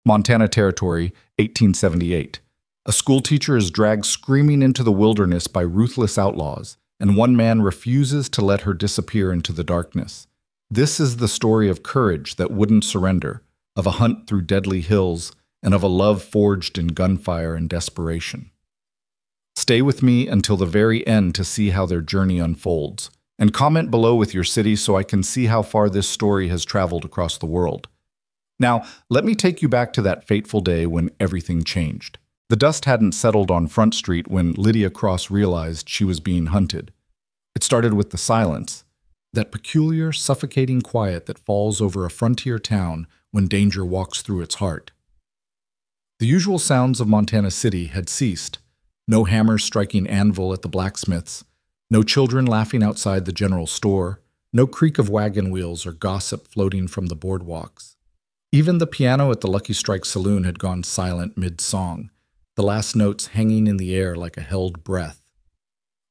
Montana Territory, 1878. A schoolteacher is dragged screaming into the wilderness by ruthless outlaws, and one man refuses to let her disappear into the darkness. This is the story of courage that wouldn't surrender, of a hunt through deadly hills, and of a love forged in gunfire and desperation. Stay with me until the very end to see how their journey unfolds, and comment below with your city so I can see how far this story has traveled across the world. Now, let me take you back to that fateful day when everything changed. The dust hadn't settled on Front Street when Lydia Cross realized she was being hunted. It started with the silence, that peculiar, suffocating quiet that falls over a frontier town when danger walks through its heart. The usual sounds of Montana City had ceased. No hammers striking anvil at the blacksmiths, no children laughing outside the general store, no creak of wagon wheels or gossip floating from the boardwalks. Even the piano at the Lucky Strike Saloon had gone silent mid-song, the last notes hanging in the air like a held breath.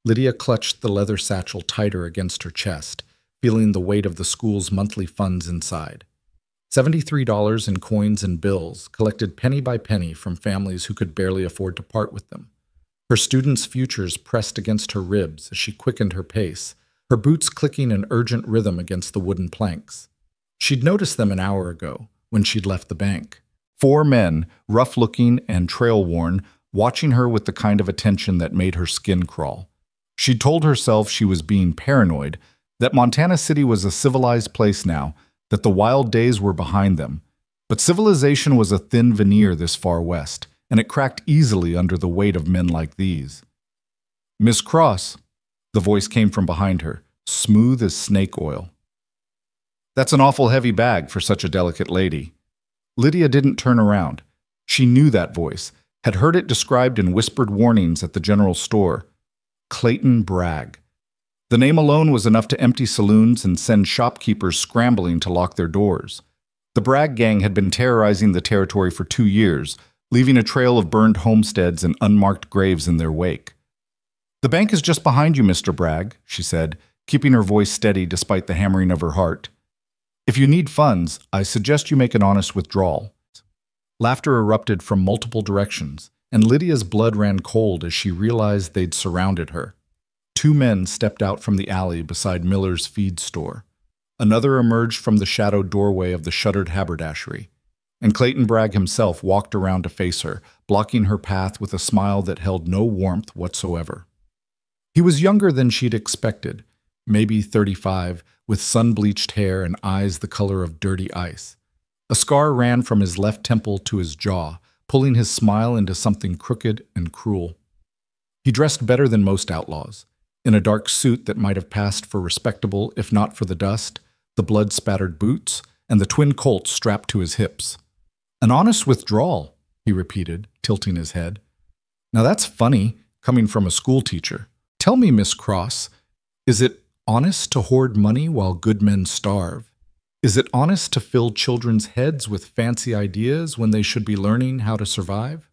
Lydia clutched the leather satchel tighter against her chest, feeling the weight of the school's monthly funds inside. $73 in coins and bills, collected penny by penny from families who could barely afford to part with them. Her students' futures pressed against her ribs as she quickened her pace, her boots clicking an urgent rhythm against the wooden planks. She'd noticed them an hour ago, when she'd left the bank. 4 men, rough-looking and trail-worn, watching her with the kind of attention that made her skin crawl. She'd told herself she was being paranoid, that Montana City was a civilized place now, that the wild days were behind them. But civilization was a thin veneer this far west, and it cracked easily under the weight of men like these. "Miss Cross," the voice came from behind her, smooth as snake oil. "That's an awful heavy bag for such a delicate lady." Lydia didn't turn around. She knew that voice, had heard it described in whispered warnings at the general store. Clayton Bragg. The name alone was enough to empty saloons and send shopkeepers scrambling to lock their doors. The Bragg gang had been terrorizing the territory for 2 years, leaving a trail of burned homesteads and unmarked graves in their wake. "The bank is just behind you, Mr. Bragg," she said, keeping her voice steady despite the hammering of her heart. "If you need funds, I suggest you make an honest withdrawal." Laughter erupted from multiple directions, and Lydia's blood ran cold as she realized they'd surrounded her. 2 men stepped out from the alley beside Miller's feed store. Another emerged from the shadowed doorway of the shuttered haberdashery. And Clayton Bragg himself walked around to face her, blocking her path with a smile that held no warmth whatsoever. He was younger than she'd expected, maybe 35, with sun-bleached hair and eyes the color of dirty ice. A scar ran from his left temple to his jaw, pulling his smile into something crooked and cruel. He dressed better than most outlaws, in a dark suit that might have passed for respectable if not for the dust, the blood-spattered boots, and the twin Colts strapped to his hips. "An honest withdrawal," he repeated, tilting his head. "Now that's funny, coming from a schoolteacher. Tell me, Miss Cross, is it honest to hoard money while good men starve? Is it honest to fill children's heads with fancy ideas when they should be learning how to survive?"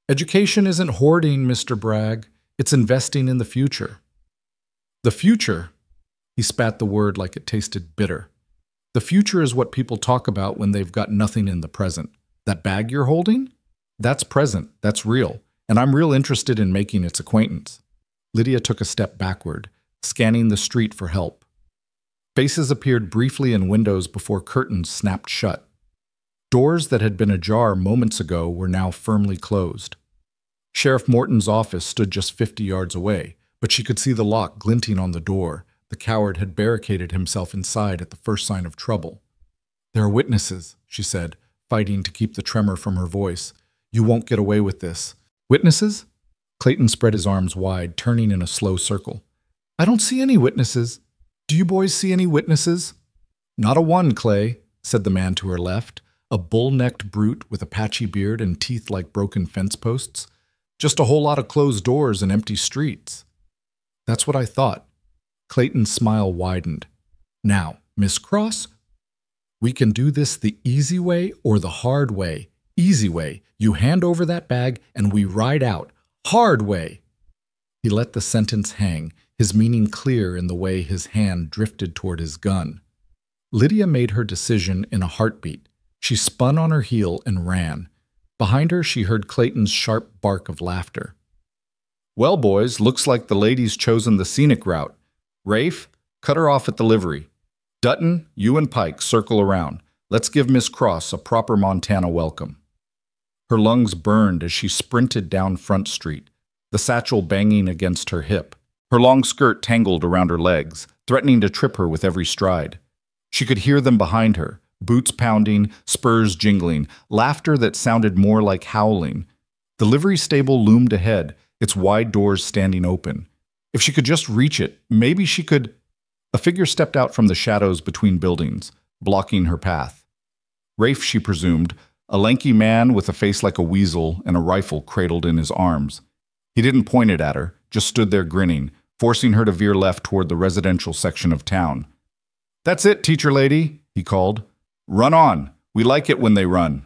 "Education isn't hoarding, Mr. Bragg. It's investing in the future." "The future?" He spat the word like it tasted bitter. "The future is what people talk about when they've got nothing in the present. That bag you're holding? That's present, that's real, and I'm real interested in making its acquaintance." Lydia took a step backward, scanning the street for help. Faces appeared briefly in windows before curtains snapped shut. Doors that had been ajar moments ago were now firmly closed. Sheriff Morton's office stood just 50 yards away, but she could see the lock glinting on the door. The coward had barricaded himself inside at the first sign of trouble. "There are witnesses," she said, fighting to keep the tremor from her voice. "You won't get away with this." "Witnesses?" Clayton spread his arms wide, turning in a slow circle. "I don't see any witnesses. Do you boys see any witnesses?" "Not a one, Clay," said the man to her left, a bull-necked brute with a patchy beard and teeth like broken fence posts. "Just a whole lot of closed doors and empty streets." "That's what I thought." Clayton's smile widened. "Now, Miss Cross, we can do this the easy way or the hard way. Easy way, you hand over that bag and we ride out. Hard way." He let the sentence hang, his meaning clear in the way his hand drifted toward his gun. Lydia made her decision in a heartbeat. She spun on her heel and ran. Behind her, she heard Clayton's sharp bark of laughter. "Well, boys, looks like the lady's chosen the scenic route. Rafe, cut her off at the livery. Dutton, you and Pike circle around. Let's give Miss Cross a proper Montana welcome." Her lungs burned as she sprinted down Front Street, the satchel banging against her hip. Her long skirt tangled around her legs, threatening to trip her with every stride. She could hear them behind her, boots pounding, spurs jingling, laughter that sounded more like howling. The livery stable loomed ahead, its wide doors standing open. If she could just reach it, maybe she could... A figure stepped out from the shadows between buildings, blocking her path. Rafe, she presumed, a lanky man with a face like a weasel and a rifle cradled in his arms. He didn't point it at her, just stood there grinning, forcing her to veer left toward the residential section of town. "That's it, teacher lady," he called. "Run on. We like it when they run."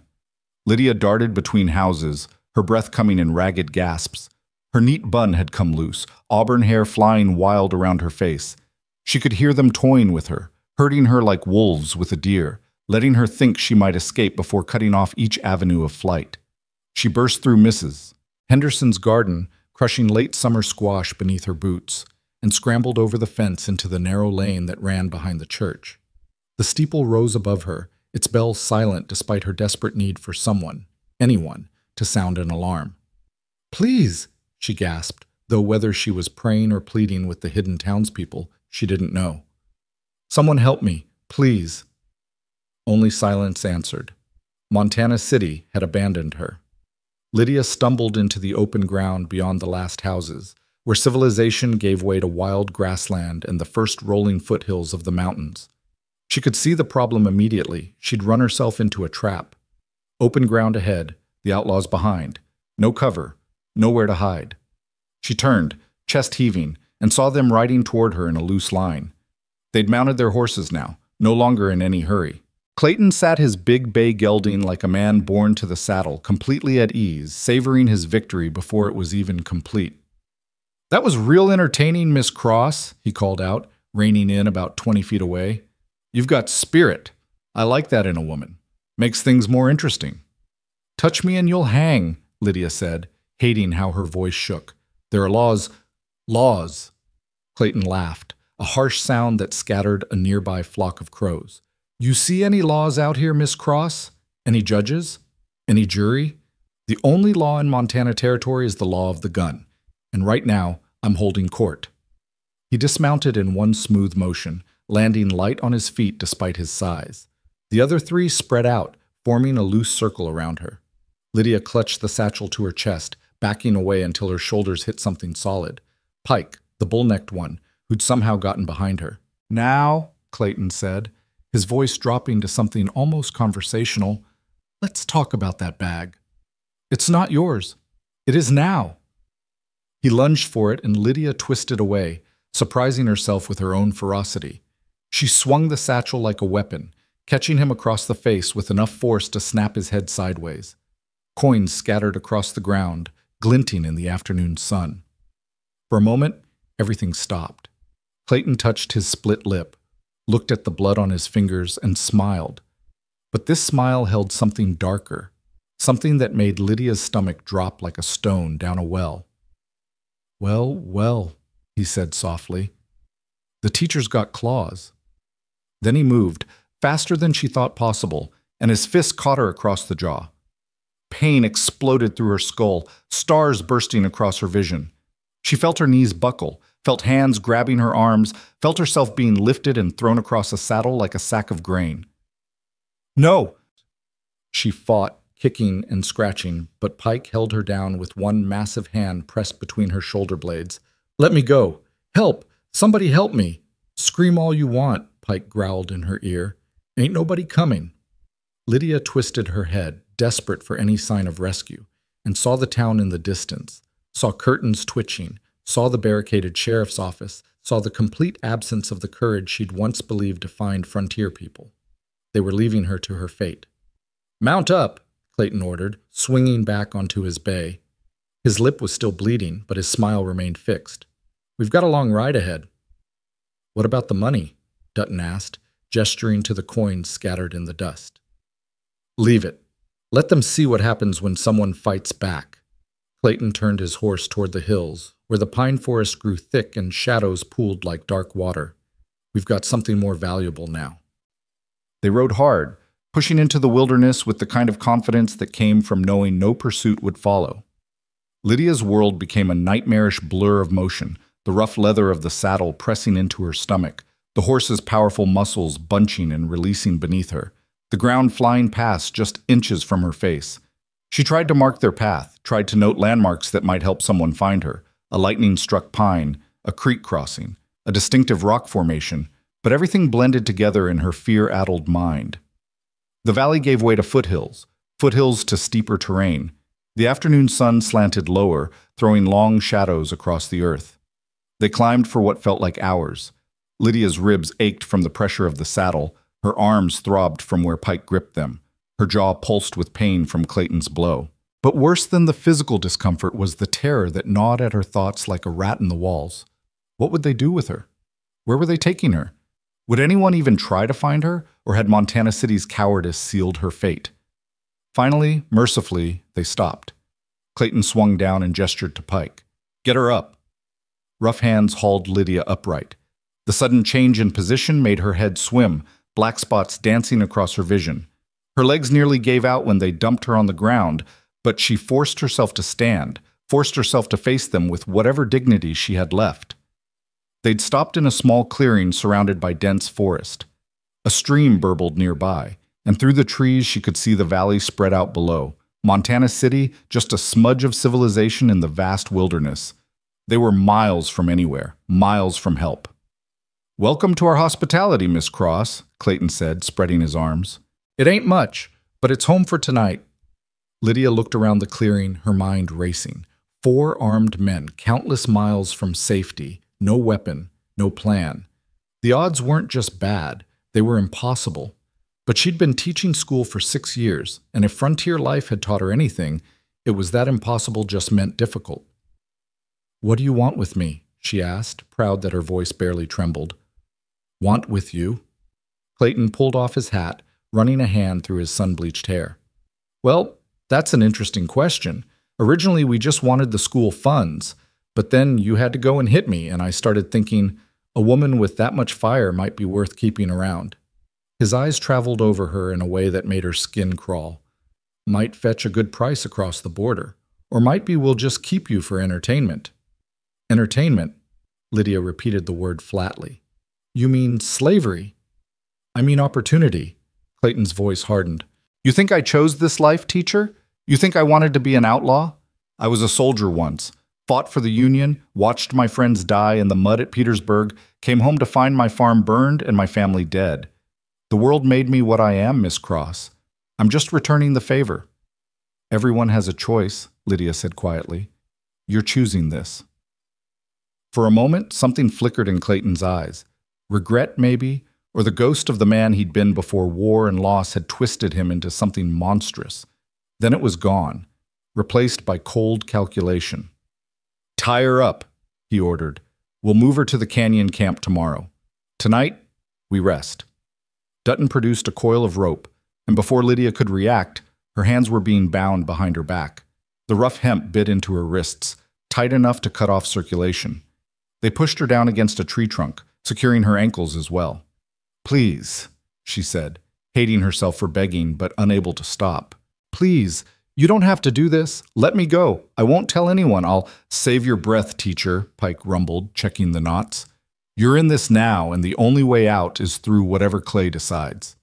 Lydia darted between houses, her breath coming in ragged gasps. Her neat bun had come loose, auburn hair flying wild around her face. She could hear them toying with her, herding her like wolves with a deer, letting her think she might escape before cutting off each avenue of flight. She burst through Mrs. Henderson's garden, crushing late summer squash beneath her boots, and scrambled over the fence into the narrow lane that ran behind the church. The steeple rose above her, its bells silent despite her desperate need for someone, anyone, to sound an alarm. "Please," she gasped, though whether she was praying or pleading with the hidden townspeople, she didn't know. "Someone help me, please." Only silence answered. Montana City had abandoned her. Lydia stumbled into the open ground beyond the last houses, where civilization gave way to wild grassland and the first rolling foothills of the mountains. She could see the problem immediately. She'd run herself into a trap. Open ground ahead, the outlaws behind. No cover, nowhere to hide. She turned, chest heaving, and saw them riding toward her in a loose line. They'd mounted their horses now, no longer in any hurry. Clayton sat his big bay gelding like a man born to the saddle, completely at ease, savoring his victory before it was even complete. "That was real entertaining, Miss Cross," he called out, reining in about 20 feet away. "You've got spirit. I like that in a woman. Makes things more interesting." "Touch me and you'll hang," Lydia said, hating how her voice shook. "There are laws." "Laws." Clayton laughed, a harsh sound that scattered a nearby flock of crows. "You see any laws out here, Miss Cross? Any judges? Any jury? The only law in Montana Territory is the law of the gun. And right now, I'm holding court." He dismounted in one smooth motion, landing light on his feet despite his size. The other three spread out, forming a loose circle around her. Lydia clutched the satchel to her chest, backing away until her shoulders hit something solid. Pike, the bull-necked one, who'd somehow gotten behind her. "Now," Clayton said, his voice dropping to something almost conversational, "let's talk about that bag. It's not yours. It is now." He lunged for it and Lydia twisted away, surprising herself with her own ferocity. She swung the satchel like a weapon, catching him across the face with enough force to snap his head sideways. Coins scattered across the ground, glinting in the afternoon sun. For a moment, everything stopped. Clayton touched his split lip, looked at the blood on his fingers, and smiled. But this smile held something darker, something that made Lydia's stomach drop like a stone down a well. "Well, well," he said softly. "The teacher's got claws." Then he moved, faster than she thought possible, and his fist caught her across the jaw. Pain exploded through her skull, stars bursting across her vision. She felt her knees buckle, felt hands grabbing her arms, felt herself being lifted and thrown across a saddle like a sack of grain. "No!" She fought, kicking and scratching, but Pike held her down with one massive hand pressed between her shoulder blades. "Let me go! Help! Somebody help me!" "Scream all you want," Pike growled in her ear. "Ain't nobody coming." Lydia twisted her head, desperate for any sign of rescue, and saw the town in the distance, saw curtains twitching, saw the barricaded sheriff's office, saw the complete absence of the courage she'd once believed defined frontier people. They were leaving her to her fate. "Mount up," Clayton ordered, swinging back onto his bay. His lip was still bleeding, but his smile remained fixed. "We've got a long ride ahead." "What about the money?" Dutton asked, gesturing to the coins scattered in the dust. Leave it. Let them see what happens when someone fights back. Clayton turned his horse toward the hills, where the pine forest grew thick and shadows pooled like dark water. We've got something more valuable now. They rode hard, pushing into the wilderness with the kind of confidence that came from knowing no pursuit would follow. Lydia's world became a nightmarish blur of motion, the rough leather of the saddle pressing into her stomach, the horse's powerful muscles bunching and releasing beneath her, the ground flying past just inches from her face. She tried to mark their path, tried to note landmarks that might help someone find her, a lightning-struck pine, a creek crossing, a distinctive rock formation, but everything blended together in her fear-addled mind. The valley gave way to foothills, foothills to steeper terrain. The afternoon sun slanted lower, throwing long shadows across the earth. They climbed for what felt like hours. Lydia's ribs ached from the pressure of the saddle, her arms throbbed from where Pike gripped them, her jaw pulsed with pain from Clayton's blow. But worse than the physical discomfort was the terror that gnawed at her thoughts like a rat in the walls. What would they do with her? Where were they taking her? Would anyone even try to find her, or had Montana City's cowardice sealed her fate? Finally, mercifully, they stopped. Clayton swung down and gestured to Pike. "Get her up." Rough hands hauled Lydia upright. The sudden change in position made her head swim, black spots dancing across her vision. Her legs nearly gave out when they dumped her on the ground, but she forced herself to stand, forced herself to face them with whatever dignity she had left. They'd stopped in a small clearing surrounded by dense forest. A stream burbled nearby, and through the trees she could see the valley spread out below. Montana City, just a smudge of civilization in the vast wilderness. They were miles from anywhere, miles from help. "Welcome to our hospitality, Miss Cross," Clayton said, spreading his arms. "It ain't much, but it's home for tonight." Lydia looked around the clearing, her mind racing. 4 armed men, countless miles from safety, no weapon, no plan. The odds weren't just bad, they were impossible. But she'd been teaching school for 6 years, and if frontier life had taught her anything, it was that impossible just meant difficult. "What do you want with me?" she asked, proud that her voice barely trembled. "Want with you?" Clayton pulled off his hat, running a hand through his sun-bleached hair. "Well, that's an interesting question. Originally, we just wanted the school funds, but then you had to go and hit me, and I started thinking a woman with that much fire might be worth keeping around." His eyes traveled over her in a way that made her skin crawl. "Might fetch a good price across the border, or might be we'll just keep you for entertainment." "Entertainment?" Lydia repeated the word flatly. "You mean slavery?" "I mean opportunity." Clayton's voice hardened. "You think I chose this life, teacher? You think I wanted to be an outlaw? I was a soldier once, fought for the Union, watched my friends die in the mud at Petersburg, came home to find my farm burned and my family dead. The world made me what I am, Miss Cross. I'm just returning the favor." "Everyone has a choice," Lydia said quietly. "You're choosing this." For a moment, something flickered in Clayton's eyes. Regret, maybe, or the ghost of the man he'd been before war and loss had twisted him into something monstrous. Then it was gone, replaced by cold calculation. "Tie her up," he ordered. "We'll move her to the canyon camp tomorrow. Tonight, we rest." Dutton produced a coil of rope, and before Lydia could react, her hands were being bound behind her back. The rough hemp bit into her wrists, tight enough to cut off circulation. They pushed her down against a tree trunk, securing her ankles as well. "Please," she said, hating herself for begging but unable to stop. "Please, you don't have to do this. Let me go. I won't tell anyone. I'll—" "Save your breath, teacher," Pike rumbled, checking the knots. "You're in this now, and the only way out is through whatever Clay decides."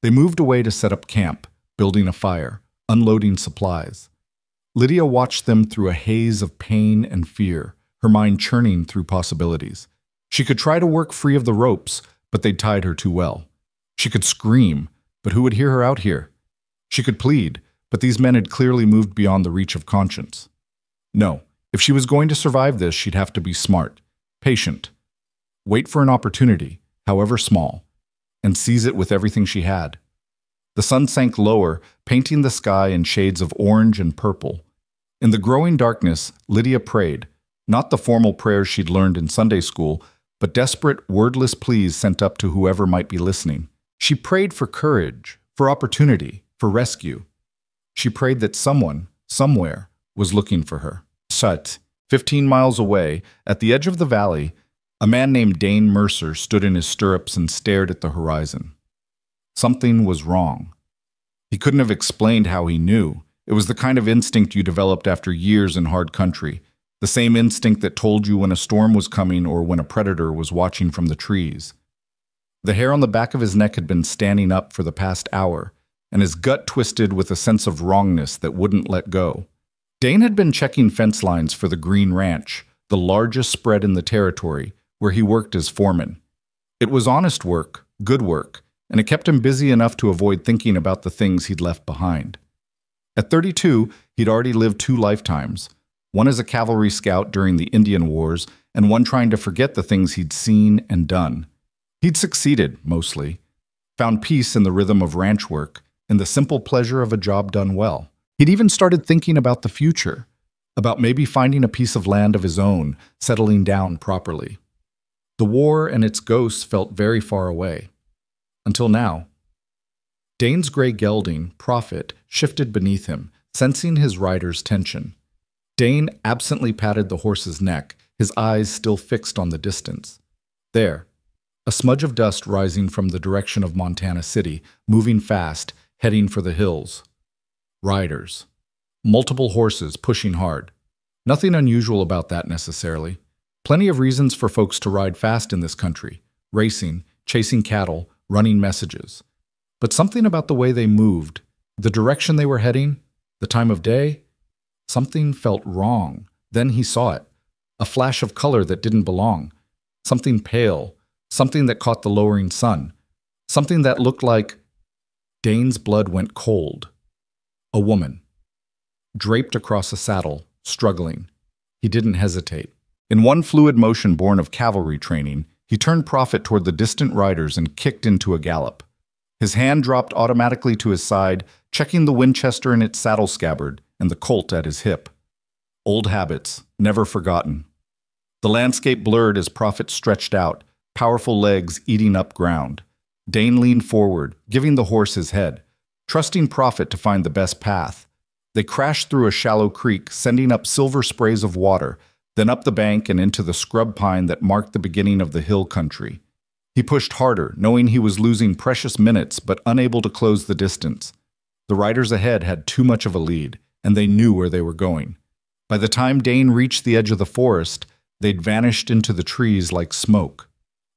They moved away to set up camp, building a fire, unloading supplies. Lydia watched them through a haze of pain and fear, her mind churning through possibilities. She could try to work free of the ropes, but they'd tied her too well. She could scream, but who would hear her out here? She could plead, but these men had clearly moved beyond the reach of conscience. No, if she was going to survive this, she'd have to be smart, patient, wait for an opportunity, however small, and seize it with everything she had. The sun sank lower, painting the sky in shades of orange and purple. In the growing darkness, Lydia prayed, not the formal prayers she'd learned in Sunday school, but desperate, wordless pleas sent up to whoever might be listening. She prayed for courage, for opportunity, for rescue. She prayed that someone, somewhere, was looking for her. Sut, 15 miles away, at the edge of the valley, a man named Dane Mercer stood in his stirrups and stared at the horizon. Something was wrong. He couldn't have explained how he knew. It was the kind of instinct you developed after years in hard country, the same instinct that told you when a storm was coming or when a predator was watching from the trees. The hair on the back of his neck had been standing up for the past hour, and his gut twisted with a sense of wrongness that wouldn't let go. Dane had been checking fence lines for the Green Ranch, the largest spread in the territory, where he worked as foreman. It was honest work, good work, and it kept him busy enough to avoid thinking about the things he'd left behind. At 32, he'd already lived 2 lifetimes, one as a cavalry scout during the Indian Wars, and one trying to forget the things he'd seen and done. He'd succeeded, mostly, found peace in the rhythm of ranch work, and the simple pleasure of a job done well. He'd even started thinking about the future, about maybe finding a piece of land of his own, settling down properly. The war and its ghosts felt very far away. Until now. Dane's gray gelding, Prophet, shifted beneath him, sensing his rider's tension. Dane absently patted the horse's neck, his eyes still fixed on the distance. There, a smudge of dust rising from the direction of Montana City, moving fast, heading for the hills. Riders. Multiple horses pushing hard. Nothing unusual about that necessarily. Plenty of reasons for folks to ride fast in this country. Racing, chasing cattle, running messages. But something about the way they moved, the direction they were heading, the time of day, something felt wrong. Then he saw it. A flash of color that didn't belong. Something pale, something that caught the lowering sun. Something that looked like... Dane's blood went cold. A woman. Draped across a saddle, struggling. He didn't hesitate. In one fluid motion born of cavalry training, he turned Prophet toward the distant riders and kicked into a gallop. His hand dropped automatically to his side, checking the Winchester in its saddle scabbard and the Colt at his hip. Old habits, never forgotten. The landscape blurred as Prophet stretched out, powerful legs eating up ground. Dane leaned forward, giving the horse his head, trusting Prophet to find the best path. They crashed through a shallow creek, sending up silver sprays of water, then up the bank and into the scrub pine that marked the beginning of the hill country. He pushed harder, knowing he was losing precious minutes but unable to close the distance. The riders ahead had too much of a lead, and they knew where they were going. By the time Dane reached the edge of the forest, they'd vanished into the trees like smoke.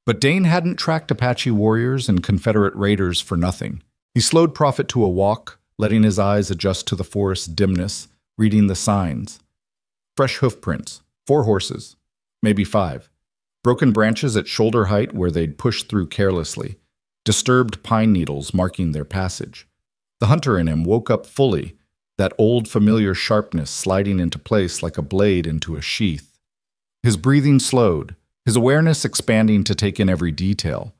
But Dane hadn't tracked Apache warriors and Confederate raiders for nothing. He slowed Prophet to a walk, letting his eyes adjust to the forest's dimness, reading the signs. Fresh hoofprints, 4 horses, maybe 5. Broken branches at shoulder height where they'd pushed through carelessly. Disturbed pine needles marking their passage. The hunter in him woke up fully, that old familiar sharpness sliding into place like a blade into a sheath. His breathing slowed, his awareness expanding to take in every detail.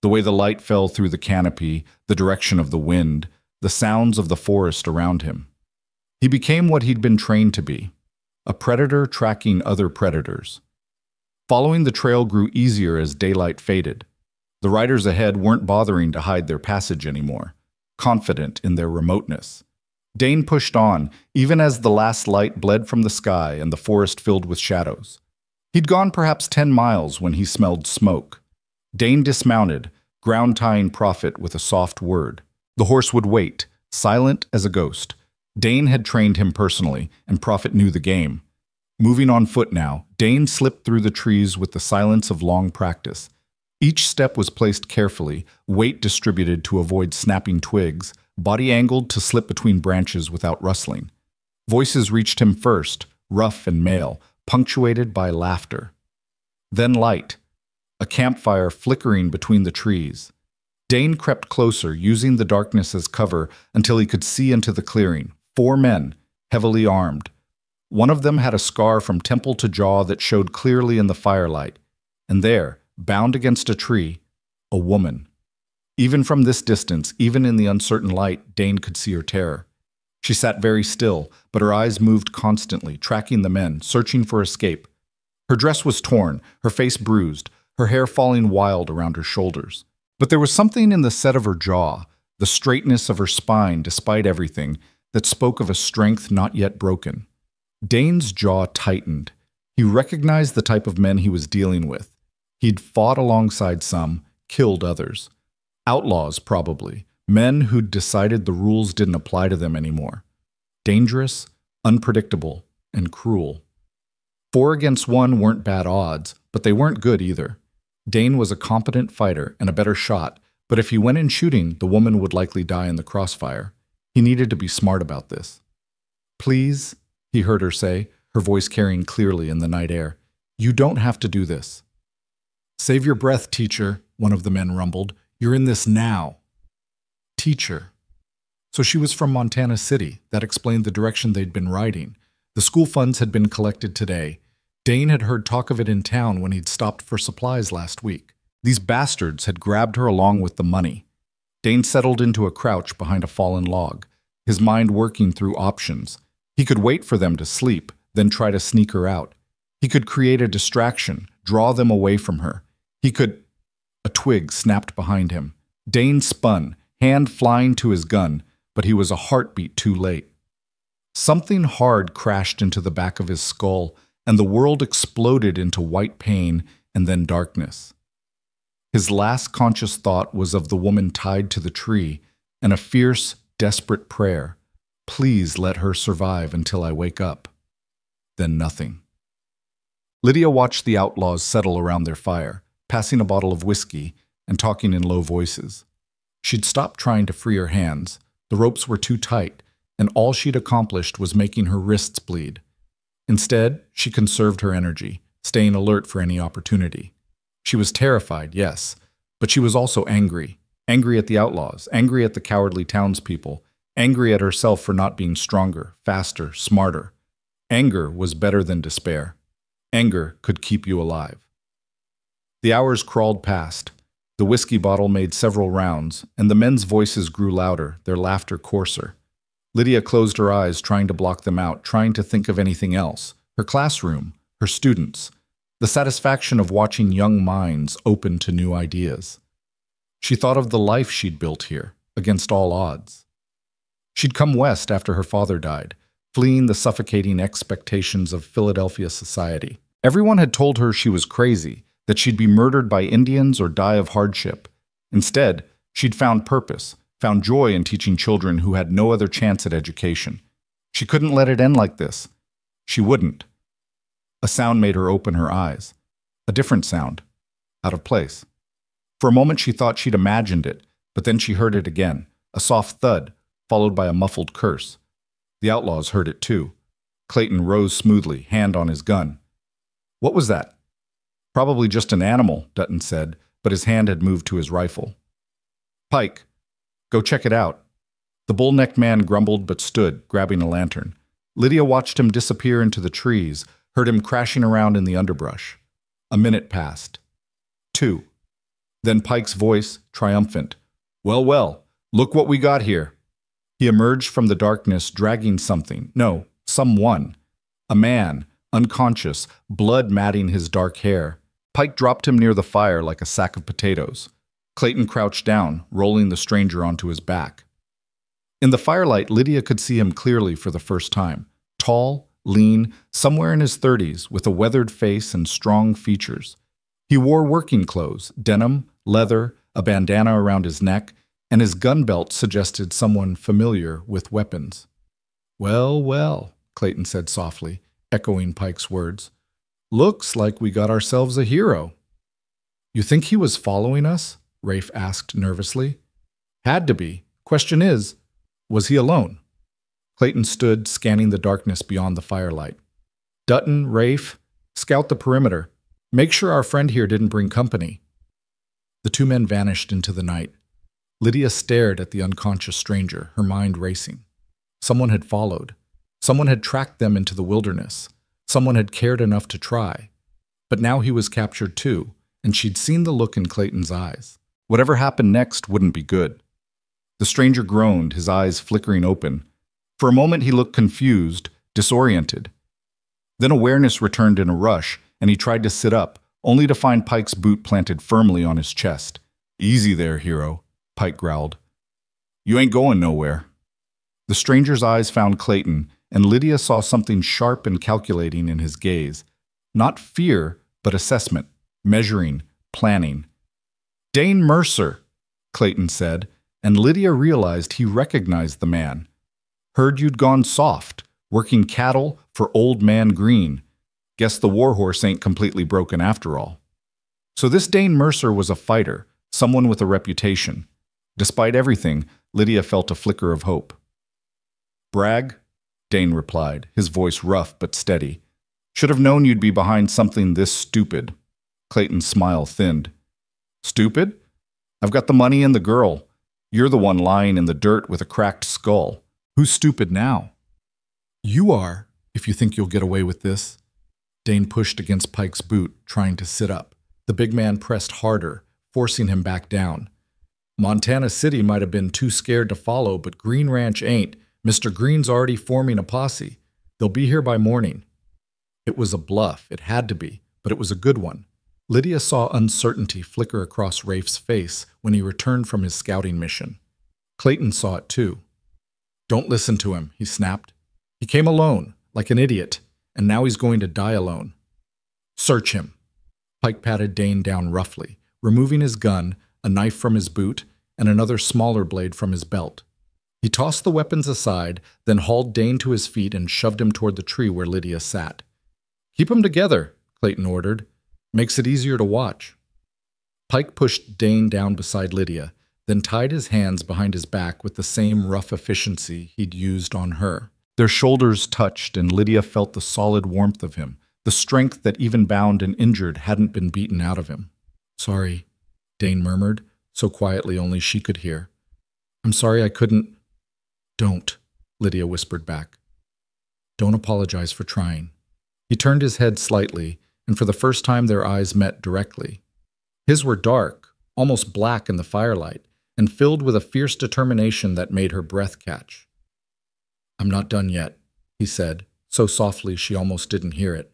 The way the light fell through the canopy, the direction of the wind, the sounds of the forest around him. He became what he'd been trained to be, a predator tracking other predators. Following the trail grew easier as daylight faded. The riders ahead weren't bothering to hide their passage anymore, confident in their remoteness. Dane pushed on, even as the last light bled from the sky and the forest filled with shadows. He'd gone perhaps 10 miles when he smelled smoke. Dane dismounted, ground-tying Prophet with a soft word. The horse would wait, silent as a ghost. Dane had trained him personally, and Prophet knew the game. Moving on foot now, Dane slipped through the trees with the silence of long practice. Each step was placed carefully, weight distributed to avoid snapping twigs, body angled to slip between branches without rustling. Voices reached him first, rough and male, punctuated by laughter. Then light, a campfire flickering between the trees. Dane crept closer, using the darkness as cover until he could see into the clearing. 4 men, heavily armed. One of them had a scar from temple to jaw that showed clearly in the firelight. And there, bound against a tree, a woman. Even from this distance, even in the uncertain light, Dane could see her terror. She sat very still, but her eyes moved constantly, tracking the men, searching for escape. Her dress was torn, her face bruised, her hair falling wild around her shoulders. But there was something in the set of her jaw, the straightness of her spine despite everything, that spoke of a strength not yet broken. Dane's jaw tightened. He recognized the type of men he was dealing with. He'd fought alongside some, killed others. Outlaws, probably. Men who'd decided the rules didn't apply to them anymore. Dangerous, unpredictable, and cruel. 4 against 1 weren't bad odds, but they weren't good either. Dane was a competent fighter and a better shot, but if he went in shooting, the woman would likely die in the crossfire. He needed to be smart about this. "Please," he heard her say, her voice carrying clearly in the night air. "You don't have to do this." "Save your breath, teacher," one of the men rumbled. "You're in this now." Teacher. So she was from Montana City. That explained the direction they'd been riding. The school funds had been collected today. Dane had heard talk of it in town when he'd stopped for supplies last week. These bastards had grabbed her along with the money. Dane settled into a crouch behind a fallen log, his mind working through options. He could wait for them to sleep, then try to sneak her out. He could create a distraction, draw them away from her. He could... A twig snapped behind him. Dane spun, hand flying to his gun, but he was a heartbeat too late. Something hard crashed into the back of his skull, and the world exploded into white pain and then darkness. His last conscious thought was of the woman tied to the tree and a fierce, desperate prayer. "Please let her survive until I wake up." Then nothing. Lydia watched the outlaws settle around their fire, passing a bottle of whiskey and talking in low voices. She'd stopped trying to free her hands. The ropes were too tight, and all she'd accomplished was making her wrists bleed. Instead, she conserved her energy, staying alert for any opportunity. She was terrified, yes, but she was also angry. Angry at the outlaws, angry at the cowardly townspeople, angry at herself for not being stronger, faster, smarter. Anger was better than despair. Anger could keep you alive. The hours crawled past. The whiskey bottle made several rounds, and the men's voices grew louder, their laughter coarser. Lydia closed her eyes, trying to block them out, trying to think of anything else. Her classroom, her students, the satisfaction of watching young minds open to new ideas. She thought of the life she'd built here, against all odds. She'd come west after her father died, fleeing the suffocating expectations of Philadelphia society. Everyone had told her she was crazy, that she'd be murdered by Indians or die of hardship. Instead, she'd found purpose, found joy in teaching children who had no other chance at education. She couldn't let it end like this. She wouldn't. A sound made her open her eyes. A different sound. Out of place. For a moment she thought she'd imagined it, but then she heard it again, a soft thud, followed by a muffled curse. The outlaws heard it too. Clayton rose smoothly, hand on his gun. "What was that?" "Probably just an animal," Dutton said, but his hand had moved to his rifle. "Pike, go check it out." The bull-necked man grumbled but stood, grabbing a lantern. Lydia watched him disappear into the trees, heard him crashing around in the underbrush. A minute passed. 2. Then Pike's voice, triumphant. "Well, well, look what we got here." He emerged from the darkness, dragging something. No, someone. A man, unconscious, blood matting his dark hair. Pike dropped him near the fire like a sack of potatoes. Clayton crouched down, rolling the stranger onto his back. In the firelight, Lydia could see him clearly for the first time. Tall, lean, somewhere in his 30s, with a weathered face and strong features. He wore working clothes, denim, leather, a bandana around his neck, and his gun belt suggested someone familiar with weapons. "Well, well," Clayton said softly, echoing Pike's words. "Looks like we got ourselves a hero." "You think he was following us?" Rafe asked nervously. "Had to be. Question is, was he alone?" Clayton stood, scanning the darkness beyond the firelight. "Dutton, Rafe, scout the perimeter. Make sure our friend here didn't bring company." The 2 men vanished into the night. Lydia stared at the unconscious stranger, her mind racing. Someone had followed. Someone had tracked them into the wilderness. Someone had cared enough to try. But now he was captured too, and she'd seen the look in Clayton's eyes. Whatever happened next wouldn't be good. The stranger groaned, his eyes flickering open. For a moment he looked confused, disoriented. Then awareness returned in a rush, and he tried to sit up, only to find Pike's boot planted firmly on his chest. "Easy there, hero," Pike growled. You ain't going nowhere. The stranger's eyes found Clayton, and Lydia saw something sharp and calculating in his gaze. Not fear, but assessment, measuring, planning. "Dane Mercer," Clayton said, and Lydia realized he recognized the man. "Heard you'd gone soft, working cattle for Old Man Green. Guess the warhorse ain't completely broken after all." So this Dane Mercer was a fighter, someone with a reputation. Despite everything, Lydia felt a flicker of hope. "Bragg," Dane replied, his voice rough but steady. "Should have known you'd be behind something this stupid." Clayton's smile thinned. "Stupid? I've got the money and the girl. You're the one lying in the dirt with a cracked skull. Who's stupid now?" "You are, if you think you'll get away with this." Dane pushed against Pike's boot, trying to sit up. The big man pressed harder, forcing him back down. "Montana City might have been too scared to follow, but Green Ranch ain't. Mr. Green's already forming a posse. They'll be here by morning." It was a bluff, it had to be, but it was a good one. Lydia saw uncertainty flicker across Rafe's face when he returned from his scouting mission. Clayton saw it too. "Don't listen to him," he snapped. "He came alone, like an idiot, and now he's going to die alone. Search him." Pike patted Dane down roughly, removing his gun, a knife from his boot, and another smaller blade from his belt. He tossed the weapons aside, then hauled Dane to his feet and shoved him toward the tree where Lydia sat. "Keep 'em together," Clayton ordered. "Makes it easier to watch." Pike pushed Dane down beside Lydia, then tied his hands behind his back with the same rough efficiency he'd used on her. Their shoulders touched, and Lydia felt the solid warmth of him, the strength that even bound and injured hadn't been beaten out of him. "Sorry," Dane murmured, so quietly only she could hear. "I'm sorry I couldn't—" "Don't," Lydia whispered back. "Don't apologize for trying." He turned his head slightly, and for the first time their eyes met directly. His were dark, almost black in the firelight, and filled with a fierce determination that made her breath catch. "I'm not done yet," he said, so softly she almost didn't hear it.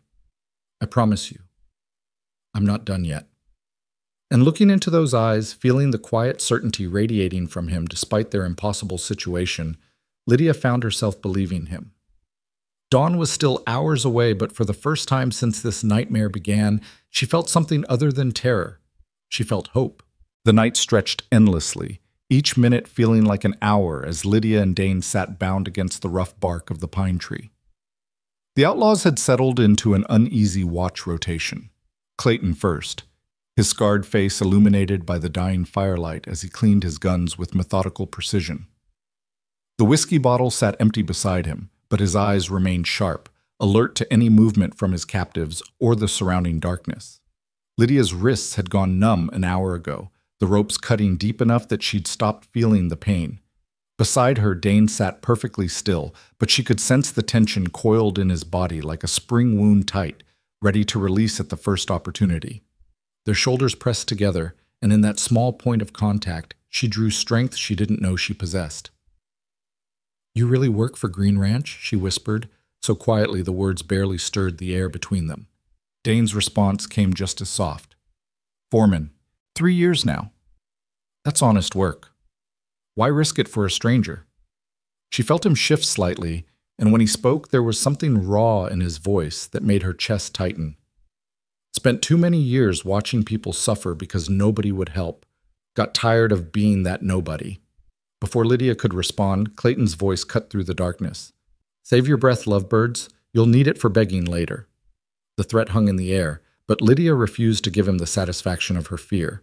"I promise you, I'm not done yet." And looking into those eyes, feeling the quiet certainty radiating from him despite their impossible situation, Lydia found herself believing him. Dawn was still hours away, but for the first time since this nightmare began, she felt something other than terror. She felt hope. The night stretched endlessly, each minute feeling like an hour as Lydia and Dane sat bound against the rough bark of the pine tree. The outlaws had settled into an uneasy watch rotation. Clayton first, his scarred face illuminated by the dying firelight as he cleaned his guns with methodical precision. The whiskey bottle sat empty beside him, but his eyes remained sharp, alert to any movement from his captives or the surrounding darkness. Lydia's wrists had gone numb an hour ago, the ropes cutting deep enough that she'd stopped feeling the pain. Beside her, Dane sat perfectly still, but she could sense the tension coiled in his body like a spring wound tight, ready to release at the first opportunity. Their shoulders pressed together, and in that small point of contact, she drew strength she didn't know she possessed. "You really work for Green Ranch?" she whispered, so quietly the words barely stirred the air between them. Dane's response came just as soft. "Foreman, 3 years now. That's honest work. Why risk it for a stranger?" She felt him shift slightly, and when he spoke, there was something raw in his voice that made her chest tighten. "Spent too many years watching people suffer because nobody would help. Got tired of being that nobody." Before Lydia could respond, Clayton's voice cut through the darkness. "Save your breath, lovebirds. You'll need it for begging later." The threat hung in the air, but Lydia refused to give him the satisfaction of her fear.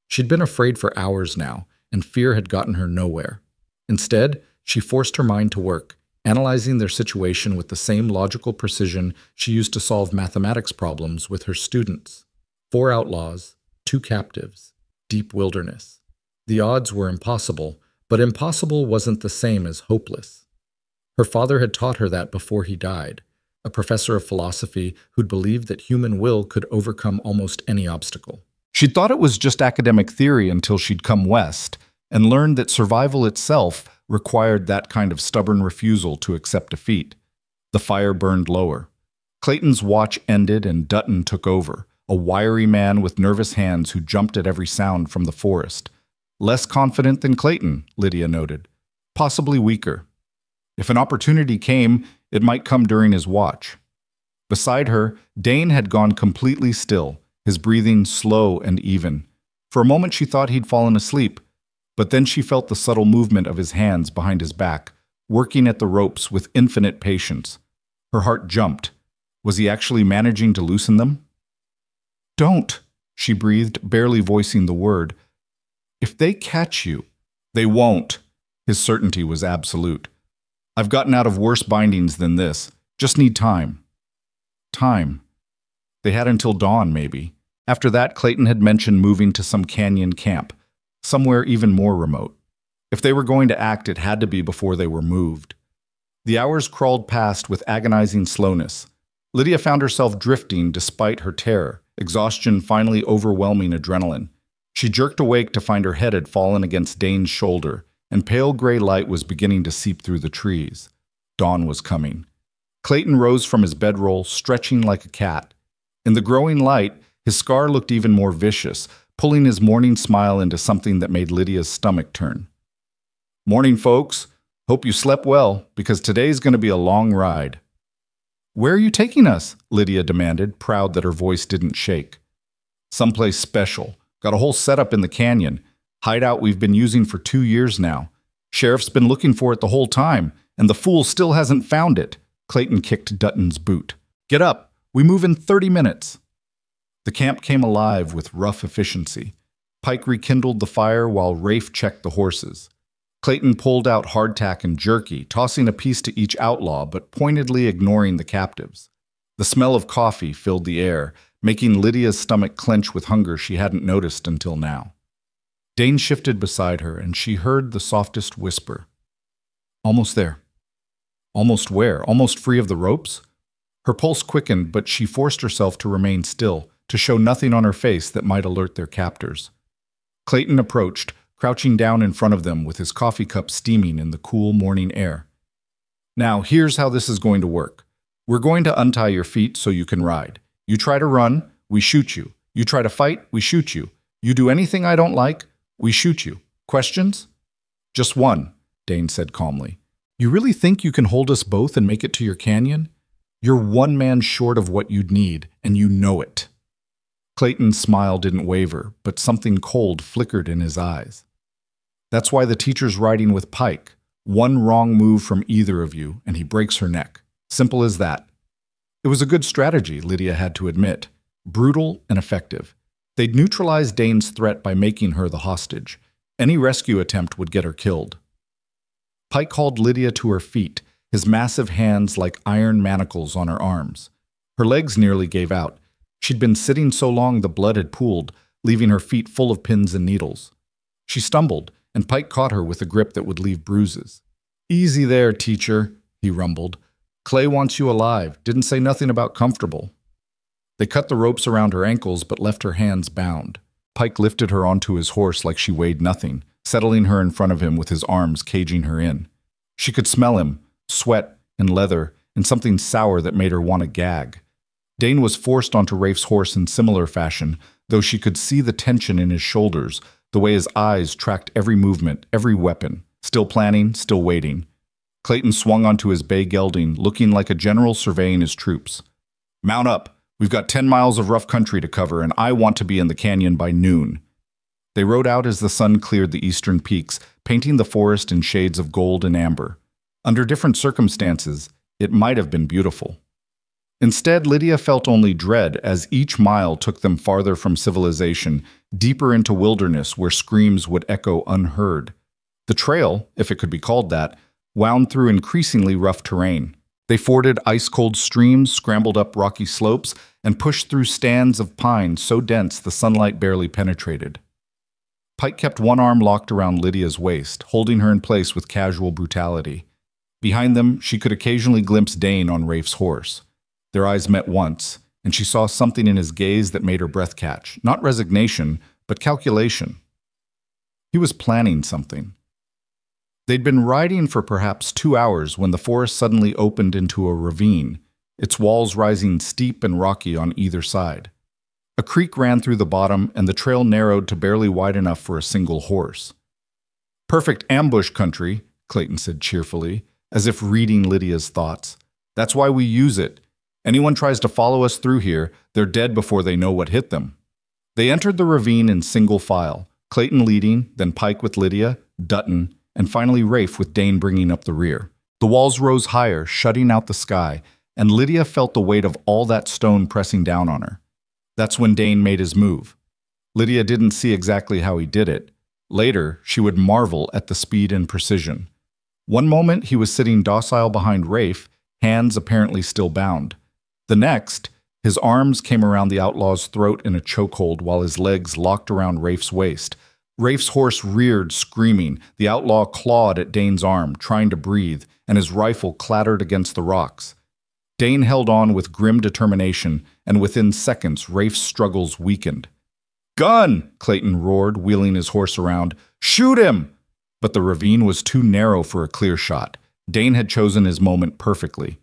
She'd been afraid for hours now, and fear had gotten her nowhere. Instead, she forced her mind to work, analyzing their situation with the same logical precision she used to solve mathematics problems with her students. 4 outlaws, 2 captives, deep wilderness. The odds were impossible, but impossible wasn't the same as hopeless. Her father had taught her that before he died, a professor of philosophy who'd believed that human will could overcome almost any obstacle. She'd thought it was just academic theory until she'd come west and learned that survival itself required that kind of stubborn refusal to accept defeat. The fire burned lower. Clayton's watch ended and Dutton took over, a wiry man with nervous hands who jumped at every sound from the forest. Less confident than Clayton, Lydia noted, possibly weaker. If an opportunity came, it might come during his watch. Beside her, Dane had gone completely still, his breathing slow and even. For a moment she thought he'd fallen asleep, but then she felt the subtle movement of his hands behind his back, working at the ropes with infinite patience. Her heart jumped. Was he actually managing to loosen them? "Don't," she breathed, barely voicing the word. "If they catch you—" "They won't." His certainty was absolute. "I've gotten out of worse bindings than this. Just need time." Time. They had until dawn, maybe. After that, Clayton had mentioned moving to some canyon camp, somewhere even more remote. If they were going to act, it had to be before they were moved. The hours crawled past with agonizing slowness. Lydia found herself drifting despite her terror, exhaustion finally overwhelming adrenaline. She jerked awake to find her head had fallen against Dane's shoulder, and pale gray light was beginning to seep through the trees. Dawn was coming. Clayton rose from his bedroll, stretching like a cat. In the growing light, his scar looked even more vicious, pulling his morning smile into something that made Lydia's stomach turn. "Morning, folks. Hope you slept well, because today's going to be a long ride." "Where are you taking us?" Lydia demanded, proud that her voice didn't shake. "Someplace special. Got a whole setup in the canyon. Hideout we've been using for 2 years now. Sheriff's been looking for it the whole time, and the fool still hasn't found it." Clayton kicked Dutton's boot. "Get up. We move in 30 minutes." The camp came alive with rough efficiency. Pike rekindled the fire while Rafe checked the horses. Clayton pulled out hardtack and jerky, tossing a piece to each outlaw but pointedly ignoring the captives. The smell of coffee filled the air, making Lydia's stomach clench with hunger she hadn't noticed until now. Dane shifted beside her, and she heard the softest whisper. "Almost there." Almost where? Almost free of the ropes? Her pulse quickened, but she forced herself to remain still, to show nothing on her face that might alert their captors. Clayton approached, crouching down in front of them with his coffee cup steaming in the cool morning air. "Now, here's how this is going to work. We're going to untie your feet so you can ride. You try to run, we shoot you. You try to fight, we shoot you. You do anything I don't like, we shoot you. Questions?" "Just one," Dane said calmly. "You really think you can hold us both and make it to your canyon? You're one man short of what you'd need, and you know it." Clayton's smile didn't waver, but something cold flickered in his eyes. "That's why the teacher's riding with Pike. One wrong move from either of you, and he breaks her neck. Simple as that." It was a good strategy, Lydia had to admit. Brutal and effective. They'd neutralized Dane's threat by making her the hostage. Any rescue attempt would get her killed. Pike called Lydia to her feet, his massive hands like iron manacles on her arms. Her legs nearly gave out. She'd been sitting so long the blood had pooled, leaving her feet full of pins and needles. She stumbled, and Pike caught her with a grip that would leave bruises. "Easy there, teacher," he rumbled. "Clay wants you alive. Didn't say nothing about comfortable." They cut the ropes around her ankles but left her hands bound. Pike lifted her onto his horse like she weighed nothing, settling her in front of him with his arms caging her in. She could smell him, sweat and leather, and something sour that made her want to gag. Dane was forced onto Rafe's horse in similar fashion, though she could see the tension in his shoulders, the way his eyes tracked every movement, every weapon. Still planning, still waiting. Clayton swung onto his bay gelding, looking like a general surveying his troops. "Mount up. We've got 10 miles of rough country to cover, and I want to be in the canyon by noon." They rode out as the sun cleared the eastern peaks, painting the forest in shades of gold and amber. Under different circumstances, it might have been beautiful. Instead, Lydia felt only dread as each mile took them farther from civilization, deeper into wilderness where screams would echo unheard. The trail, if it could be called that, wound through increasingly rough terrain. They forded ice-cold streams, scrambled up rocky slopes, and pushed through stands of pine so dense the sunlight barely penetrated. Pike kept one arm locked around Lydia's waist, holding her in place with casual brutality. Behind them, she could occasionally glimpse Dane on Rafe's horse. Their eyes met once, and she saw something in his gaze that made her breath catch. Not resignation, but calculation. He was planning something. They'd been riding for perhaps 2 hours when the forest suddenly opened into a ravine, its walls rising steep and rocky on either side. A creek ran through the bottom, and the trail narrowed to barely wide enough for a single horse. "Perfect ambush country," Clayton said cheerfully, as if reading Lydia's thoughts. "That's why we use it. Anyone tries to follow us through here, they're dead before they know what hit them." They entered the ravine in single file, Clayton leading, then Pike with Lydia, Dutton, and finally Rafe with Dane bringing up the rear. The walls rose higher, shutting out the sky, and Lydia felt the weight of all that stone pressing down on her. That's when Dane made his move. Lydia didn't see exactly how he did it. Later, she would marvel at the speed and precision. One moment, he was sitting docile behind Rafe, hands apparently still bound. The next, his arms came around the outlaw's throat in a chokehold while his legs locked around Rafe's waist. Rafe's horse reared, screaming. The outlaw clawed at Dane's arm, trying to breathe, and his rifle clattered against the rocks. Dane held on with grim determination, and within seconds, Rafe's struggles weakened. "Gun!" Clayton roared, wheeling his horse around. "Shoot him!" But the ravine was too narrow for a clear shot. Dane had chosen his moment perfectly.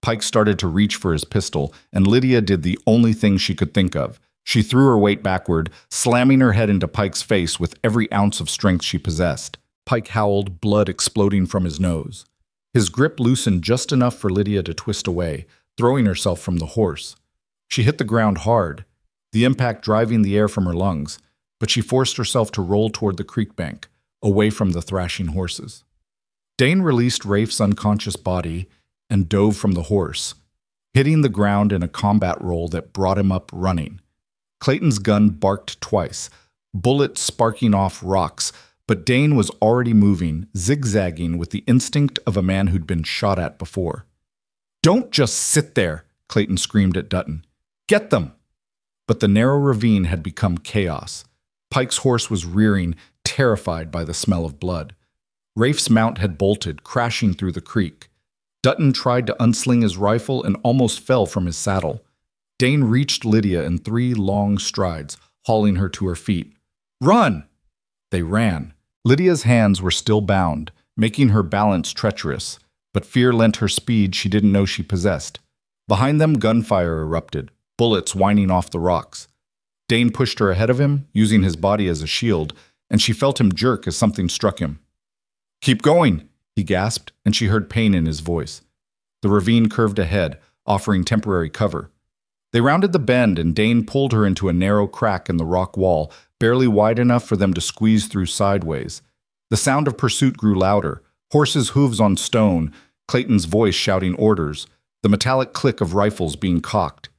Pike started to reach for his pistol, and Lydia did the only thing she could think of. She threw her weight backward, slamming her head into Pike's face with every ounce of strength she possessed. Pike howled, blood exploding from his nose. His grip loosened just enough for Lydia to twist away, throwing herself from the horse. She hit the ground hard, the impact driving the air from her lungs, but she forced herself to roll toward the creek bank, away from the thrashing horses. Dane released Rafe's unconscious body and dove from the horse, hitting the ground in a combat roll that brought him up running. Clayton's gun barked twice, bullets sparking off rocks, but Dane was already moving, zigzagging with the instinct of a man who'd been shot at before. "Don't just sit there," Clayton screamed at Dutton. "Get them!" But the narrow ravine had become chaos. Pike's horse was rearing, terrified by the smell of blood. Rafe's mount had bolted, crashing through the creek. Dutton tried to unsling his rifle and almost fell from his saddle. Dane reached Lydia in 3 long strides, hauling her to her feet. "Run!" They ran. Lydia's hands were still bound, making her balance treacherous, but fear lent her speed she didn't know she possessed. Behind them, gunfire erupted, bullets whining off the rocks. Dane pushed her ahead of him, using his body as a shield, and she felt him jerk as something struck him. "Keep going!" he gasped, and she heard pain in his voice. The ravine curved ahead, offering temporary cover. They rounded the bend, and Dane pulled her into a narrow crack in the rock wall, barely wide enough for them to squeeze through sideways. The sound of pursuit grew louder, horses' hooves on stone, Clayton's voice shouting orders, the metallic click of rifles being cocked.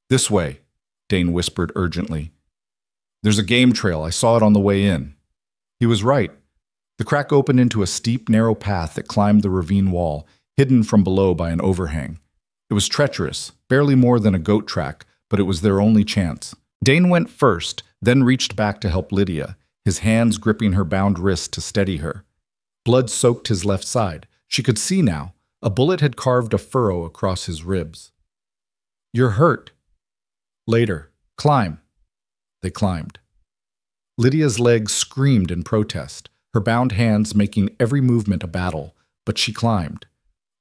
"This way," Dane whispered urgently. "There's a game trail. I saw it on the way in." He was right. The crack opened into a steep, narrow path that climbed the ravine wall, hidden from below by an overhang. It was treacherous, barely more than a goat track, but it was their only chance. Dane went first, then reached back to help Lydia, his hands gripping her bound wrist to steady her. Blood soaked his left side. She could see now. A bullet had carved a furrow across his ribs. "You're hurt." "Later. Climb." They climbed. Lydia's legs screamed in protest, her bound hands making every movement a battle, but she climbed.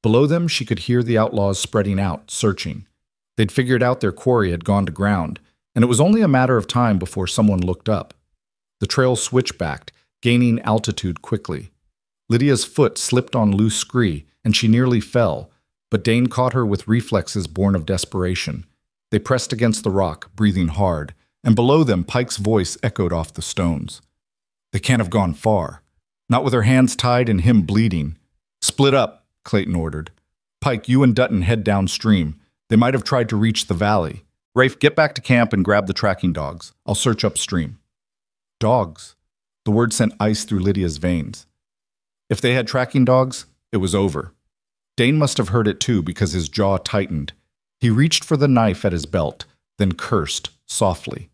Below them, she could hear the outlaws spreading out, searching. They'd figured out their quarry had gone to ground, and it was only a matter of time before someone looked up. The trail switchbacked, gaining altitude quickly. Lydia's foot slipped on loose scree, and she nearly fell, but Dane caught her with reflexes born of desperation. They pressed against the rock, breathing hard, and below them Pike's voice echoed off the stones. "They can't have gone far. Not with her hands tied and him bleeding." "Split up," Clayton ordered. "Pike, you and Dutton head downstream. They might have tried to reach the valley. Rafe, get back to camp and grab the tracking dogs. I'll search upstream." Dogs. The word sent ice through Lydia's veins. If they had tracking dogs, it was over. Dane must have heard it too because his jaw tightened. He reached for the knife at his belt, then cursed softly.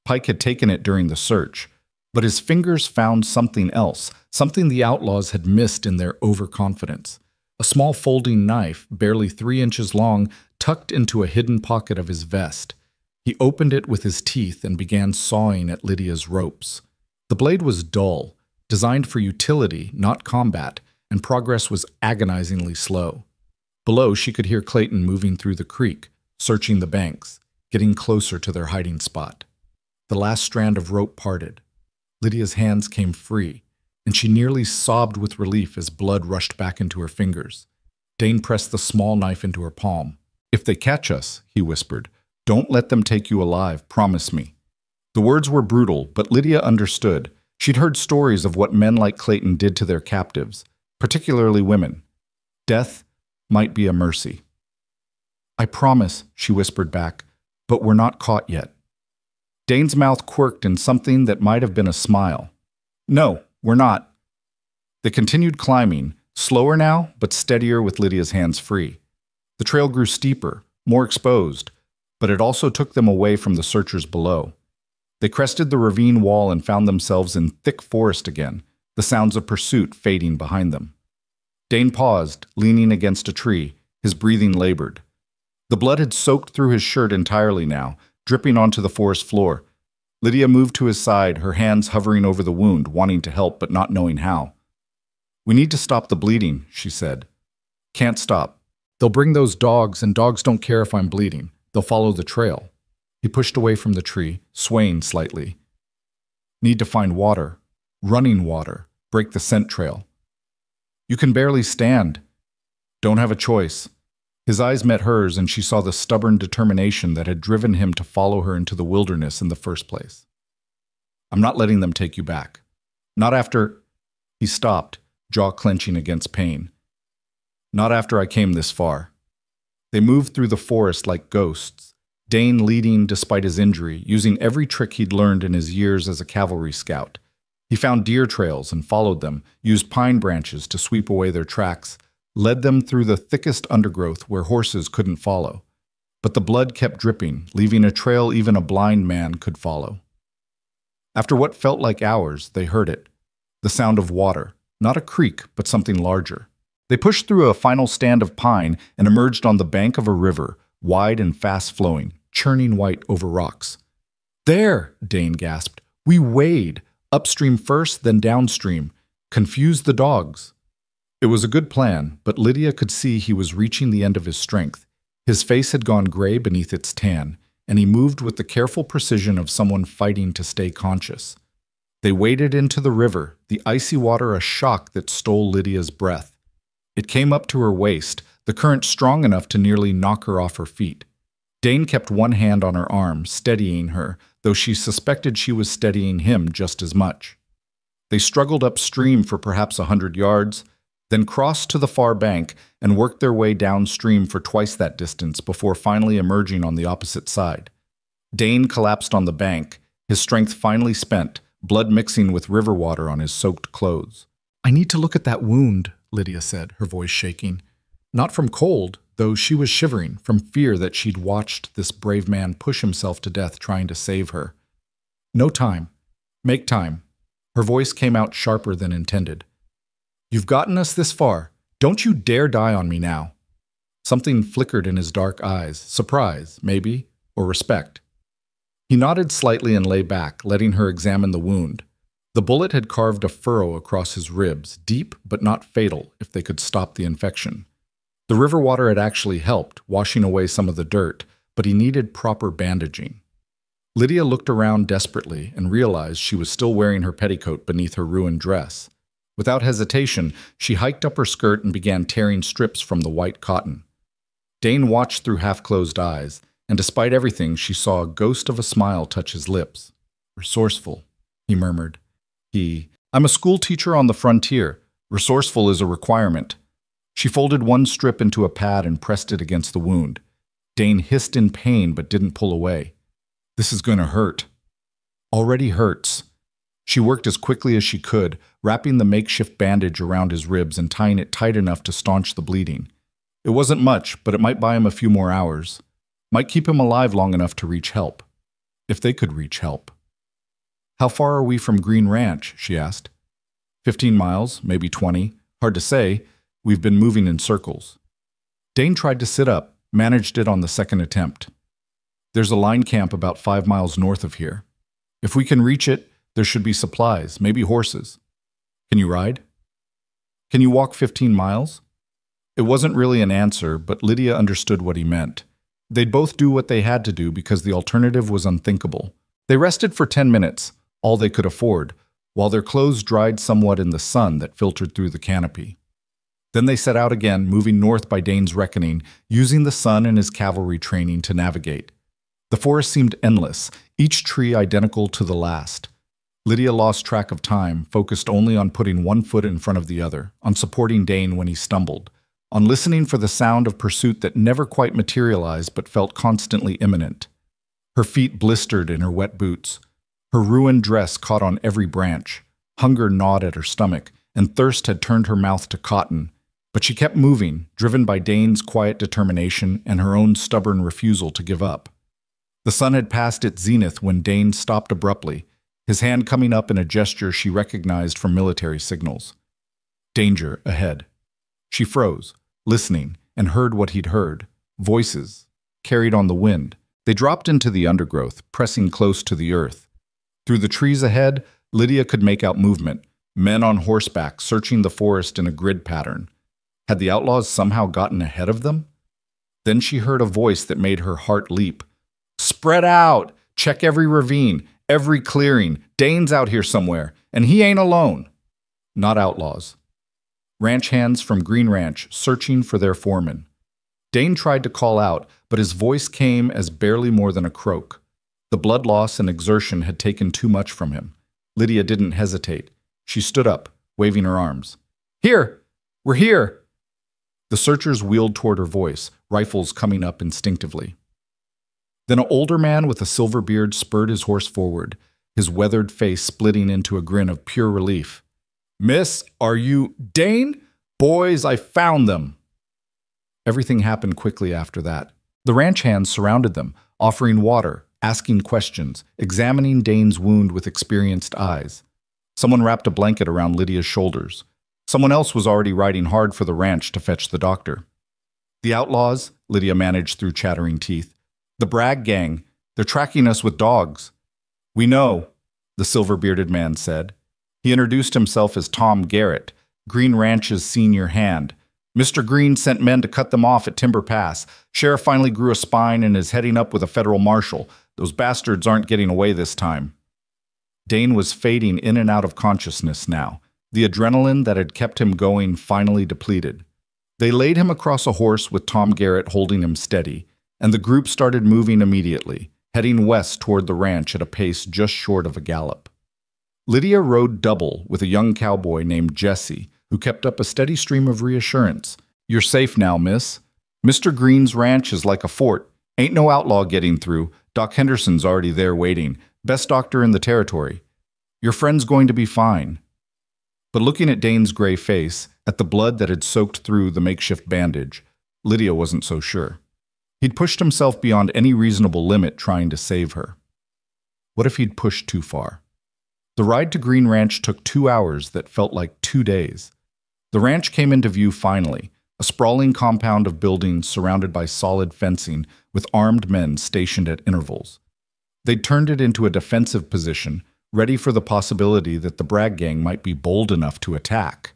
Pike had taken it during the search, but his fingers found something else, something the outlaws had missed in their overconfidence. A small folding knife, barely 3 inches long, tucked into a hidden pocket of his vest. He opened it with his teeth and began sawing at Lydia's ropes. The blade was dull, designed for utility, not combat, and progress was agonizingly slow. Below, she could hear Clayton moving through the creek, searching the banks, getting closer to their hiding spot. The last strand of rope parted. Lydia's hands came free. and she nearly sobbed with relief as blood rushed back into her fingers. Dane pressed the small knife into her palm. "If they catch us," he whispered, "don't let them take you alive, promise me." The words were brutal, but Lydia understood. She'd heard stories of what men like Clayton did to their captives, particularly women. Death might be a mercy. "I promise," she whispered back, "but we're not caught yet." Dane's mouth quirked in something that might have been a smile. "No, we're not." They continued climbing, slower now, but steadier with Lydia's hands free. The trail grew steeper, more exposed, but it also took them away from the searchers below. They crested the ravine wall and found themselves in thick forest again, the sounds of pursuit fading behind them. Dane paused, leaning against a tree, his breathing labored. The blood had soaked through his shirt entirely now, dripping onto the forest floor. Lydia moved to his side, her hands hovering over the wound, wanting to help but not knowing how. "We need to stop the bleeding," she said. "Can't stop. They'll bring those dogs, and dogs don't care if I'm bleeding. They'll follow the trail." He pushed away from the tree, swaying slightly. "Need to find water. Running water. Break the scent trail." "You can barely stand." "Don't have a choice." His eyes met hers, and she saw the stubborn determination that had driven him to follow her into the wilderness in the first place. "I'm not letting them take you back. Not after—" He stopped, jaw clenching against pain. "Not after I came this far." They moved through the forest like ghosts, Dane leading despite his injury, using every trick he'd learned in his years as a cavalry scout. He found deer trails and followed them, used pine branches to sweep away their tracks, led them through the thickest undergrowth where horses couldn't follow. But the blood kept dripping, leaving a trail even a blind man could follow. After what felt like hours, they heard it. The sound of water, not a creek, but something larger. They pushed through a final stand of pine and emerged on the bank of a river, wide and fast-flowing, churning white over rocks. "There!" Dane gasped. "We wade, upstream first, then downstream. Confuse the dogs." It was a good plan, but Lydia could see he was reaching the end of his strength. His face had gone gray beneath its tan, and he moved with the careful precision of someone fighting to stay conscious. They waded into the river, the icy water a shock that stole Lydia's breath. It came up to her waist, the current strong enough to nearly knock her off her feet. Dane kept one hand on her arm, steadying her, though she suspected she was steadying him just as much. They struggled upstream for perhaps 100 yards, then crossed to the far bank and worked their way downstream for twice that distance before finally emerging on the opposite side. Dane collapsed on the bank, his strength finally spent, blood mixing with river water on his soaked clothes. "I need to look at that wound," Lydia said, her voice shaking. Not from cold, though she was shivering, from fear that she'd watched this brave man push himself to death trying to save her. "No time. Make time." Her voice came out sharper than intended. "You've gotten us this far. Don't you dare die on me now." Something flickered in his dark eyes, surprise, maybe, or respect. He nodded slightly and lay back, letting her examine the wound. The bullet had carved a furrow across his ribs, deep but not fatal if they could stop the infection. The river water had actually helped, washing away some of the dirt, but he needed proper bandaging. Lydia looked around desperately and realized she was still wearing her petticoat beneath her ruined dress. Without hesitation, she hiked up her skirt and began tearing strips from the white cotton. Dane watched through half-closed eyes, and despite everything, she saw a ghost of a smile touch his lips. "Resourceful," he murmured. "I'm a school teacher on the frontier. Resourceful is a requirement." She folded one strip into a pad and pressed it against the wound. Dane hissed in pain but didn't pull away. "This is going to hurt." "Already hurts." She worked as quickly as she could, wrapping the makeshift bandage around his ribs and tying it tight enough to staunch the bleeding. It wasn't much, but it might buy him a few more hours. Might keep him alive long enough to reach help. If they could reach help. "How far are we from Green Ranch?" she asked. 15 miles, maybe 20. Hard to say. We've been moving in circles. Dane tried to sit up, managed it on the second attempt. "There's a line camp about 5 miles north of here. If we can reach it, there should be supplies, maybe horses. Can you ride? Can you walk 15 miles? It wasn't really an answer, but Lydia understood what he meant. They'd both do what they had to do because the alternative was unthinkable. They rested for 10 minutes, all they could afford, while their clothes dried somewhat in the sun that filtered through the canopy. Then they set out again, moving north by Dane's reckoning, using the sun and his cavalry training to navigate. The forest seemed endless, each tree identical to the last. Lydia lost track of time, focused only on putting one foot in front of the other, on supporting Dane when he stumbled, on listening for the sound of pursuit that never quite materialized but felt constantly imminent. Her feet blistered in her wet boots. Her ruined dress caught on every branch. Hunger gnawed at her stomach, and thirst had turned her mouth to cotton. But she kept moving, driven by Dane's quiet determination and her own stubborn refusal to give up. The sun had passed its zenith when Dane stopped abruptly, his hand coming up in a gesture she recognized from military signals. Danger ahead. She froze, listening, and heard what he'd heard. Voices, carried on the wind. They dropped into the undergrowth, pressing close to the earth. Through the trees ahead, Lydia could make out movement, men on horseback searching the forest in a grid pattern. Had the outlaws somehow gotten ahead of them? Then she heard a voice that made her heart leap. Spread out! Check every ravine, every clearing. Dane's out here somewhere, and he ain't alone. Not outlaws. Ranch hands from Green Ranch searching for their foreman. Dane tried to call out, but his voice came as barely more than a croak. The blood loss and exertion had taken too much from him. Lydia didn't hesitate. She stood up, waving her arms. Here! We're here! The searchers wheeled toward her voice, rifles coming up instinctively. Then an older man with a silver beard spurred his horse forward, his weathered face splitting into a grin of pure relief. Miss, are you Dane? Boys, I found them! Everything happened quickly after that. The ranch hands surrounded them, offering water, asking questions, examining Dane's wound with experienced eyes. Someone wrapped a blanket around Lydia's shoulders. Someone else was already riding hard for the ranch to fetch the doctor. The outlaws, Lydia managed through chattering teeth. The Bragg gang, they're tracking us with dogs. We know, the silver-bearded man said. He introduced himself as Tom Garrett, Green Ranch's senior hand. Mr. Green sent men to cut them off at Timber Pass. Sheriff finally grew a spine and is heading up with a federal marshal. Those bastards aren't getting away this time. Dane was fading in and out of consciousness now, the adrenaline that had kept him going finally depleted. They laid him across a horse with Tom Garrett holding him steady, and the group started moving immediately, heading west toward the ranch at a pace just short of a gallop. Lydia rode double with a young cowboy named Jesse, who kept up a steady stream of reassurance. You're safe now, miss. Mr. Green's ranch is like a fort. Ain't no outlaw getting through. Doc Henderson's already there waiting. Best doctor in the territory. Your friend's going to be fine. But looking at Dane's gray face, at the blood that had soaked through the makeshift bandage, Lydia wasn't so sure. He'd pushed himself beyond any reasonable limit trying to save her. What if he'd pushed too far? The ride to Green Ranch took 2 hours that felt like 2 days. The ranch came into view finally, a sprawling compound of buildings surrounded by solid fencing with armed men stationed at intervals. They'd turned it into a defensive position, ready for the possibility that the Bragg gang might be bold enough to attack.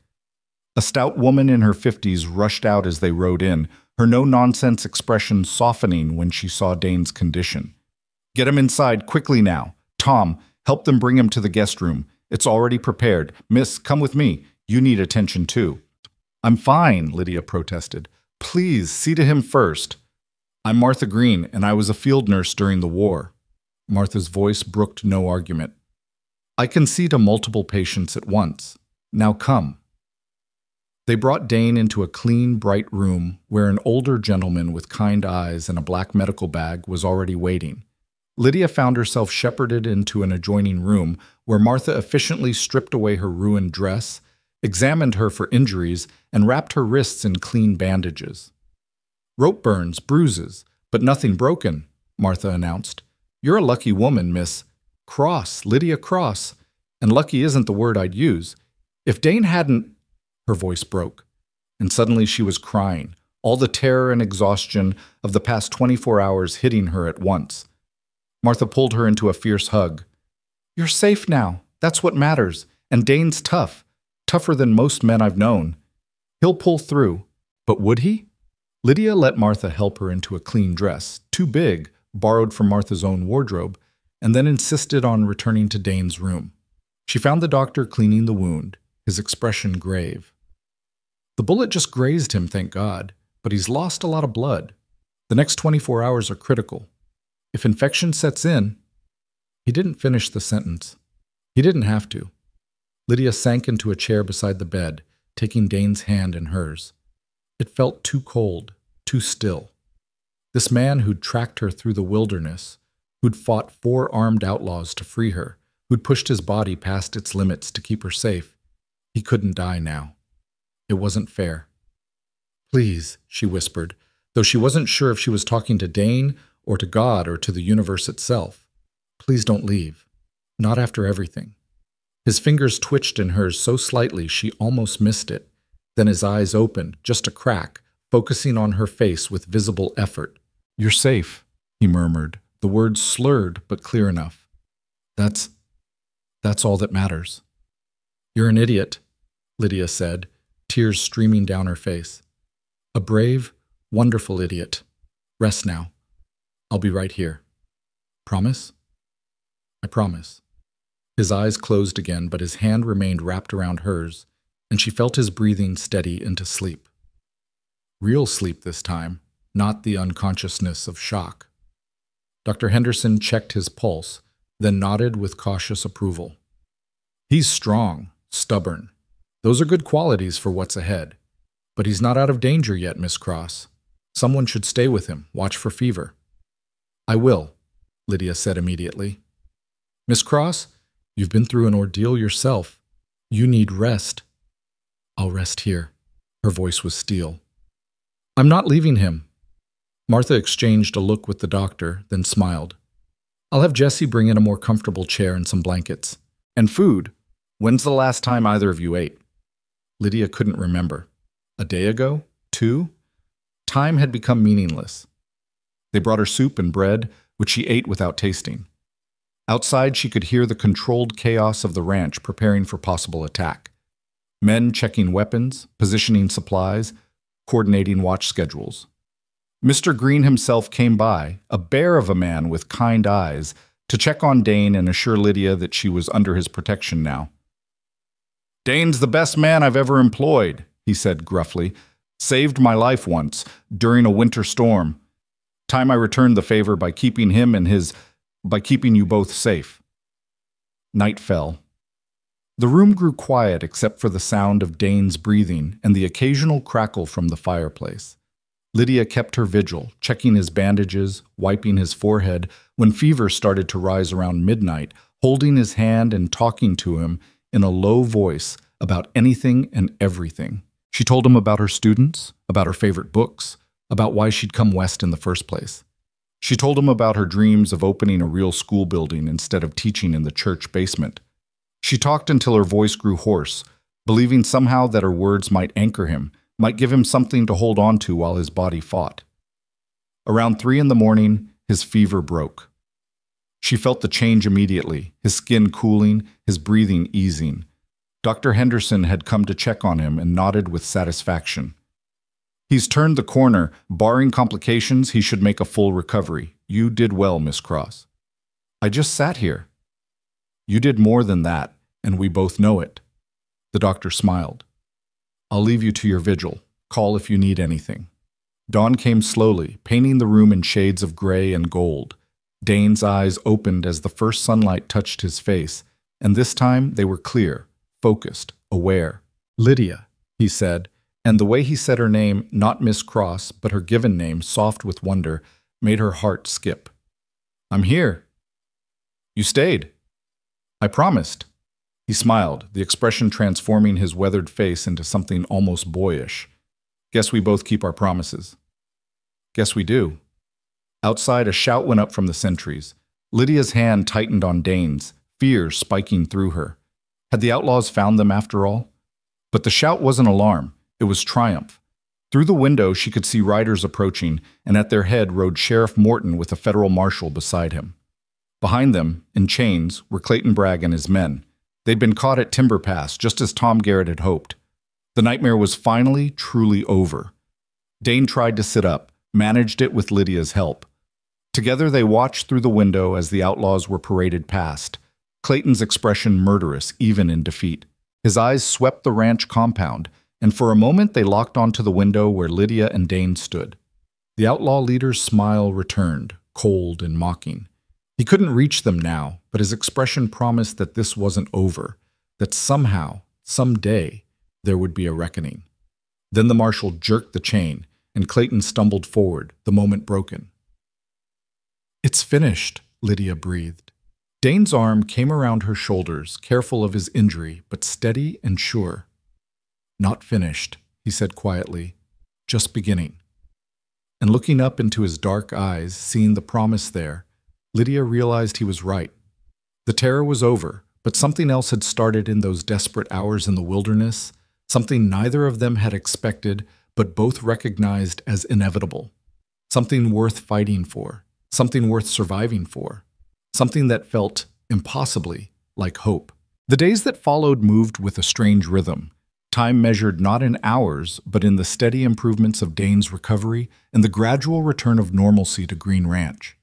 A stout woman in her 50s rushed out as they rode in, her no-nonsense expression softening when she saw Dane's condition. Get him inside, quickly now. Tom, help them bring him to the guest room. It's already prepared. Miss, come with me. You need attention too. I'm fine, Lydia protested. Please, see to him first. I'm Martha Green, and I was a field nurse during the war. Martha's voice brooked no argument. I can see to multiple patients at once. Now come. They brought Dane into a clean, bright room where an older gentleman with kind eyes and a black medical bag was already waiting. Lydia found herself shepherded into an adjoining room where Martha efficiently stripped away her ruined dress, examined her for injuries, and wrapped her wrists in clean bandages. Rope burns, bruises, but nothing broken, Martha announced. You're a lucky woman, Miss Cross, Lydia Cross, and lucky isn't the word I'd use. If Dane hadn't... Her voice broke, and suddenly she was crying, all the terror and exhaustion of the past 24 hours hitting her at once. Martha pulled her into a fierce hug. You're safe now. That's what matters. And Dane's tough. Tougher than most men I've known. He'll pull through. But would he? Lydia let Martha help her into a clean dress, too big, borrowed from Martha's own wardrobe, and then insisted on returning to Dane's room. She found the doctor cleaning the wound, his expression grave. The bullet just grazed him, thank God, but he's lost a lot of blood. The next 24 hours are critical. If infection sets in... He didn't finish the sentence. He didn't have to. Lydia sank into a chair beside the bed, taking Dane's hand in hers. It felt too cold, too still. This man who'd tracked her through the wilderness, who'd fought 4 armed outlaws to free her, who'd pushed his body past its limits to keep her safe, he couldn't die now. It wasn't fair. "Please," she whispered, though she wasn't sure if she was talking to Dane or to God or to the universe itself. "Please don't leave. Not after everything." His fingers twitched in hers so slightly she almost missed it. Then his eyes opened, just a crack, focusing on her face with visible effort. "You're safe," he murmured, the words slurred but clear enough. That's all that matters." "You're an idiot," Lydia said, tears streaming down her face. "A brave, wonderful idiot. Rest now. I'll be right here. Promise?" "I promise." His eyes closed again, but his hand remained wrapped around hers, and she felt his breathing steady into sleep. Real sleep this time, not the unconsciousness of shock. Dr. Henderson checked his pulse, then nodded with cautious approval. "He's strong, stubborn. Those are good qualities for what's ahead. But he's not out of danger yet, Miss Cross. Someone should stay with him, watch for fever." "I will," Lydia said immediately. "Miss Cross, you've been through an ordeal yourself. You need rest." "I'll rest here." Her voice was steel. "I'm not leaving him." Martha exchanged a look with the doctor, then smiled. "I'll have Jessie bring in a more comfortable chair and some blankets. And food. When's the last time either of you ate?" Lydia couldn't remember. A day ago? 2? Time had become meaningless. They brought her soup and bread, which she ate without tasting. Outside, she could hear the controlled chaos of the ranch preparing for possible attack. Men checking weapons, positioning supplies, coordinating watch schedules. Mr. Green himself came by, a bear of a man with kind eyes, to check on Dane and assure Lydia that she was under his protection now. "Dane's the best man I've ever employed," he said gruffly. "Saved my life once, during a winter storm. Time I returned the favor by keeping you both safe." Night fell. The room grew quiet except for the sound of Dane's breathing and the occasional crackle from the fireplace. Lydia kept her vigil, checking his bandages, wiping his forehead, when fever started to rise around midnight, holding his hand and talking to him in a low voice about anything and everything. She told him about her students, about her favorite books, about why she'd come west in the first place. She told him about her dreams of opening a real school building instead of teaching in the church basement. She talked until her voice grew hoarse, believing somehow that her words might anchor him, might give him something to hold on to while his body fought. Around 3 in the morning, his fever broke. She felt the change immediately, his skin cooling, his breathing easing. Dr. Henderson had come to check on him and nodded with satisfaction. "He's turned the corner. Barring complications, he should make a full recovery. You did well, Miss Cross." "I just sat here." "You did more than that, and we both know it." The doctor smiled. "I'll leave you to your vigil. Call if you need anything." Dawn came slowly, painting the room in shades of gray and gold. Dane's eyes opened as the first sunlight touched his face, and this time they were clear, focused, aware. "Lydia," he said, and the way he said her name, not Miss Cross, but her given name, soft with wonder, made her heart skip. "I'm here." "You stayed." "I promised." He smiled, the expression transforming his weathered face into something almost boyish. "Guess we both keep our promises." "Guess we do." Outside, a shout went up from the sentries. Lydia's hand tightened on Dane's, fear spiking through her. Had the outlaws found them after all? But the shout wasn't alarm. It was triumph. Through the window, she could see riders approaching, and at their head rode Sheriff Morton with a federal marshal beside him. Behind them, in chains, were Clayton Bragg and his men. They'd been caught at Timber Pass, just as Tom Garrett had hoped. The nightmare was finally, truly over. Dane tried to sit up, managed it with Lydia's help. Together they watched through the window as the outlaws were paraded past. Clayton's expression murderous even in defeat. His eyes swept the ranch compound, and for a moment they locked onto the window where Lydia and Dane stood. The outlaw leader's smile returned, cold and mocking. He couldn't reach them now, but his expression promised that this wasn't over, that somehow, someday, there would be a reckoning. Then the marshal jerked the chain, and Clayton stumbled forward, the moment broken. "It's finished," Lydia breathed. Dane's arm came around her shoulders, careful of his injury, but steady and sure. "Not finished," he said quietly, "just beginning." And looking up into his dark eyes, seeing the promise there, Lydia realized he was right. The terror was over, but something else had started in those desperate hours in the wilderness, something neither of them had expected, but both recognized as inevitable. Something worth fighting for, something worth surviving for. Something that felt, impossibly, like hope. The days that followed moved with a strange rhythm, time measured not in hours, but in the steady improvements of Dane's recovery and the gradual return of normalcy to Green Ranch.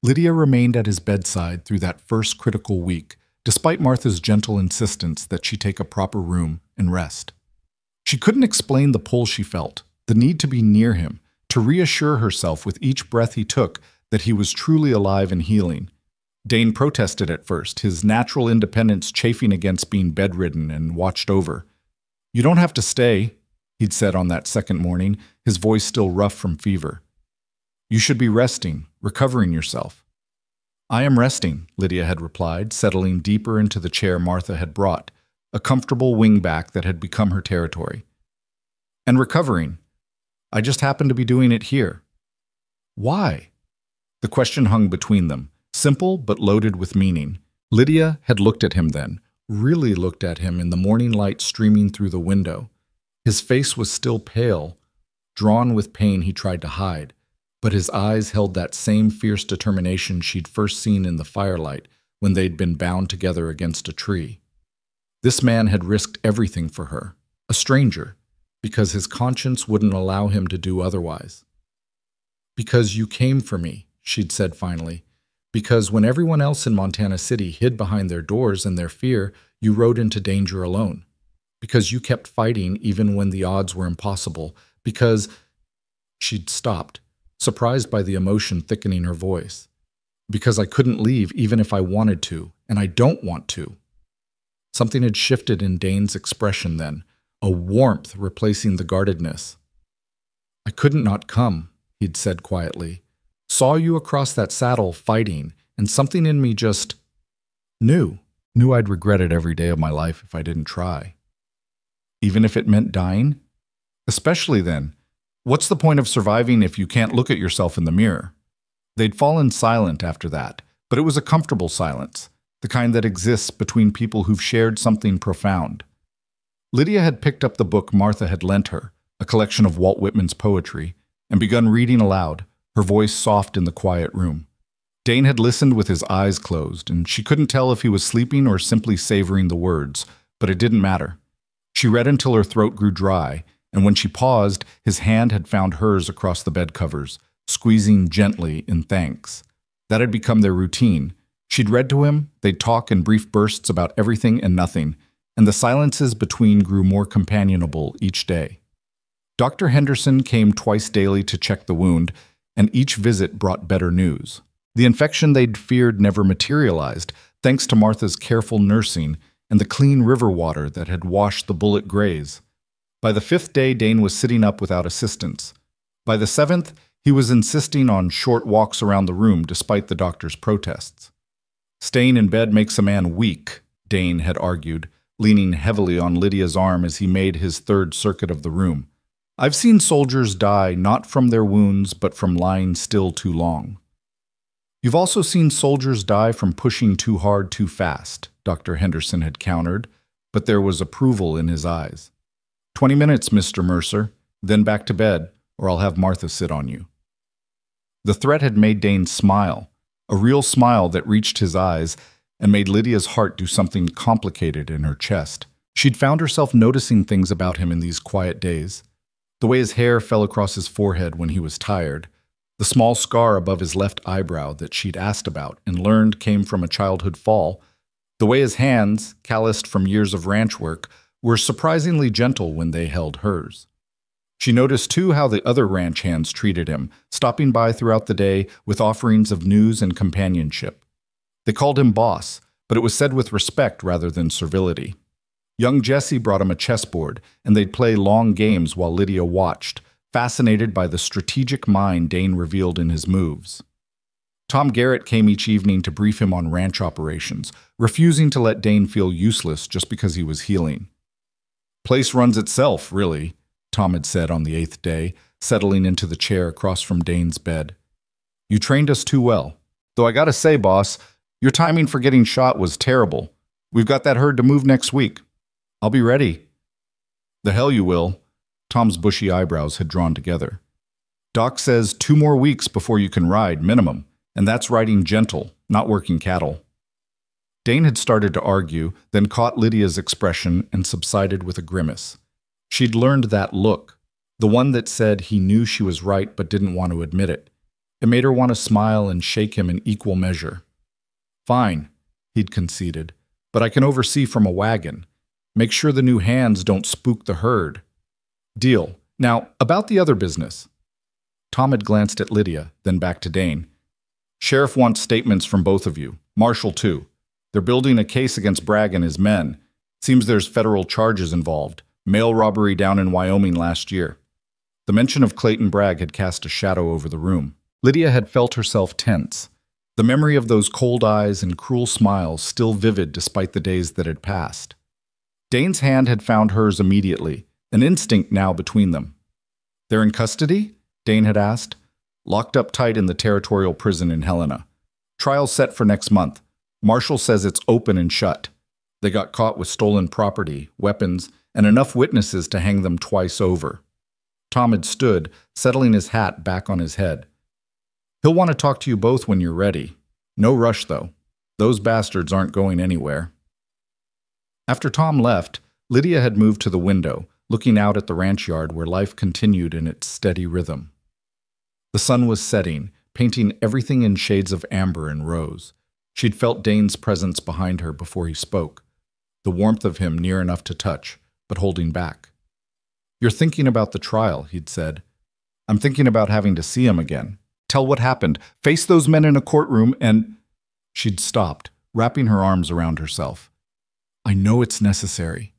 Lydia remained at his bedside through that first critical week, despite Martha's gentle insistence that she take a proper room and rest. She couldn't explain the pull she felt, the need to be near him, to reassure herself with each breath he took that he was truly alive and healing. Dane protested at first, his natural independence chafing against being bedridden and watched over. "You don't have to stay," he'd said on that second morning, his voice still rough from fever. "You should be resting, recovering yourself." "I am resting," Lydia had replied, settling deeper into the chair Martha had brought, a comfortable wingback that had become her territory. "And recovering. I just happen to be doing it here." "Why?" The question hung between them. Simple, but loaded with meaning. Lydia had looked at him then, really looked at him in the morning light streaming through the window. His face was still pale, drawn with pain he tried to hide, but his eyes held that same fierce determination she'd first seen in the firelight when they'd been bound together against a tree. This man had risked everything for her, a stranger, because his conscience wouldn't allow him to do otherwise. "Because you came for me," she'd said finally. "Because when everyone else in Montana City hid behind their doors and their fear, you rode into danger alone. Because you kept fighting even when the odds were impossible. Because—" She'd stopped, surprised by the emotion thickening her voice. "Because I couldn't leave even if I wanted to, and I don't want to." Something had shifted in Dane's expression then, a warmth replacing the guardedness. "I couldn't not come," he'd said quietly. "Saw you across that saddle fighting, and something in me just knew I'd regret it every day of my life if I didn't try. Even if it meant dying? Especially then. What's the point of surviving if you can't look at yourself in the mirror?" They'd fallen silent after that, but it was a comfortable silence, the kind that exists between people who've shared something profound. Lydia had picked up the book Martha had lent her, a collection of Walt Whitman's poetry, and begun reading aloud, her voice soft in the quiet room. Dane had listened with his eyes closed, and she couldn't tell if he was sleeping or simply savoring the words, but it didn't matter. She read until her throat grew dry, and when she paused, his hand had found hers across the bed covers, squeezing gently in thanks. That had become their routine. She'd read to him, they'd talk in brief bursts about everything and nothing, and the silences between grew more companionable each day. Dr. Henderson came twice daily to check the wound, and each visit brought better news. The infection they'd feared never materialized, thanks to Martha's careful nursing and the clean river water that had washed the bullet graze. By the 5th day, Dane was sitting up without assistance. By the 7th, he was insisting on short walks around the room despite the doctor's protests. "Staying in bed makes a man weak," Dane had argued, leaning heavily on Lydia's arm as he made his third circuit of the room. "I've seen soldiers die not from their wounds, but from lying still too long." "You've also seen soldiers die from pushing too hard too fast," Dr. Henderson had countered, but there was approval in his eyes. 20 minutes, Mr. Mercer, then back to bed, or I'll have Martha sit on you." The threat had made Dane smile, a real smile that reached his eyes and made Lydia's heart do something complicated in her chest. She'd found herself noticing things about him in these quiet days. The way his hair fell across his forehead when he was tired, the small scar above his left eyebrow that she'd asked about and learned came from a childhood fall, The way his hands, calloused from years of ranch work, were surprisingly gentle when they held hers. She noticed too how the other ranch hands treated him, stopping by throughout the day with offerings of news and companionship. They called him boss, but it was said with respect rather than servility. Young Jesse brought him a chessboard, and they'd play long games while Lydia watched, fascinated by the strategic mind Dane revealed in his moves. Tom Garrett came each evening to brief him on ranch operations, refusing to let Dane feel useless just because he was healing. "Place runs itself, really," Tom had said on the 8th day, settling into the chair across from Dane's bed. "You trained us too well. Though I gotta say, boss, your timing for getting shot was terrible. We've got that herd to move next week. I'll be ready." "The hell you will." Tom's bushy eyebrows had drawn together. "Doc says 2 more weeks before you can ride, minimum, and that's riding gentle, not working cattle." Dane had started to argue, then caught Lydia's expression and subsided with a grimace. She'd learned that look, the one that said he knew she was right but didn't want to admit it. It made her want to smile and shake him in equal measure. "Fine," he'd conceded, "but I can oversee from a wagon. Make sure the new hands don't spook the herd. Deal. Now, about the other business." Tom had glanced at Lydia, then back to Dane. "Sheriff wants statements from both of you. Marshal, too. They're building a case against Bragg and his men. Seems there's federal charges involved. Mail robbery down in Wyoming last year." The mention of Clayton Bragg had cast a shadow over the room. Lydia had felt herself tense, the memory of those cold eyes and cruel smiles still vivid despite the days that had passed. Dane's hand had found hers immediately, an instinct now between them. "They're in custody?" Dane had asked. "Locked up tight in the territorial prison in Helena. Trial set for next month. Marshal says it's open and shut. They got caught with stolen property, weapons, and enough witnesses to hang them twice over." Tom had stood, settling his hat back on his head. "He'll want to talk to you both when you're ready. No rush, though. Those bastards aren't going anywhere." After Tom left, Lydia had moved to the window, looking out at the ranch yard where life continued in its steady rhythm. The sun was setting, painting everything in shades of amber and rose. She'd felt Dane's presence behind her before he spoke, the warmth of him near enough to touch, but holding back. "You're thinking about the trial," he'd said. "I'm thinking about having to see him again. Tell what happened. Face those men in a courtroom and—" She'd stopped, wrapping her arms around herself. "I know it's necessary.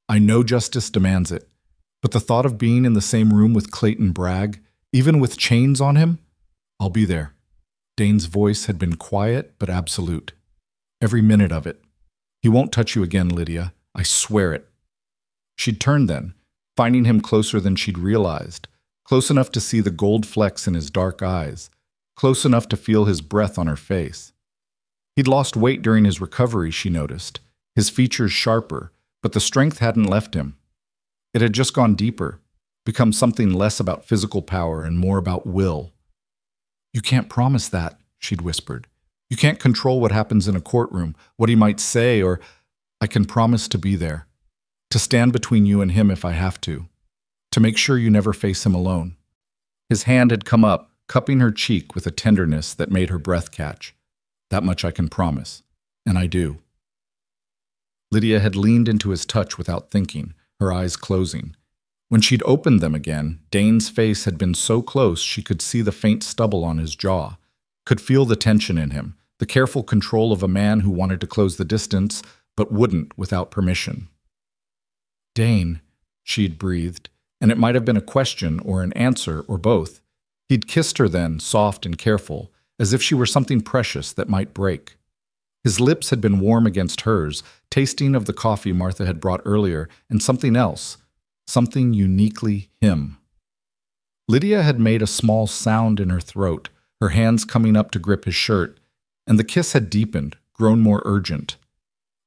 I know justice demands it. But the thought of being in the same room with Clayton Bragg, even with chains on him, I'll be there." Dane's voice had been quiet but absolute. "Every minute of it. He won't touch you again, Lydia. I swear it." She'd turned then, finding him closer than she'd realized, close enough to see the gold flecks in his dark eyes, close enough to feel his breath on her face. He'd lost weight during his recovery, she noticed, his features sharper, but the strength hadn't left him. It had just gone deeper, become something less about physical power and more about will. "You can't promise that," she'd whispered. "You can't control what happens in a courtroom, what he might say, or I can promise to be there, to stand between you and him if I have to make sure you never face him alone." His hand had come up, cupping her cheek with a tenderness that made her breath catch. "That much I can promise, and I do." Lydia had leaned into his touch without thinking, her eyes closing. When she'd opened them again, Dane's face had been so close she could see the faint stubble on his jaw, could feel the tension in him, the careful control of a man who wanted to close the distance, but wouldn't without permission. "Dane," she'd breathed, and it might have been a question or an answer or both. He'd kissed her then, soft and careful, as if she were something precious that might break. His lips had been warm against hers, tasting of the coffee Martha had brought earlier, and something else, something uniquely him. Lydia had made a small sound in her throat, her hands coming up to grip his shirt, and the kiss had deepened, grown more urgent.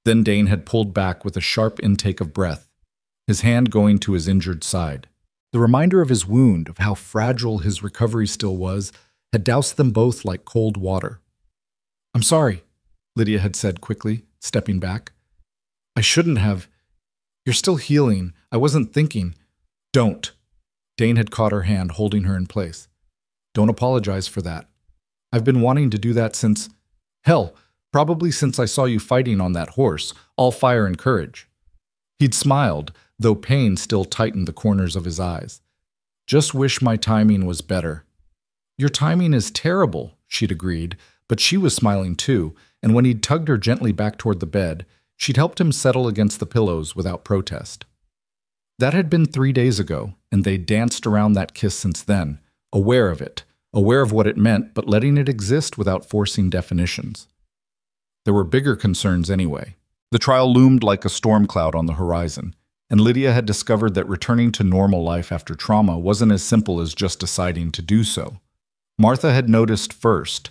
Then Dane had pulled back with a sharp intake of breath, his hand going to his injured side. The reminder of his wound, of how fragile his recovery still was, had doused them both like cold water. "I'm sorry," Lydia had said quickly, stepping back. "I shouldn't have. You're still healing. I wasn't thinking." "Don't." Dane had caught her hand, holding her in place. "Don't apologize for that. I've been wanting to do that since... Hell, Probably since I saw you fighting on that horse, all fire and courage." He'd smiled, though pain still tightened the corners of his eyes. "Just wish my timing was better." "Your timing is terrible," she'd agreed, but she was smiling too, and when he'd tugged her gently back toward the bed, she'd helped him settle against the pillows without protest. That had been 3 days ago, and they'd danced around that kiss since then, aware of it, aware of what it meant, but letting it exist without forcing definitions. There were bigger concerns anyway. The trial loomed like a storm cloud on the horizon, and Lydia had discovered that returning to normal life after trauma wasn't as simple as just deciding to do so. Martha had noticed first.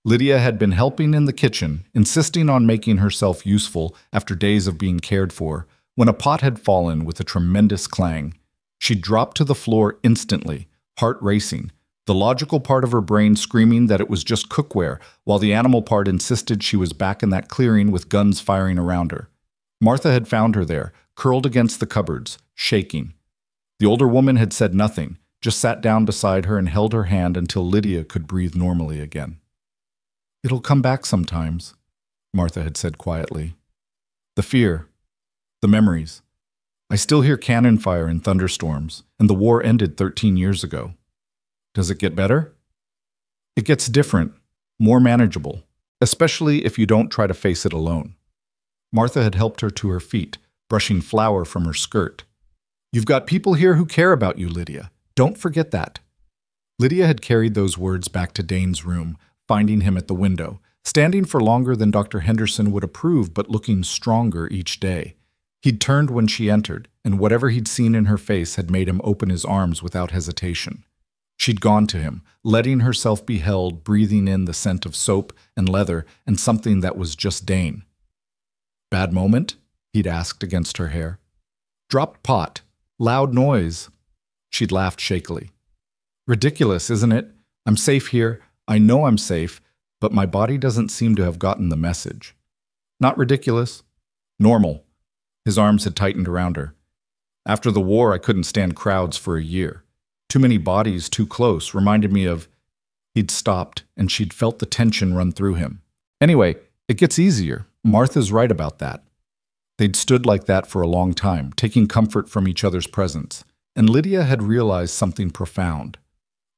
Lydia had been helping in the kitchen, insisting on making herself useful after days of being cared for, when a pot had fallen with a tremendous clang. She dropped to the floor instantly, heart racing, the logical part of her brain screaming that it was just cookware, while the animal part insisted she was back in that clearing with guns firing around her. Martha had found her there, curled against the cupboards, shaking. The older woman had said nothing, just sat down beside her and held her hand until Lydia could breathe normally again. "It'll come back sometimes," Martha had said quietly. "The fear, the memories. I still hear cannon fire and thunderstorms, and the war ended 13 years ago. Does it get better?" "It gets different, more manageable, especially if you don't try to face it alone." Martha had helped her to her feet, brushing flour from her skirt. "You've got people here who care about you, Lydia. Don't forget that." Lydia had carried those words back to Dane's room, finding him at the window, standing for longer than Dr. Henderson would approve but looking stronger each day. He'd turned when she entered, and whatever he'd seen in her face had made him open his arms without hesitation. She'd gone to him, letting herself be held, breathing in the scent of soap and leather and something that was just Dane. "Bad moment?" he'd asked against her hair. "Dropped pot. Loud noise." She'd laughed shakily. "Ridiculous, isn't it? I'm safe here. I know I'm safe, but my body doesn't seem to have gotten the message." "Not ridiculous. Normal." His arms had tightened around her. "After the war, I couldn't stand crowds for a year. Too many bodies too close reminded me of—" He'd stopped, and she'd felt the tension run through him. "Anyway, it gets easier. Martha's right about that." They'd stood like that for a long time, taking comfort from each other's presence, and Lydia had realized something profound.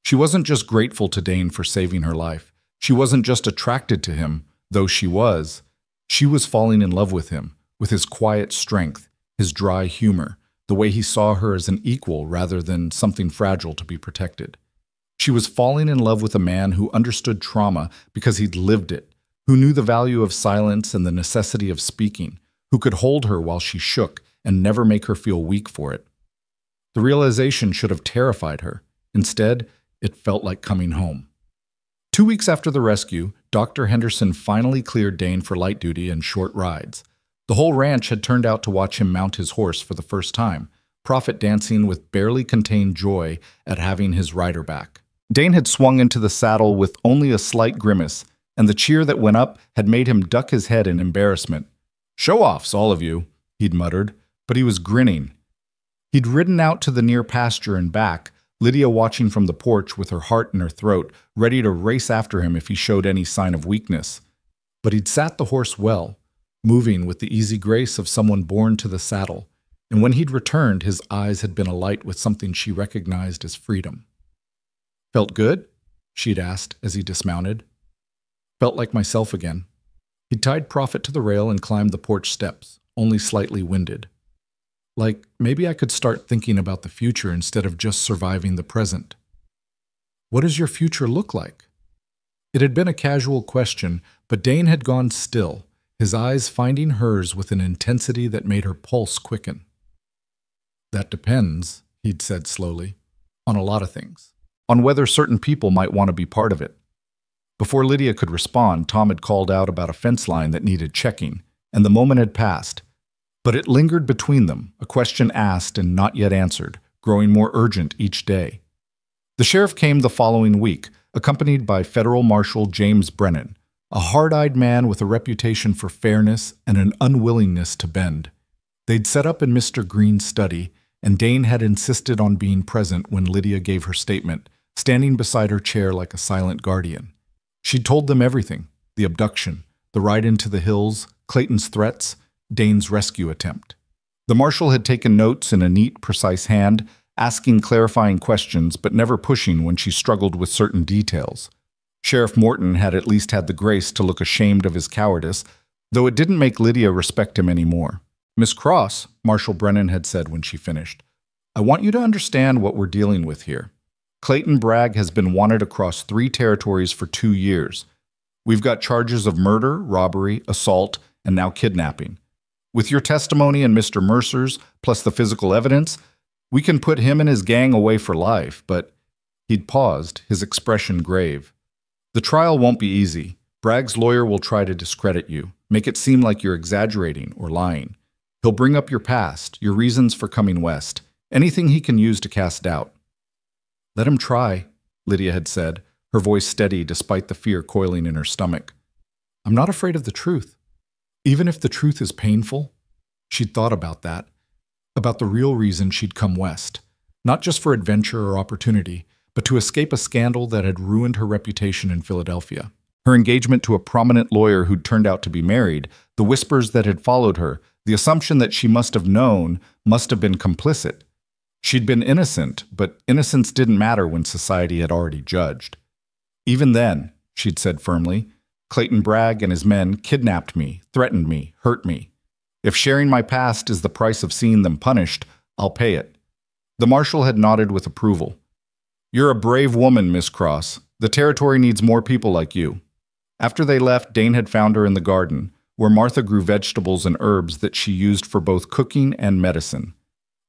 She wasn't just grateful to Dane for saving her life. She wasn't just attracted to him, though she was. She was falling in love with him, with his quiet strength, his dry humor, the way he saw her as an equal rather than something fragile to be protected. She was falling in love with a man who understood trauma because he'd lived it, who knew the value of silence and the necessity of speaking, who could hold her while she shook and never make her feel weak for it. The realization should have terrified her. Instead, it felt like coming home. 2 weeks after the rescue, Dr. Henderson finally cleared Dane for light duty and short rides. The whole ranch had turned out to watch him mount his horse for the first time, Prophet dancing with barely contained joy at having his rider back. Dane had swung into the saddle with only a slight grimace, and the cheer that went up had made him duck his head in embarrassment. "Show-offs, all of you," he'd muttered, but he was grinning. He'd ridden out to the near pasture and back, Lydia watching from the porch with her heart in her throat, ready to race after him if he showed any sign of weakness. But he'd sat the horse well, moving with the easy grace of someone born to the saddle, and when he'd returned, his eyes had been alight with something she recognized as freedom. "Felt good?" she'd asked as he dismounted. "Felt like myself again." He tied Prophet to the rail and climbed the porch steps, only slightly winded. "Like, maybe I could start thinking about the future instead of just surviving the present." "What does your future look like?" It had been a casual question, but Dane had gone still, his eyes finding hers with an intensity that made her pulse quicken. "That depends," he'd said slowly, "on a lot of things. On whether certain people might want to be part of it." Before Lydia could respond, Tom had called out about a fence line that needed checking, and the moment had passed. But it lingered between them, a question asked and not yet answered, growing more urgent each day. The sheriff came the following week, accompanied by Federal Marshal James Brennan, a hard-eyed man with a reputation for fairness and an unwillingness to bend. They'd set up in Mr. Green's study, and Dane had insisted on being present when Lydia gave her statement, standing beside her chair like a silent guardian. She'd told them everything: the abduction, the ride into the hills, Clayton's threats, Dane's rescue attempt. The marshal had taken notes in a neat, precise hand, asking clarifying questions but never pushing when she struggled with certain details. Sheriff Morton had at least had the grace to look ashamed of his cowardice, though it didn't make Lydia respect him anymore. "Miss Cross," Marshal Brennan had said when she finished, "I want you to understand what we're dealing with here. Clayton Bragg has been wanted across 3 territories for 2 years. We've got charges of murder, robbery, assault, and now kidnapping. With your testimony and Mr. Mercer's, plus the physical evidence, we can put him and his gang away for life, but—" He'd paused, his expression grave. "The trial won't be easy. Bragg's lawyer will try to discredit you, make it seem like you're exaggerating or lying. He'll bring up your past, your reasons for coming west, anything he can use to cast doubt." "Let him try," Lydia had said, her voice steady despite the fear coiling in her stomach. "I'm not afraid of the truth. Even if the truth is painful." She'd thought about that, about the real reason she'd come west, not just for adventure or opportunity, but to escape a scandal that had ruined her reputation in Philadelphia. Her engagement to a prominent lawyer who'd turned out to be married, the whispers that had followed her, the assumption that she must have known, must have been complicit. She'd been innocent, but innocence didn't matter when society had already judged. "Even then," she'd said firmly, "Clayton Bragg and his men kidnapped me, threatened me, hurt me. If sharing my past is the price of seeing them punished, I'll pay it." The marshal had nodded with approval. "You're a brave woman, Miss Cross. The territory needs more people like you." After they left, Dane had found her in the garden, where Martha grew vegetables and herbs that she used for both cooking and medicine.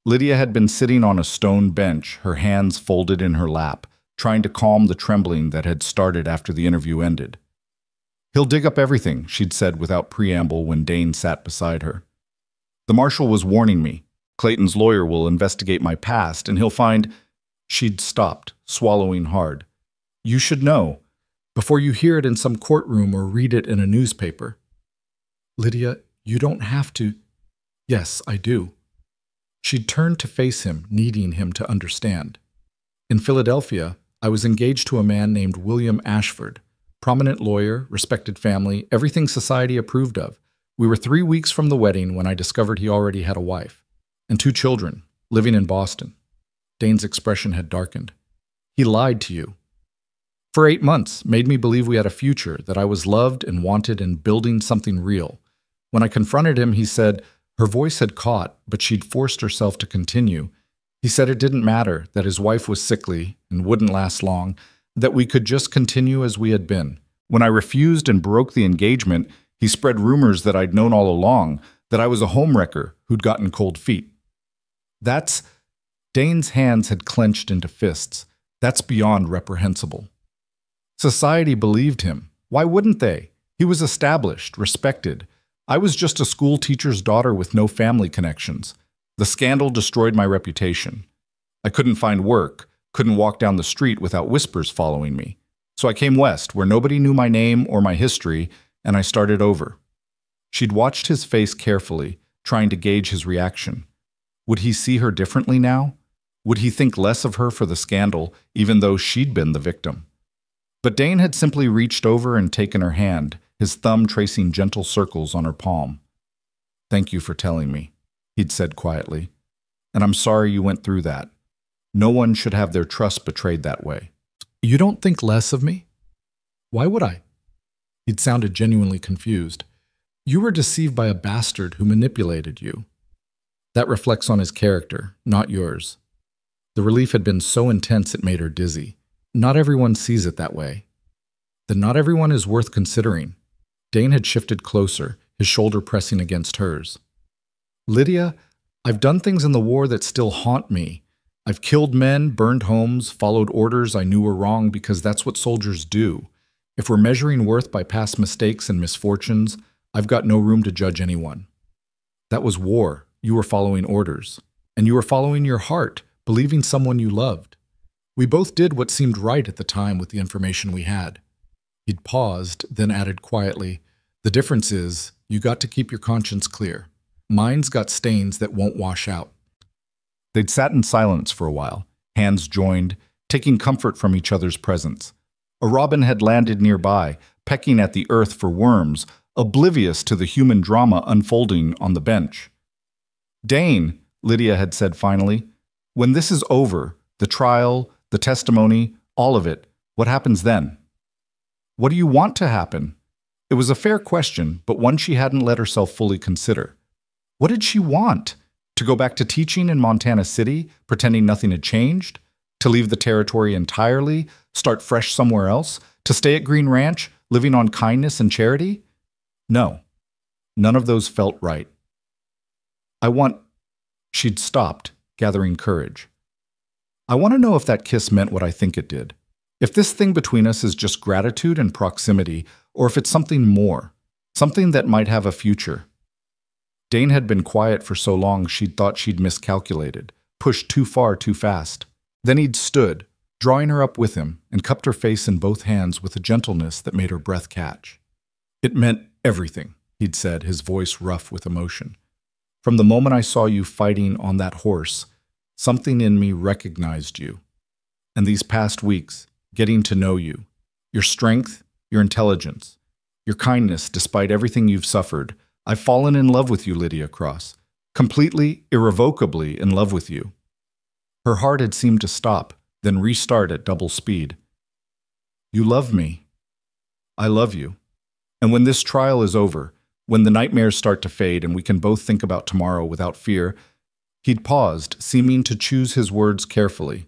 Lydia had been sitting on a stone bench, her hands folded in her lap, trying to calm the trembling that had started after the interview ended. "He'll dig up everything," she'd said without preamble when Dane sat beside her. "The marshal was warning me. Clayton's lawyer will investigate my past, and he'll find—" She'd stopped, swallowing hard. "You should know, before you hear it in some courtroom or read it in a newspaper." "Lydia, you don't have to—" "Yes, I do." She'd turned to face him, needing him to understand. "In Philadelphia, I was engaged to a man named William Ashford. Prominent lawyer, respected family, everything society approved of. We were 3 weeks from the wedding when I discovered he already had a wife and 2 children, living in Boston." Dane's expression had darkened. "He lied to you. For 8 months, made me believe we had a future, that I was loved and wanted and building something real. When I confronted him, he said—" Her voice had caught, but she'd forced herself to continue. "He said it didn't matter, that his wife was sickly and wouldn't last long, that we could just continue as we had been. When I refused and broke the engagement, he spread rumors that I'd known all along, that I was a homewrecker who'd gotten cold feet." "That's—" Dane's hands had clenched into fists. "That's beyond reprehensible." Society believed him. Why wouldn't they? He was established, respected. I was just a school teacher's daughter with no family connections. The scandal destroyed my reputation. I couldn't find work, couldn't walk down the street without whispers following me. So I came west, where nobody knew my name or my history, and I started over." She'd watched his face carefully, trying to gauge his reaction. Would he see her differently now? Would he think less of her for the scandal, even though she'd been the victim? But Dane had simply reached over and taken her hand, his thumb tracing gentle circles on her palm. "Thank you for telling me," he'd said quietly. "And I'm sorry you went through that. No one should have their trust betrayed that way." "You don't think less of me?" "Why would I?" He'd sounded genuinely confused. "You were deceived by a bastard who manipulated you." That reflects on his character, not yours. The relief had been so intense it made her dizzy. Not everyone sees it that way. Then not everyone is worth considering. Dane had shifted closer, his shoulder pressing against hers. "Lydia, I've done things in the war that still haunt me. I've killed men, burned homes, followed orders I knew were wrong because that's what soldiers do. If we're measuring worth by past mistakes and misfortunes, I've got no room to judge anyone. That was war. You were following orders. And you were following your heart, believing someone you loved. We both did what seemed right at the time with the information we had." He'd paused, then added quietly, "The difference is, you got to keep your conscience clear. Mine's got stains that won't wash out." They'd sat in silence for a while, hands joined, taking comfort from each other's presence. A robin had landed nearby, pecking at the earth for worms, oblivious to the human drama unfolding on the bench. "Dane," Lydia had said finally, "when this is over, the trial, the testimony, all of it, what happens then?" "What do you want to happen?" It was a fair question, but one she hadn't let herself fully consider. What did she want? To go back to teaching in Montana City, pretending nothing had changed? To leave the territory entirely, start fresh somewhere else? To stay at Green Ranch, living on kindness and charity? No, none of those felt right. She'd stopped, gathering courage. "I want to know if that kiss meant what I think it did. If this thing between us is just gratitude and proximity, or if it's something more, something that might have a future." Dane had been quiet for so long she'd thought she'd miscalculated, pushed too far too fast. Then he'd stood, drawing her up with him, and cupped her face in both hands with a gentleness that made her breath catch. "It meant everything," he'd said, his voice rough with emotion. "From the moment I saw you fighting on that horse, something in me recognized you. And these past weeks, getting to know you, your strength, your intelligence, your kindness despite everything you've suffered, I've fallen in love with you, Lydia Cross. Completely, irrevocably in love with you." Her heart had seemed to stop, then restart at double speed. "You love me. I love you. And when this trial is over, when the nightmares start to fade and we can both think about tomorrow without fear," he'd paused, seeming to choose his words carefully.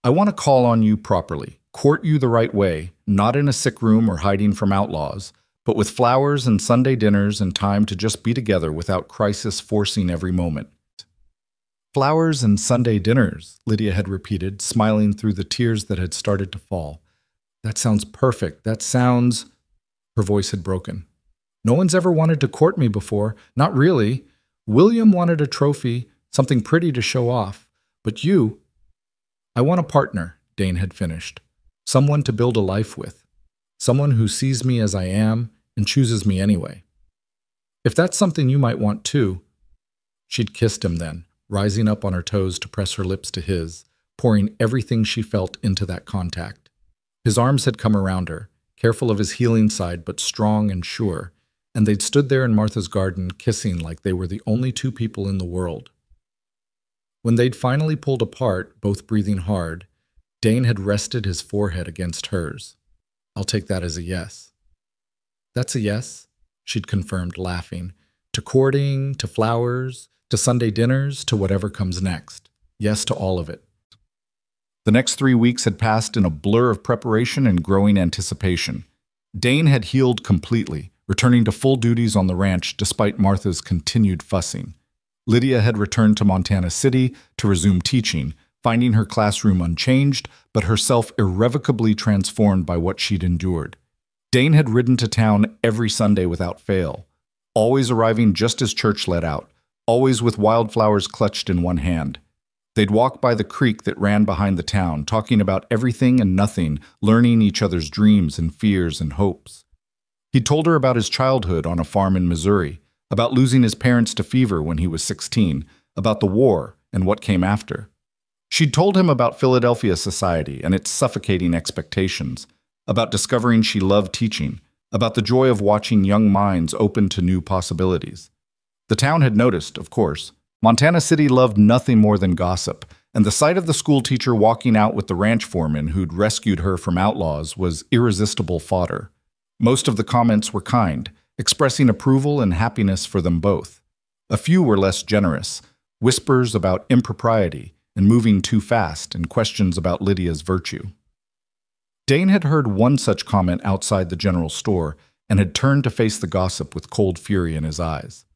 "I want to call on you properly, court you the right way, not in a sick room or hiding from outlaws, but with flowers and Sunday dinners and time to just be together without crisis forcing every moment." "Flowers and Sunday dinners," Lydia had repeated, smiling through the tears that had started to fall. "That sounds perfect. That sounds—" Her voice had broken. "No one's ever wanted to court me before. Not really. William wanted a trophy, something pretty to show off. But you—" "I want a partner," Dane had finished. "Someone to build a life with. Someone who sees me as I am and chooses me anyway. If that's something you might want too." She'd kissed him then, rising up on her toes to press her lips to his, pouring everything she felt into that contact. His arms had come around her, careful of his healing side but strong and sure, and they'd stood there in Martha's garden kissing like they were the only two people in the world. When they'd finally pulled apart, both breathing hard, Dane had rested his forehead against hers. "I'll take that as a yes." "That's a yes," she'd confirmed, laughing. "To courting, to flowers, to Sunday dinners, to whatever comes next. Yes to all of it." The next 3 weeks had passed in a blur of preparation and growing anticipation. Dane had healed completely, returning to full duties on the ranch despite Martha's continued fussing. Lydia had returned to Montana City to resume teaching, finding her classroom unchanged, but herself irrevocably transformed by what she'd endured. Dane had ridden to town every Sunday without fail, always arriving just as church let out, always with wildflowers clutched in one hand. They'd walk by the creek that ran behind the town, talking about everything and nothing, learning each other's dreams and fears and hopes. He'd told her about his childhood on a farm in Missouri, about losing his parents to fever when he was 16, about the war and what came after. She'd told him about Philadelphia society and its suffocating expectations, about discovering she loved teaching, about the joy of watching young minds open to new possibilities. The town had noticed, of course. Montana City loved nothing more than gossip, and the sight of the school teacher walking out with the ranch foreman who'd rescued her from outlaws was irresistible fodder. Most of the comments were kind, expressing approval and happiness for them both. A few were less generous, whispers about impropriety and moving too fast and questions about Lydia's virtue. Dane had heard one such comment outside the general store and had turned to face the gossip with cold fury in his eyes.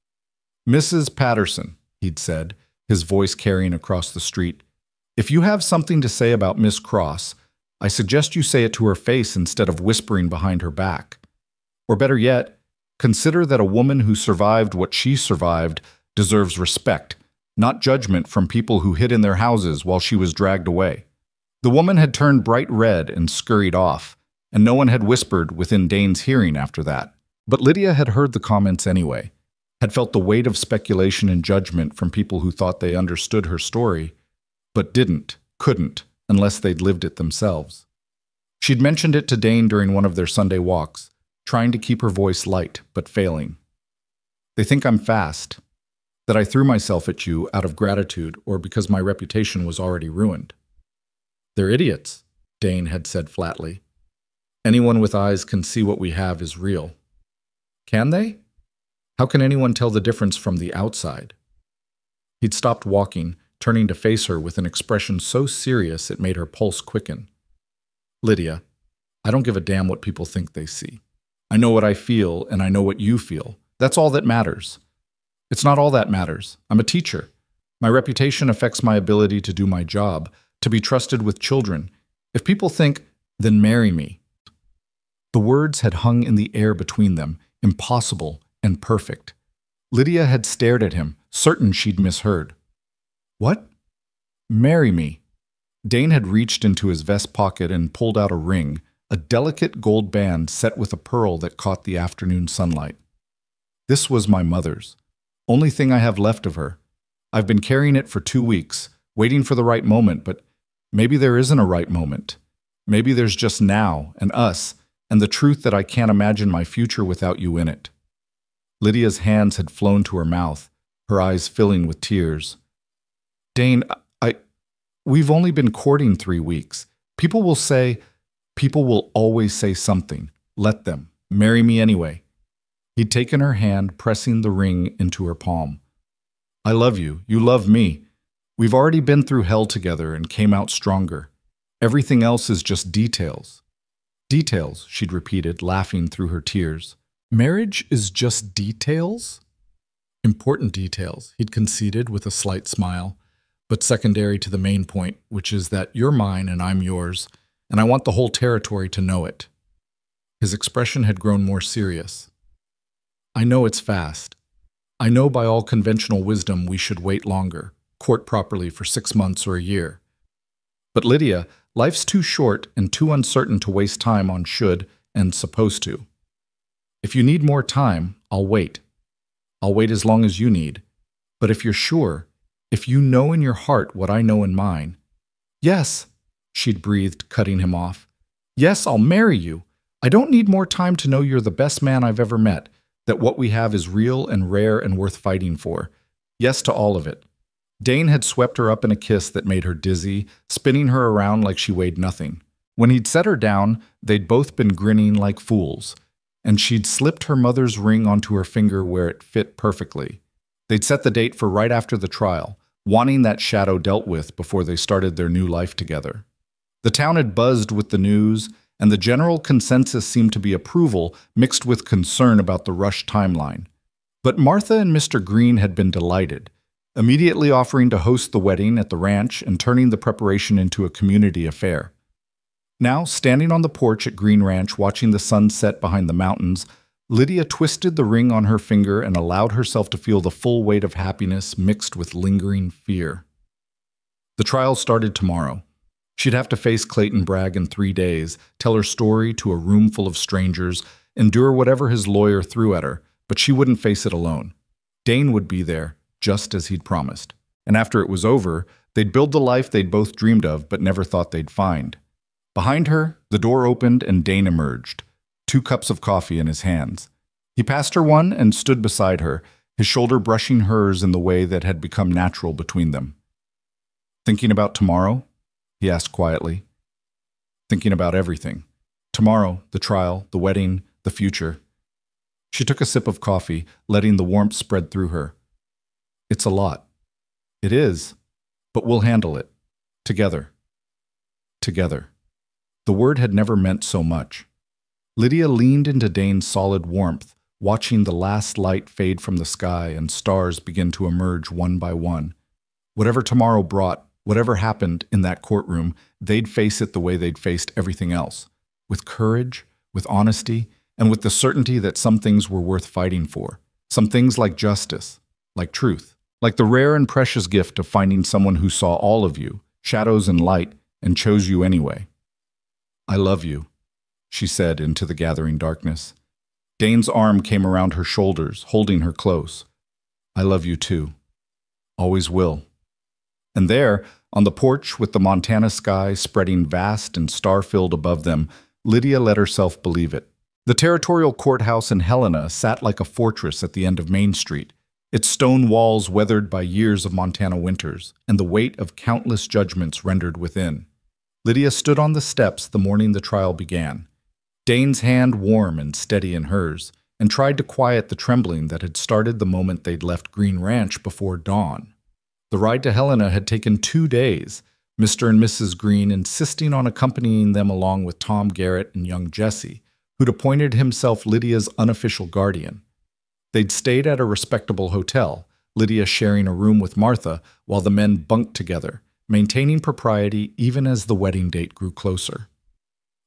"Mrs. Patterson," he'd said, his voice carrying across the street, "if you have something to say about Miss Cross, I suggest you say it to her face instead of whispering behind her back. Or better yet, consider that a woman who survived what she survived deserves respect, not judgment from people who hid in their houses while she was dragged away." The woman had turned bright red and scurried off, and no one had whispered within Dane's hearing after that. But Lydia had heard the comments anyway, had felt the weight of speculation and judgment from people who thought they understood her story, but couldn't, unless they'd lived it themselves. She'd mentioned it to Dane during one of their Sunday walks, trying to keep her voice light, but failing. They think I'm fast, that I threw myself at you out of gratitude or because my reputation was already ruined. They're idiots, Dane had said flatly. Anyone with eyes can see what we have is real. Can they? How can anyone tell the difference from the outside? He'd stopped walking, turning to face her with an expression so serious it made her pulse quicken. Lydia, I don't give a damn what people think they see. I know what I feel, and I know what you feel. That's all that matters. It's not all that matters. I'm a teacher. My reputation affects my ability to do my job, to be trusted with children. If people think, then marry me. The words had hung in the air between them, impossible and perfect. Lydia had stared at him, certain she'd misheard. What? Marry me. Dane had reached into his vest pocket and pulled out a ring, a delicate gold band set with a pearl that caught the afternoon sunlight. This was my mother's. Only thing I have left of her. I've been carrying it for 2 weeks, waiting for the right moment, but maybe there isn't a right moment. Maybe there's just now, and us, and the truth that I can't imagine my future without you in it. Lydia's hands had flown to her mouth, her eyes filling with tears. Dane, we've only been courting 3 weeks. People will always say something. Let them. Marry me anyway. He'd taken her hand, pressing the ring into her palm. I love you. You love me. We've already been through hell together and came out stronger. Everything else is just details. Details, she'd repeated, laughing through her tears. Marriage is just details? Important details, he'd conceded with a slight smile, but secondary to the main point, which is that you're mine and I'm yours, and I want the whole territory to know it. His expression had grown more serious. I know it's fast. I know by all conventional wisdom we should wait longer, court properly for 6 months or a year. But Lydia, life's too short and too uncertain to waste time on should and supposed to. If you need more time, I'll wait. I'll wait as long as you need. But if you're sure, if you know in your heart what I know in mine, yes, she'd breathed, cutting him off. Yes, I'll marry you. I don't need more time to know you're the best man I've ever met, that what we have is real and rare and worth fighting for. Yes to all of it. Dane had swept her up in a kiss that made her dizzy, spinning her around like she weighed nothing. When he'd set her down, they'd both been grinning like fools, and she'd slipped her mother's ring onto her finger where it fit perfectly. They'd set the date for right after the trial, wanting that shadow dealt with before they started their new life together. The town had buzzed with the news, and the general consensus seemed to be approval mixed with concern about the rushed timeline. But Martha and Mr. Green had been delighted, immediately offering to host the wedding at the ranch and turning the preparation into a community affair. Now, standing on the porch at Green Ranch watching the sun set behind the mountains, Lydia twisted the ring on her finger and allowed herself to feel the full weight of happiness mixed with lingering fear. The trial started tomorrow. She'd have to face Clayton Bragg in 3 days, tell her story to a room full of strangers, endure whatever his lawyer threw at her, but she wouldn't face it alone. Dane would be there, just as he'd promised. And after it was over, they'd build the life they'd both dreamed of but never thought they'd find. Behind her, the door opened and Dane emerged, 2 cups of coffee in his hands. He passed her one and stood beside her, his shoulder brushing hers in the way that had become natural between them. Thinking about tomorrow? He asked quietly. Thinking about everything. Tomorrow, the trial, the wedding, the future. She took a sip of coffee, letting the warmth spread through her. It's a lot. It is, but we'll handle it. Together. Together. The word had never meant so much. Lydia leaned into Dane's solid warmth, watching the last light fade from the sky and stars begin to emerge one by one. Whatever tomorrow brought, whatever happened in that courtroom, they'd face it the way they'd faced everything else, with courage, with honesty, and with the certainty that some things were worth fighting for. Some things like justice, like truth, like the rare and precious gift of finding someone who saw all of you, shadows and light, and chose you anyway. I love you, she said into the gathering darkness. Dane's arm came around her shoulders, holding her close. I love you too. Always will. And there, on the porch with the Montana sky spreading vast and star-filled above them, Lydia let herself believe it. The territorial courthouse in Helena sat like a fortress at the end of Main Street, its stone walls weathered by years of Montana winters, and the weight of countless judgments rendered within. Lydia stood on the steps the morning the trial began, Dane's hand warm and steady in hers, and tried to quiet the trembling that had started the moment they'd left Green Ranch before dawn. The ride to Helena had taken 2 days, Mr. and Mrs. Green insisting on accompanying them along with Tom Garrett and young Jesse, who'd appointed himself Lydia's unofficial guardian. They'd stayed at a respectable hotel, Lydia sharing a room with Martha while the men bunked together, maintaining propriety even as the wedding date grew closer.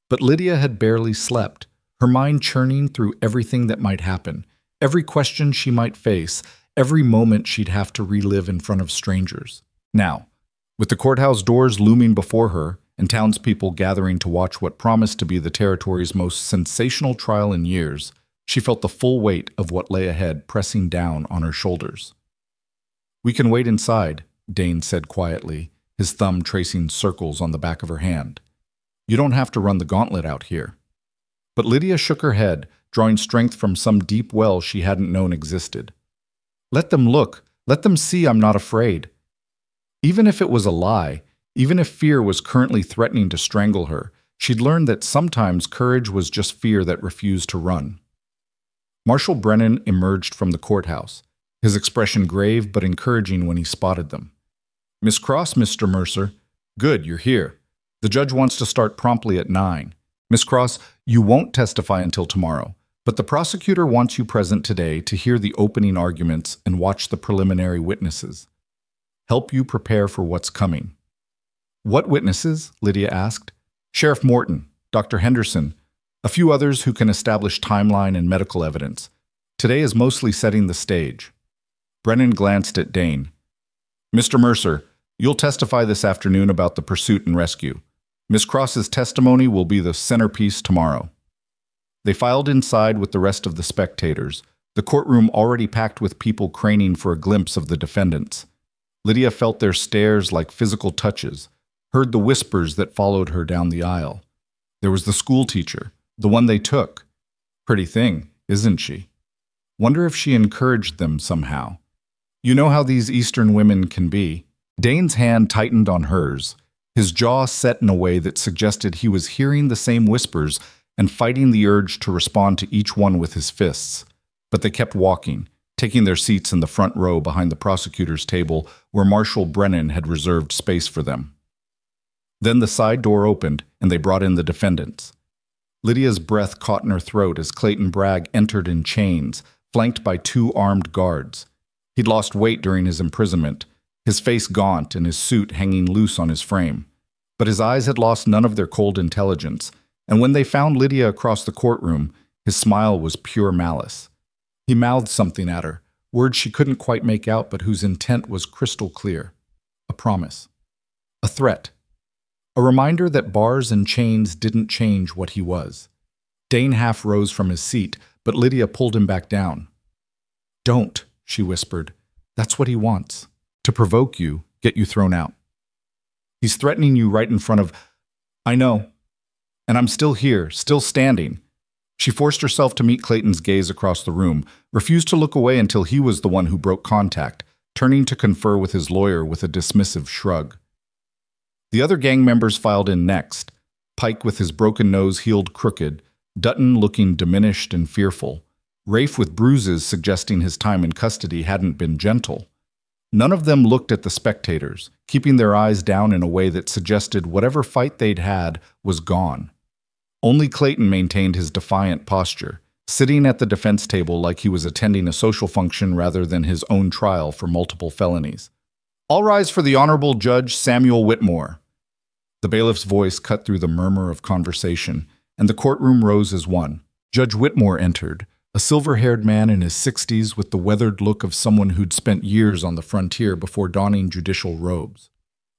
But Lydia had barely slept, her mind churning through everything that might happen, every question she might face, every moment she'd have to relive in front of strangers. Now, with the courthouse doors looming before her and townspeople gathering to watch what promised to be the territory's most sensational trial in years, she felt the full weight of what lay ahead pressing down on her shoulders. "We can wait inside," Dane said quietly, his thumb tracing circles on the back of her hand. "You don't have to run the gauntlet out here." But Lydia shook her head, drawing strength from some deep well she hadn't known existed. "Let them look. Let them see I'm not afraid." Even if it was a lie, even if fear was currently threatening to strangle her, she'd learned that sometimes courage was just fear that refused to run. Marshal Brennan emerged from the courthouse, his expression grave but encouraging when he spotted them. "Miss Cross, Mr. Mercer. Good, you're here. The judge wants to start promptly at 9. Miss Cross, you won't testify until tomorrow, but the prosecutor wants you present today to hear the opening arguments and watch the preliminary witnesses. Help you prepare for what's coming." "What witnesses?" Lydia asked. "Sheriff Morton, Dr. Henderson, a few others who can establish timeline and medical evidence. Today is mostly setting the stage." Brennan glanced at Dane. "Mr. Mercer, you'll testify this afternoon about the pursuit and rescue. Miss Cross's testimony will be the centerpiece tomorrow." They filed inside with the rest of the spectators, the courtroom already packed with people craning for a glimpse of the defendants. Lydia felt their stares like physical touches, heard the whispers that followed her down the aisle. There was the school teacher, the one they took. Pretty thing, isn't she? Wonder if she encouraged them somehow. You know how these Eastern women can be. Dane's hand tightened on hers, his jaw set in a way that suggested he was hearing the same whispers and fighting the urge to respond to each one with his fists. But they kept walking, taking their seats in the front row behind the prosecutor's table where Marshal Brennan had reserved space for them. Then the side door opened, and they brought in the defendants. Lydia's breath caught in her throat as Clayton Bragg entered in chains, flanked by 2 armed guards. He'd lost weight during his imprisonment, his face gaunt and his suit hanging loose on his frame. But his eyes had lost none of their cold intelligence, and when they found Lydia across the courtroom, his smile was pure malice. He mouthed something at her, words she couldn't quite make out but whose intent was crystal clear. A promise. A threat. A reminder that bars and chains didn't change what he was. Dane half rose from his seat, but Lydia pulled him back down. "Don't," she whispered. "That's what he wants. To provoke you, get you thrown out. He's threatening you right in front of—" "I know. And I'm still here, still standing." She forced herself to meet Clayton's gaze across the room, refused to look away until he was the one who broke contact, turning to confer with his lawyer with a dismissive shrug. The other gang members filed in next, Pike with his broken nose healed crooked, Dutton looking diminished and fearful, Rafe with bruises suggesting his time in custody hadn't been gentle. None of them looked at the spectators, keeping their eyes down in a way that suggested whatever fight they'd had was gone. Only Clayton maintained his defiant posture, sitting at the defense table like he was attending a social function rather than his own trial for multiple felonies. "All rise for the Honorable Judge Samuel Whitmore." The bailiff's voice cut through the murmur of conversation, and the courtroom rose as one. Judge Whitmore entered, a silver-haired man in his 60s with the weathered look of someone who'd spent years on the frontier before donning judicial robes.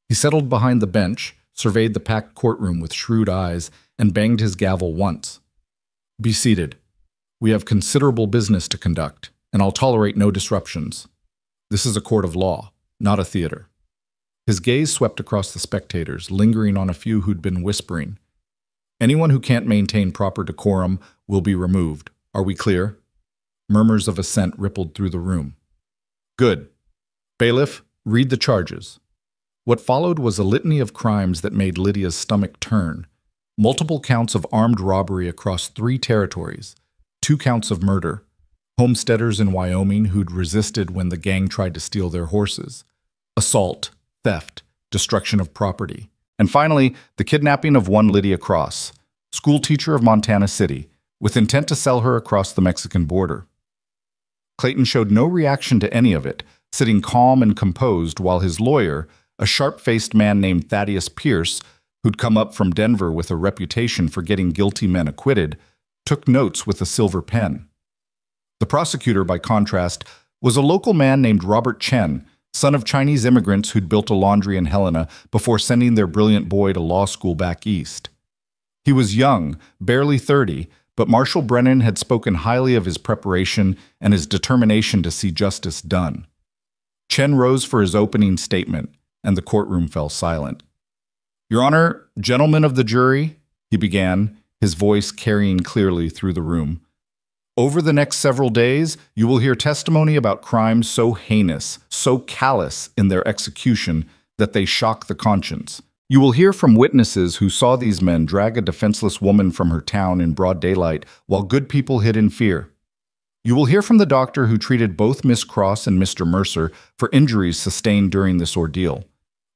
He settled behind the bench, surveyed the packed courtroom with shrewd eyes, and banged his gavel once. "Be seated. We have considerable business to conduct, and I'll tolerate no disruptions. This is a court of law, not a theater." His gaze swept across the spectators, lingering on a few who'd been whispering. "Anyone who can't maintain proper decorum will be removed. Are we clear?" Murmurs of assent rippled through the room. "Good. Bailiff, read the charges." What followed was a litany of crimes that made Lydia's stomach turn. Multiple counts of armed robbery across 3 territories, 2 counts of murder, homesteaders in Wyoming who'd resisted when the gang tried to steal their horses, assault, theft, destruction of property, and finally, the kidnapping of one Lydia Cross, school teacher of Montana City, with intent to sell her across the Mexican border. Clayton showed no reaction to any of it, sitting calm and composed while his lawyer, a sharp-faced man named Thaddeus Pierce, who'd come up from Denver with a reputation for getting guilty men acquitted, took notes with a silver pen. The prosecutor, by contrast, was a local man named Robert Chen, son of Chinese immigrants who'd built a laundry in Helena before sending their brilliant boy to law school back east. He was young, barely 30, but Marshal Brennan had spoken highly of his preparation and his determination to see justice done. Chen rose for his opening statement, and the courtroom fell silent. "Your Honor, gentlemen of the jury," he began, his voice carrying clearly through the room. "Over the next several days, you will hear testimony about crimes so heinous, so callous in their execution that they shock the conscience. You will hear from witnesses who saw these men drag a defenseless woman from her town in broad daylight while good people hid in fear. You will hear from the doctor who treated both Miss Cross and Mr. Mercer for injuries sustained during this ordeal.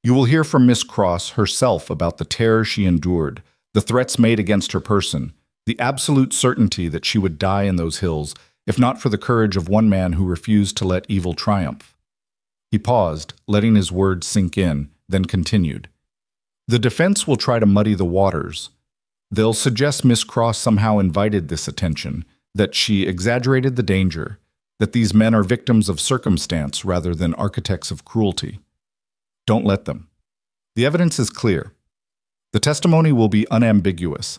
You will hear from Miss Cross herself about the terror she endured, the threats made against her person, the absolute certainty that she would die in those hills, if not for the courage of one man who refused to let evil triumph." He paused, letting his words sink in, then continued. "The defense will try to muddy the waters. They'll suggest Miss Cross somehow invited this attention, that she exaggerated the danger, that these men are victims of circumstance rather than architects of cruelty. Don't let them. The evidence is clear. The testimony will be unambiguous.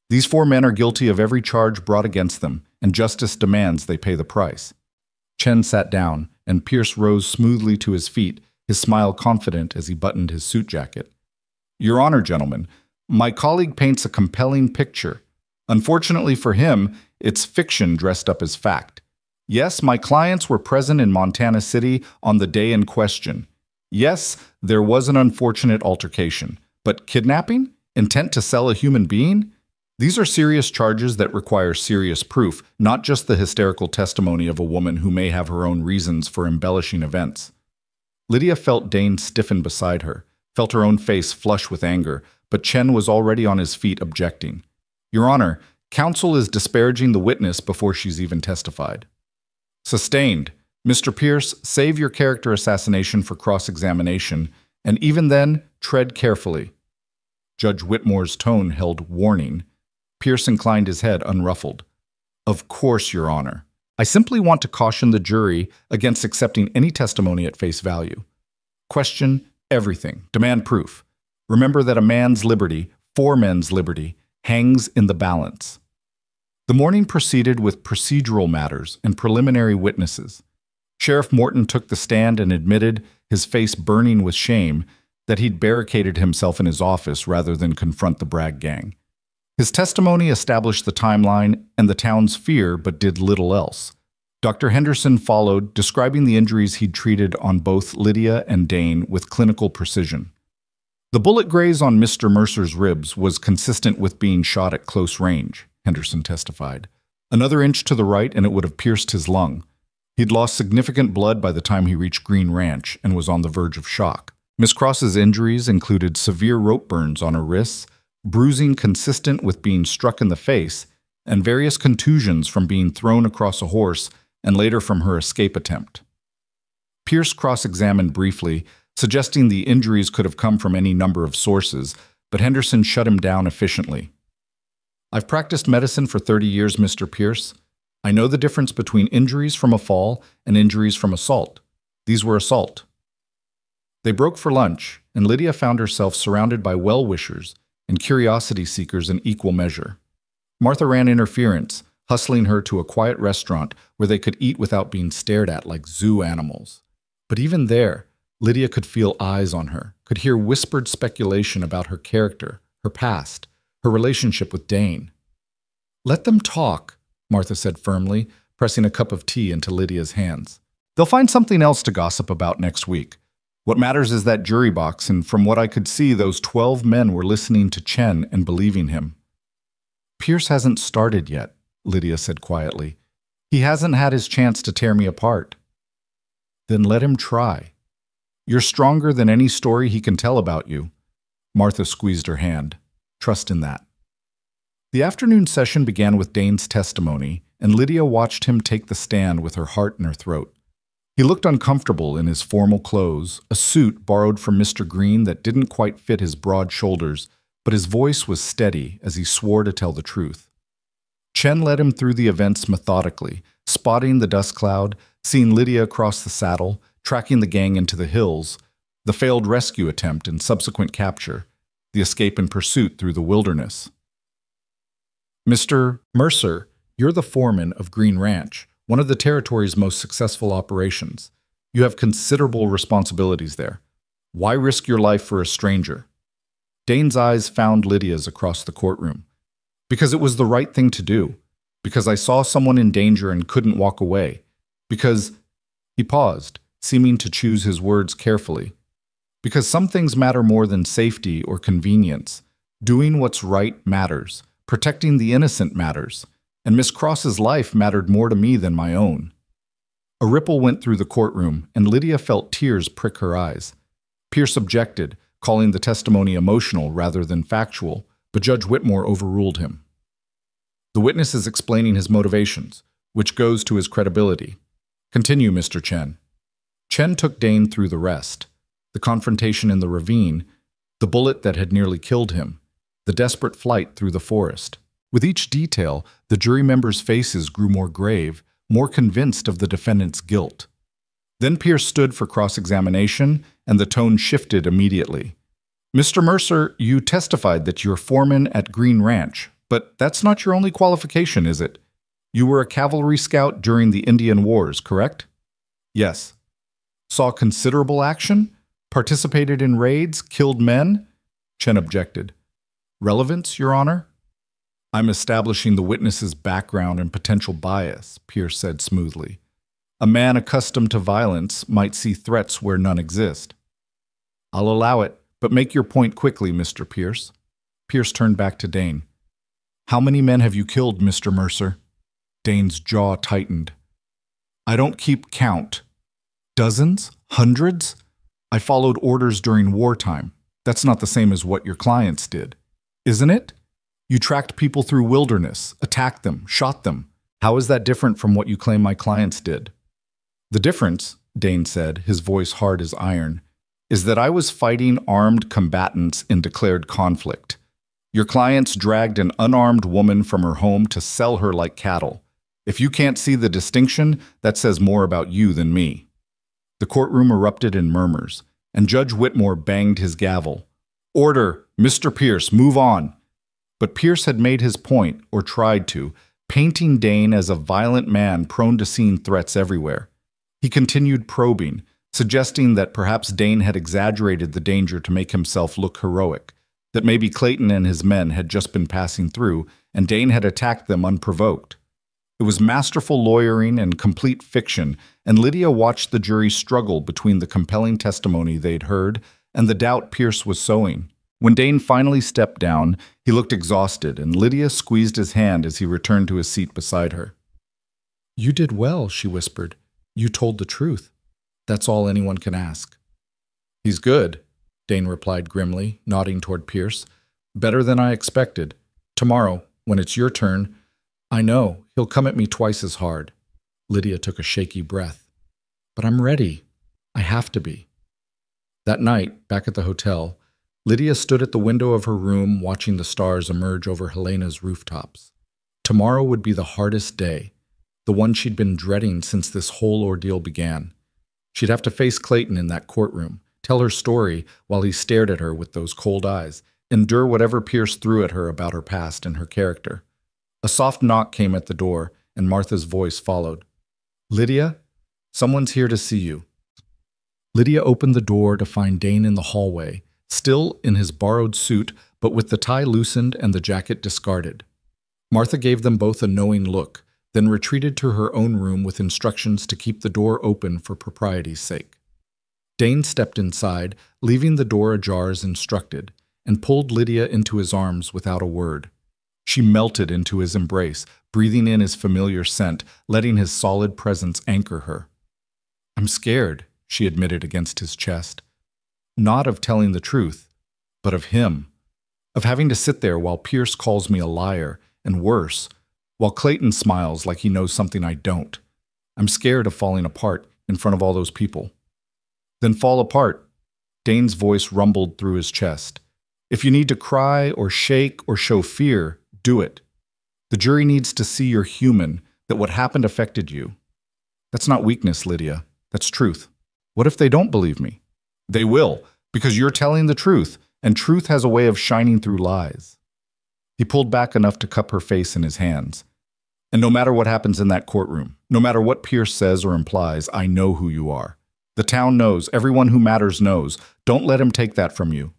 These 4 men are guilty of every charge brought against them, and justice demands they pay the price." Chen sat down, and Pierce rose smoothly to his feet, his smile confident as he buttoned his suit jacket. "Your Honor, gentlemen, my colleague paints a compelling picture. Unfortunately for him, it's fiction dressed up as fact. Yes, my clients were present in Montana City on the day in question. Yes, there was an unfortunate altercation. But kidnapping? Intent to sell a human being? These are serious charges that require serious proof, not just the hysterical testimony of a woman who may have her own reasons for embellishing events." Lydia felt Dane stiffen beside her, felt her own face flush with anger, but Chen was already on his feet objecting. "Your Honor, counsel is disparaging the witness before she's even testified." "Sustained. Mr. Pierce, save your character assassination for cross-examination, and even then, tread carefully." Judge Whitmore's tone held warning. Pierce inclined his head unruffled. "Of course, Your Honor. I simply want to caution the jury against accepting any testimony at face value. Question everything. Demand proof. Remember that a man's liberty, 4 men's liberty, hangs in the balance." The morning proceeded with procedural matters and preliminary witnesses. Sheriff Morton took the stand and admitted, his face burning with shame, that he'd barricaded himself in his office rather than confront the Bragg gang. His testimony established the timeline and the town's fear, but did little else. Dr. Henderson followed, describing the injuries he'd treated on both Lydia and Dane with clinical precision. "The bullet graze on Mr. Mercer's ribs was consistent with being shot at close range," Henderson testified. "Another inch to the right and it would have pierced his lung. He'd lost significant blood by the time he reached Green Ranch and was on the verge of shock. Miss Cross's injuries included severe rope burns on her wrists, bruising consistent with being struck in the face, and various contusions from being thrown across a horse and later from her escape attempt." Pierce cross-examined briefly, suggesting the injuries could have come from any number of sources, but Henderson shut him down efficiently. "I've practiced medicine for 30 years, Mr. Pierce. I know the difference between injuries from a fall and injuries from assault. These were assault." They broke for lunch, and Lydia found herself surrounded by well-wishers and curiosity seekers in equal measure. Martha ran interference, hustling her to a quiet restaurant where they could eat without being stared at like zoo animals. But even there, Lydia could feel eyes on her, could hear whispered speculation about her character, her past, her relationship with Dane. Let them talk, Martha said firmly, pressing a cup of tea into Lydia's hands. They'll find something else to gossip about next week. What matters is that jury box, and from what I could see, those 12 men were listening to Chen and believing him. Pierce hasn't started yet, Lydia said quietly. He hasn't had his chance to tear me apart. Then let him try. You're stronger than any story he can tell about you. Martha squeezed her hand. Trust in that. The afternoon session began with Dane's testimony, and Lydia watched him take the stand with her heart in her throat. He looked uncomfortable in his formal clothes, a suit borrowed from Mr. Green that didn't quite fit his broad shoulders, but his voice was steady as he swore to tell the truth. Chen led him through the events methodically, spotting the dust cloud, seeing Lydia across the saddle, tracking the gang into the hills, the failed rescue attempt and subsequent capture, the escape and pursuit through the wilderness. Mr. Mercer, you're the foreman of Green Ranch, one of the territory's most successful operations. You have considerable responsibilities there. Why risk your life for a stranger? Dane's eyes found Lydia's across the courtroom. Because it was the right thing to do. Because I saw someone in danger and couldn't walk away. Because... He paused, seeming to choose his words carefully. Because some things matter more than safety or convenience. Doing what's right matters. Protecting the innocent matters. And Miss Cross's life mattered more to me than my own. A ripple went through the courtroom, and Lydia felt tears prick her eyes. Pierce objected, calling the testimony emotional rather than factual, but Judge Whitmore overruled him. The witness is explaining his motivations, which goes to his credibility. Continue, Mr. Chen. Chen took Dane through the rest. The confrontation in the ravine, the bullet that had nearly killed him, the desperate flight through the forest. With each detail, the jury members' faces grew more grave, more convinced of the defendant's guilt. Then Pierce stood for cross-examination, and the tone shifted immediately. Mr. Mercer, you testified that you're foreman at Green Ranch, but that's not your only qualification, is it? You were a cavalry scout during the Indian Wars, correct? Yes. Saw considerable action? Participated in raids? Killed men? Chen objected. Relevance, Your Honor? I'm establishing the witness's background and potential bias, Pierce said smoothly. A man accustomed to violence might see threats where none exist. I'll allow it, but make your point quickly, Mr. Pierce. Pierce turned back to Dane. How many men have you killed, Mr. Mercer? Dane's jaw tightened. I don't keep count. Dozens? Hundreds? I followed orders during wartime. That's not the same as what your clients did. Isn't it? You tracked people through wilderness, attacked them, shot them. How is that different from what you claim my clients did? The difference, Dane said, his voice hard as iron, is that I was fighting armed combatants in declared conflict. Your clients dragged an unarmed woman from her home to sell her like cattle. If you can't see the distinction, that says more about you than me. The courtroom erupted in murmurs, and Judge Whitmore banged his gavel. Order, Mr. Pierce, move on. But Pierce had made his point, or tried to, painting Dane as a violent man prone to seeing threats everywhere. He continued probing, suggesting that perhaps Dane had exaggerated the danger to make himself look heroic, that maybe Clayton and his men had just been passing through, and Dane had attacked them unprovoked. It was masterful lawyering and complete fiction, and Lydia watched the jury struggle between the compelling testimony they'd heard and the doubt Pierce was sowing. When Dane finally stepped down, he looked exhausted, and Lydia squeezed his hand as he returned to his seat beside her. You did well, she whispered. You told the truth. That's all anyone can ask. He's good, Dane replied grimly, nodding toward Pierce. Better than I expected. Tomorrow, when it's your turn, I know, he'll come at me twice as hard. Lydia took a shaky breath. But I'm ready. I have to be. That night, back at the hotel, Lydia stood at the window of her room watching the stars emerge over Helena's rooftops. Tomorrow would be the hardest day, the one she'd been dreading since this whole ordeal began. She'd have to face Clayton in that courtroom, tell her story while he stared at her with those cold eyes, endure whatever Pierce threw at her about her past and her character. A soft knock came at the door, and Martha's voice followed. Lydia, someone's here to see you. Lydia opened the door to find Dane in the hallway, still in his borrowed suit, but with the tie loosened and the jacket discarded. Martha gave them both a knowing look, then retreated to her own room with instructions to keep the door open for propriety's sake. Dane stepped inside, leaving the door ajar as instructed, and pulled Lydia into his arms without a word. She melted into his embrace, breathing in his familiar scent, letting his solid presence anchor her. "I'm scared," she admitted against his chest. "Not of telling the truth, but of him. Of having to sit there while Pierce calls me a liar, and worse, while Clayton smiles like he knows something I don't. I'm scared of falling apart in front of all those people." "Then fall apart," Dane's voice rumbled through his chest. "If you need to cry or shake or show fear, do it. The jury needs to see you're human, that what happened affected you. That's not weakness, Lydia. That's truth. What if they don't believe me?" "They will, because you're telling the truth, and truth has a way of shining through lies." He pulled back enough to cup her face in his hands. "And no matter what happens in that courtroom, no matter what Pierce says or implies, I know who you are. The town knows, everyone who matters knows. Don't let him take that from you."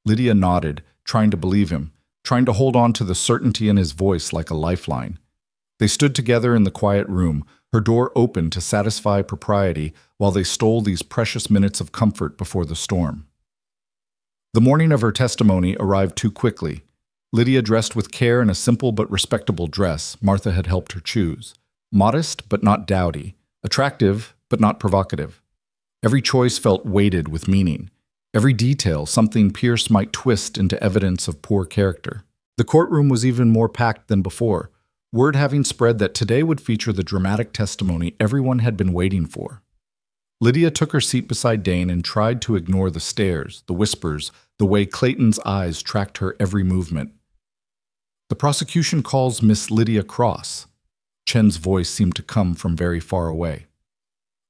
Lydia nodded, trying to believe him, trying to hold on to the certainty in his voice like a lifeline. They stood together in the quiet room, her door open to satisfy propriety while they stole these precious minutes of comfort before the storm. The morning of her testimony arrived too quickly. Lydia dressed with care in a simple but respectable dress Martha had helped her choose. Modest but not dowdy, attractive but not provocative. Every choice felt weighted with meaning. Every detail something Pierce might twist into evidence of poor character. The courtroom was even more packed than before, word having spread that today would feature the dramatic testimony everyone had been waiting for. Lydia took her seat beside Dane and tried to ignore the stares, the whispers, the way Clayton's eyes tracked her every movement. "The prosecution calls Miss Lydia Cross." Chen's voice seemed to come from very far away.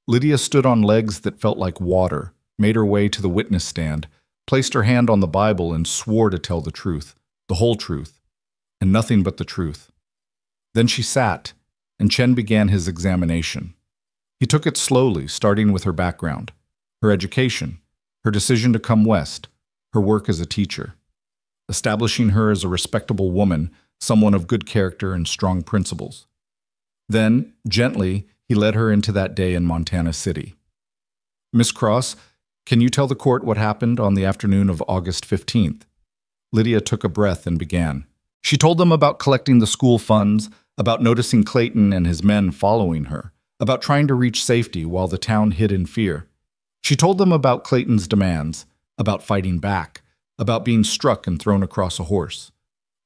Lydia stood on legs that felt like water, made her way to the witness stand, placed her hand on the Bible and swore to tell the truth, the whole truth, and nothing but the truth. Then she sat, and Chen began his examination. He took it slowly, starting with her background, her education, her decision to come west, her work as a teacher, establishing her as a respectable woman, someone of good character and strong principles. Then, gently, he led her into that day in Montana City. "Miss Cross, can you tell the court what happened on the afternoon of August 15th? Lydia took a breath and began. She told them about collecting the school funds, about noticing Clayton and his men following her, about trying to reach safety while the town hid in fear. She told them about Clayton's demands, about fighting back, about being struck and thrown across a horse.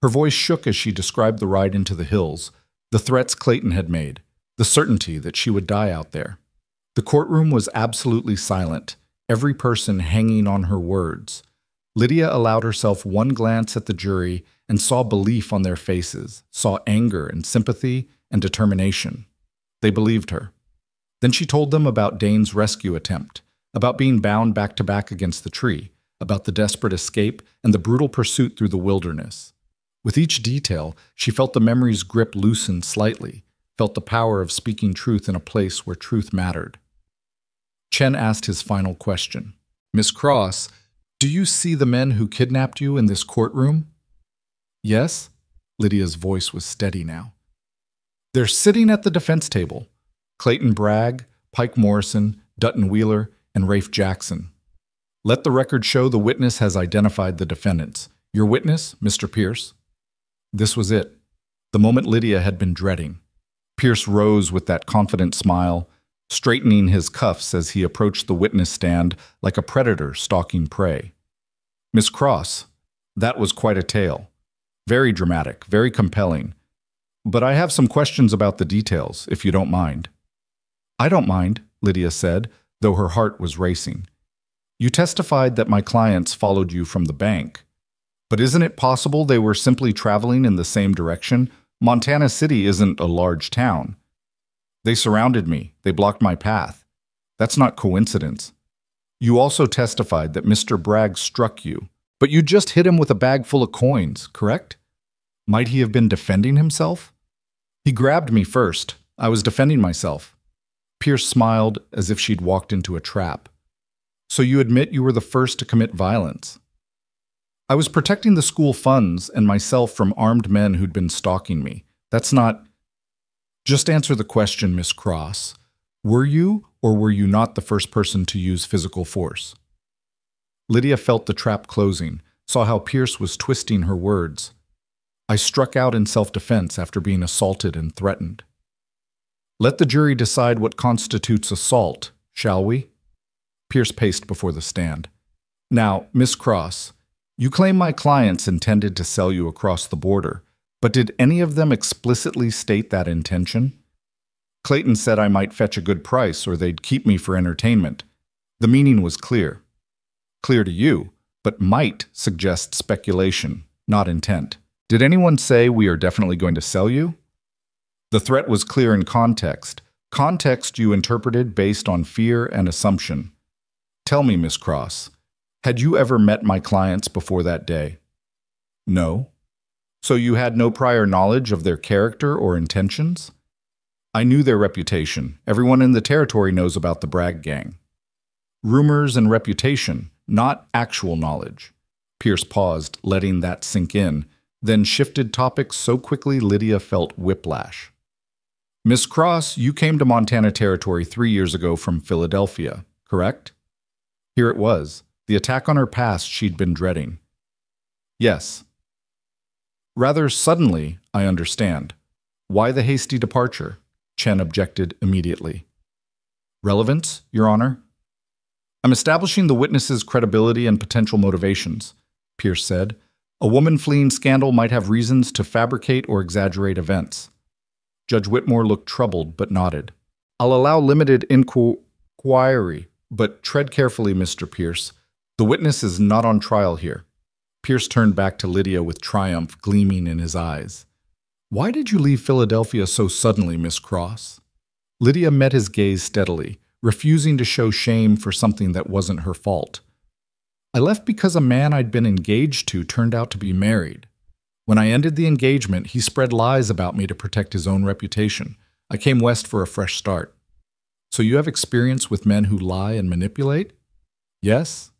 Her voice shook as she described the ride into the hills, the threats Clayton had made, the certainty that she would die out there. The courtroom was absolutely silent, every person hanging on her words. Lydia allowed herself one glance at the jury and saw belief on their faces, saw anger and sympathy and determination. They believed her. Then she told them about Dane's rescue attempt, about being bound back to back against the tree, about the desperate escape and the brutal pursuit through the wilderness. With each detail, she felt the memory's grip loosen slightly, felt the power of speaking truth in a place where truth mattered. Chen asked his final question. "Miss Cross, do you see the men who kidnapped you in this courtroom?" "Yes." Lydia's voice was steady now. "They're sitting at the defense table. Clayton Bragg, Pike Morrison, Dutton Wheeler, and Rafe Jackson. Let the record show the witness has identified the defendants. Your witness, Mr. Pierce." This was it, the moment Lydia had been dreading. Pierce rose with that confident smile, straightening his cuffs as he approached the witness stand like a predator stalking prey. "Miss Cross, that was quite a tale. Very dramatic, very compelling. But I have some questions about the details, if you don't mind." "I don't mind," Lydia said, though her heart was racing. "You testified that my clients followed you from the bank. But isn't it possible they were simply traveling in the same direction? Montana City isn't a large town. They surrounded me. They blocked my path. That's not coincidence. You also testified that Mr. Bragg struck you, but you just hit him with a bag full of coins, correct? Might he have been defending himself?" "He grabbed me first. I was defending myself." Pierce smiled as if she'd walked into a trap. "So you admit you were the first to commit violence?" I was protecting the school funds and myself from armed men who'd been stalking me. That's not... Just answer the question, Miss Cross. Were you or were you not the first person to use physical force? Lydia felt the trap closing, saw how Pierce was twisting her words. I struck out in self-defense after being assaulted and threatened. Let the jury decide what constitutes assault, shall we? Pierce paced before the stand. Now, Miss Cross, you claim my clients intended to sell you across the border, but did any of them explicitly state that intention? Clayton said I might fetch a good price or they'd keep me for entertainment. The meaning was clear. Clear to you, but might suggests speculation, not intent. Did anyone say we are definitely going to sell you? The threat was clear in context. Context you interpreted based on fear and assumption. Tell me, Miss Cross, had you ever met my clients before that day? No. So you had no prior knowledge of their character or intentions? I knew their reputation. Everyone in the territory knows about the Bragg gang. Rumors and reputation, not actual knowledge. Pierce paused, letting that sink in, then shifted topics so quickly Lydia felt whiplash. Miss Cross, you came to Montana Territory 3 years ago from Philadelphia, correct? Here it was, the attack on her past she'd been dreading. Yes. Rather suddenly, I understand. Why the hasty departure? Chen objected immediately. Relevance, Your Honor? I'm establishing the witness's credibility and potential motivations, Pierce said. A woman fleeing scandal might have reasons to fabricate or exaggerate events. Judge Whitmore looked troubled but nodded. I'll allow limited inquiry, but tread carefully, Mr. Pierce. The witness is not on trial here. Pierce turned back to Lydia with triumph gleaming in his eyes. Why did you leave Philadelphia so suddenly, Miss Cross? Lydia met his gaze steadily, refusing to show shame for something that wasn't her fault. I left because a man I'd been engaged to turned out to be married. When I ended the engagement, he spread lies about me to protect his own reputation. I came west for a fresh start. So you have experience with men who lie and manipulate? Yes?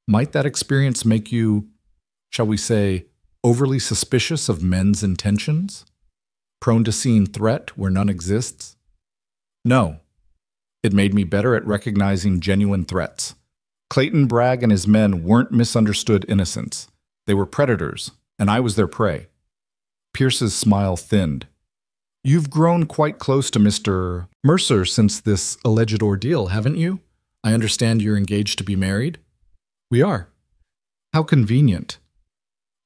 Might that experience make you, shall we say, overly suspicious of men's intentions? Prone to seeing threat where none exists? No. It made me better at recognizing genuine threats. Clayton Bragg and his men weren't misunderstood innocents. They were predators, and I was their prey. Pierce's smile thinned. You've grown quite close to Mr. Mercer since this alleged ordeal, haven't you? I understand you're engaged to be married? We are. How convenient.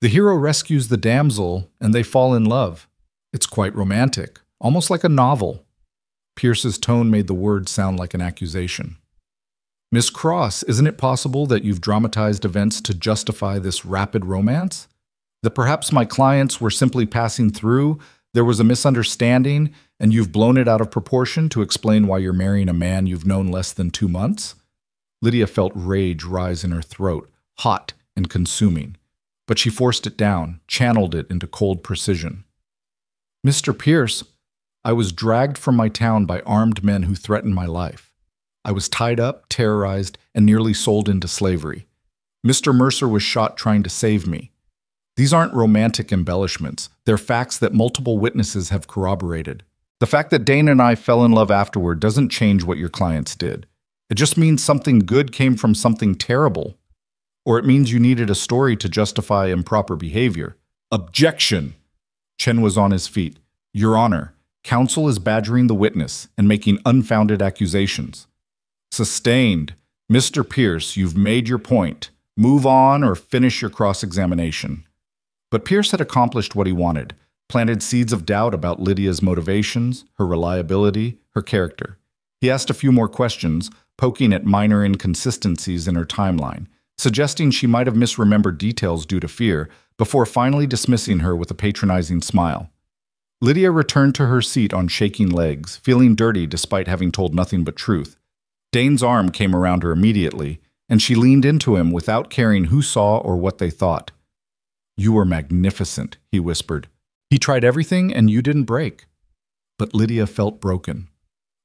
The hero rescues the damsel, and they fall in love. It's quite romantic, almost like a novel. Pierce's tone made the words sound like an accusation. Miss Cross, isn't it possible that you've dramatized events to justify this rapid romance? That perhaps my clients were simply passing through, there was a misunderstanding, and you've blown it out of proportion to explain why you're marrying a man you've known less than 2 months? Lydia felt rage rise in her throat, hot and consuming. But she forced it down, channeled it into cold precision. Mr. Pierce, I was dragged from my town by armed men who threatened my life. I was tied up, terrorized, and nearly sold into slavery. Mr. Mercer was shot trying to save me. These aren't romantic embellishments. They're facts that multiple witnesses have corroborated. The fact that Dane and I fell in love afterward doesn't change what your clients did. It just means something good came from something terrible. Or it means you needed a story to justify improper behavior. Objection! Chen was on his feet. Your Honor, counsel is badgering the witness and making unfounded accusations. Sustained. Mr. Pierce, you've made your point. Move on or finish your cross-examination. But Pierce had accomplished what he wanted, planted seeds of doubt about Lydia's motivations, her reliability, her character. He asked a few more questions, poking at minor inconsistencies in her timeline, suggesting she might have misremembered details due to fear, before finally dismissing her with a patronizing smile. Lydia returned to her seat on shaking legs, feeling dirty despite having told nothing but truth. Dane's arm came around her immediately, and she leaned into him without caring who saw or what they thought. You were magnificent, he whispered. He tried everything and you didn't break. But Lydia felt broken.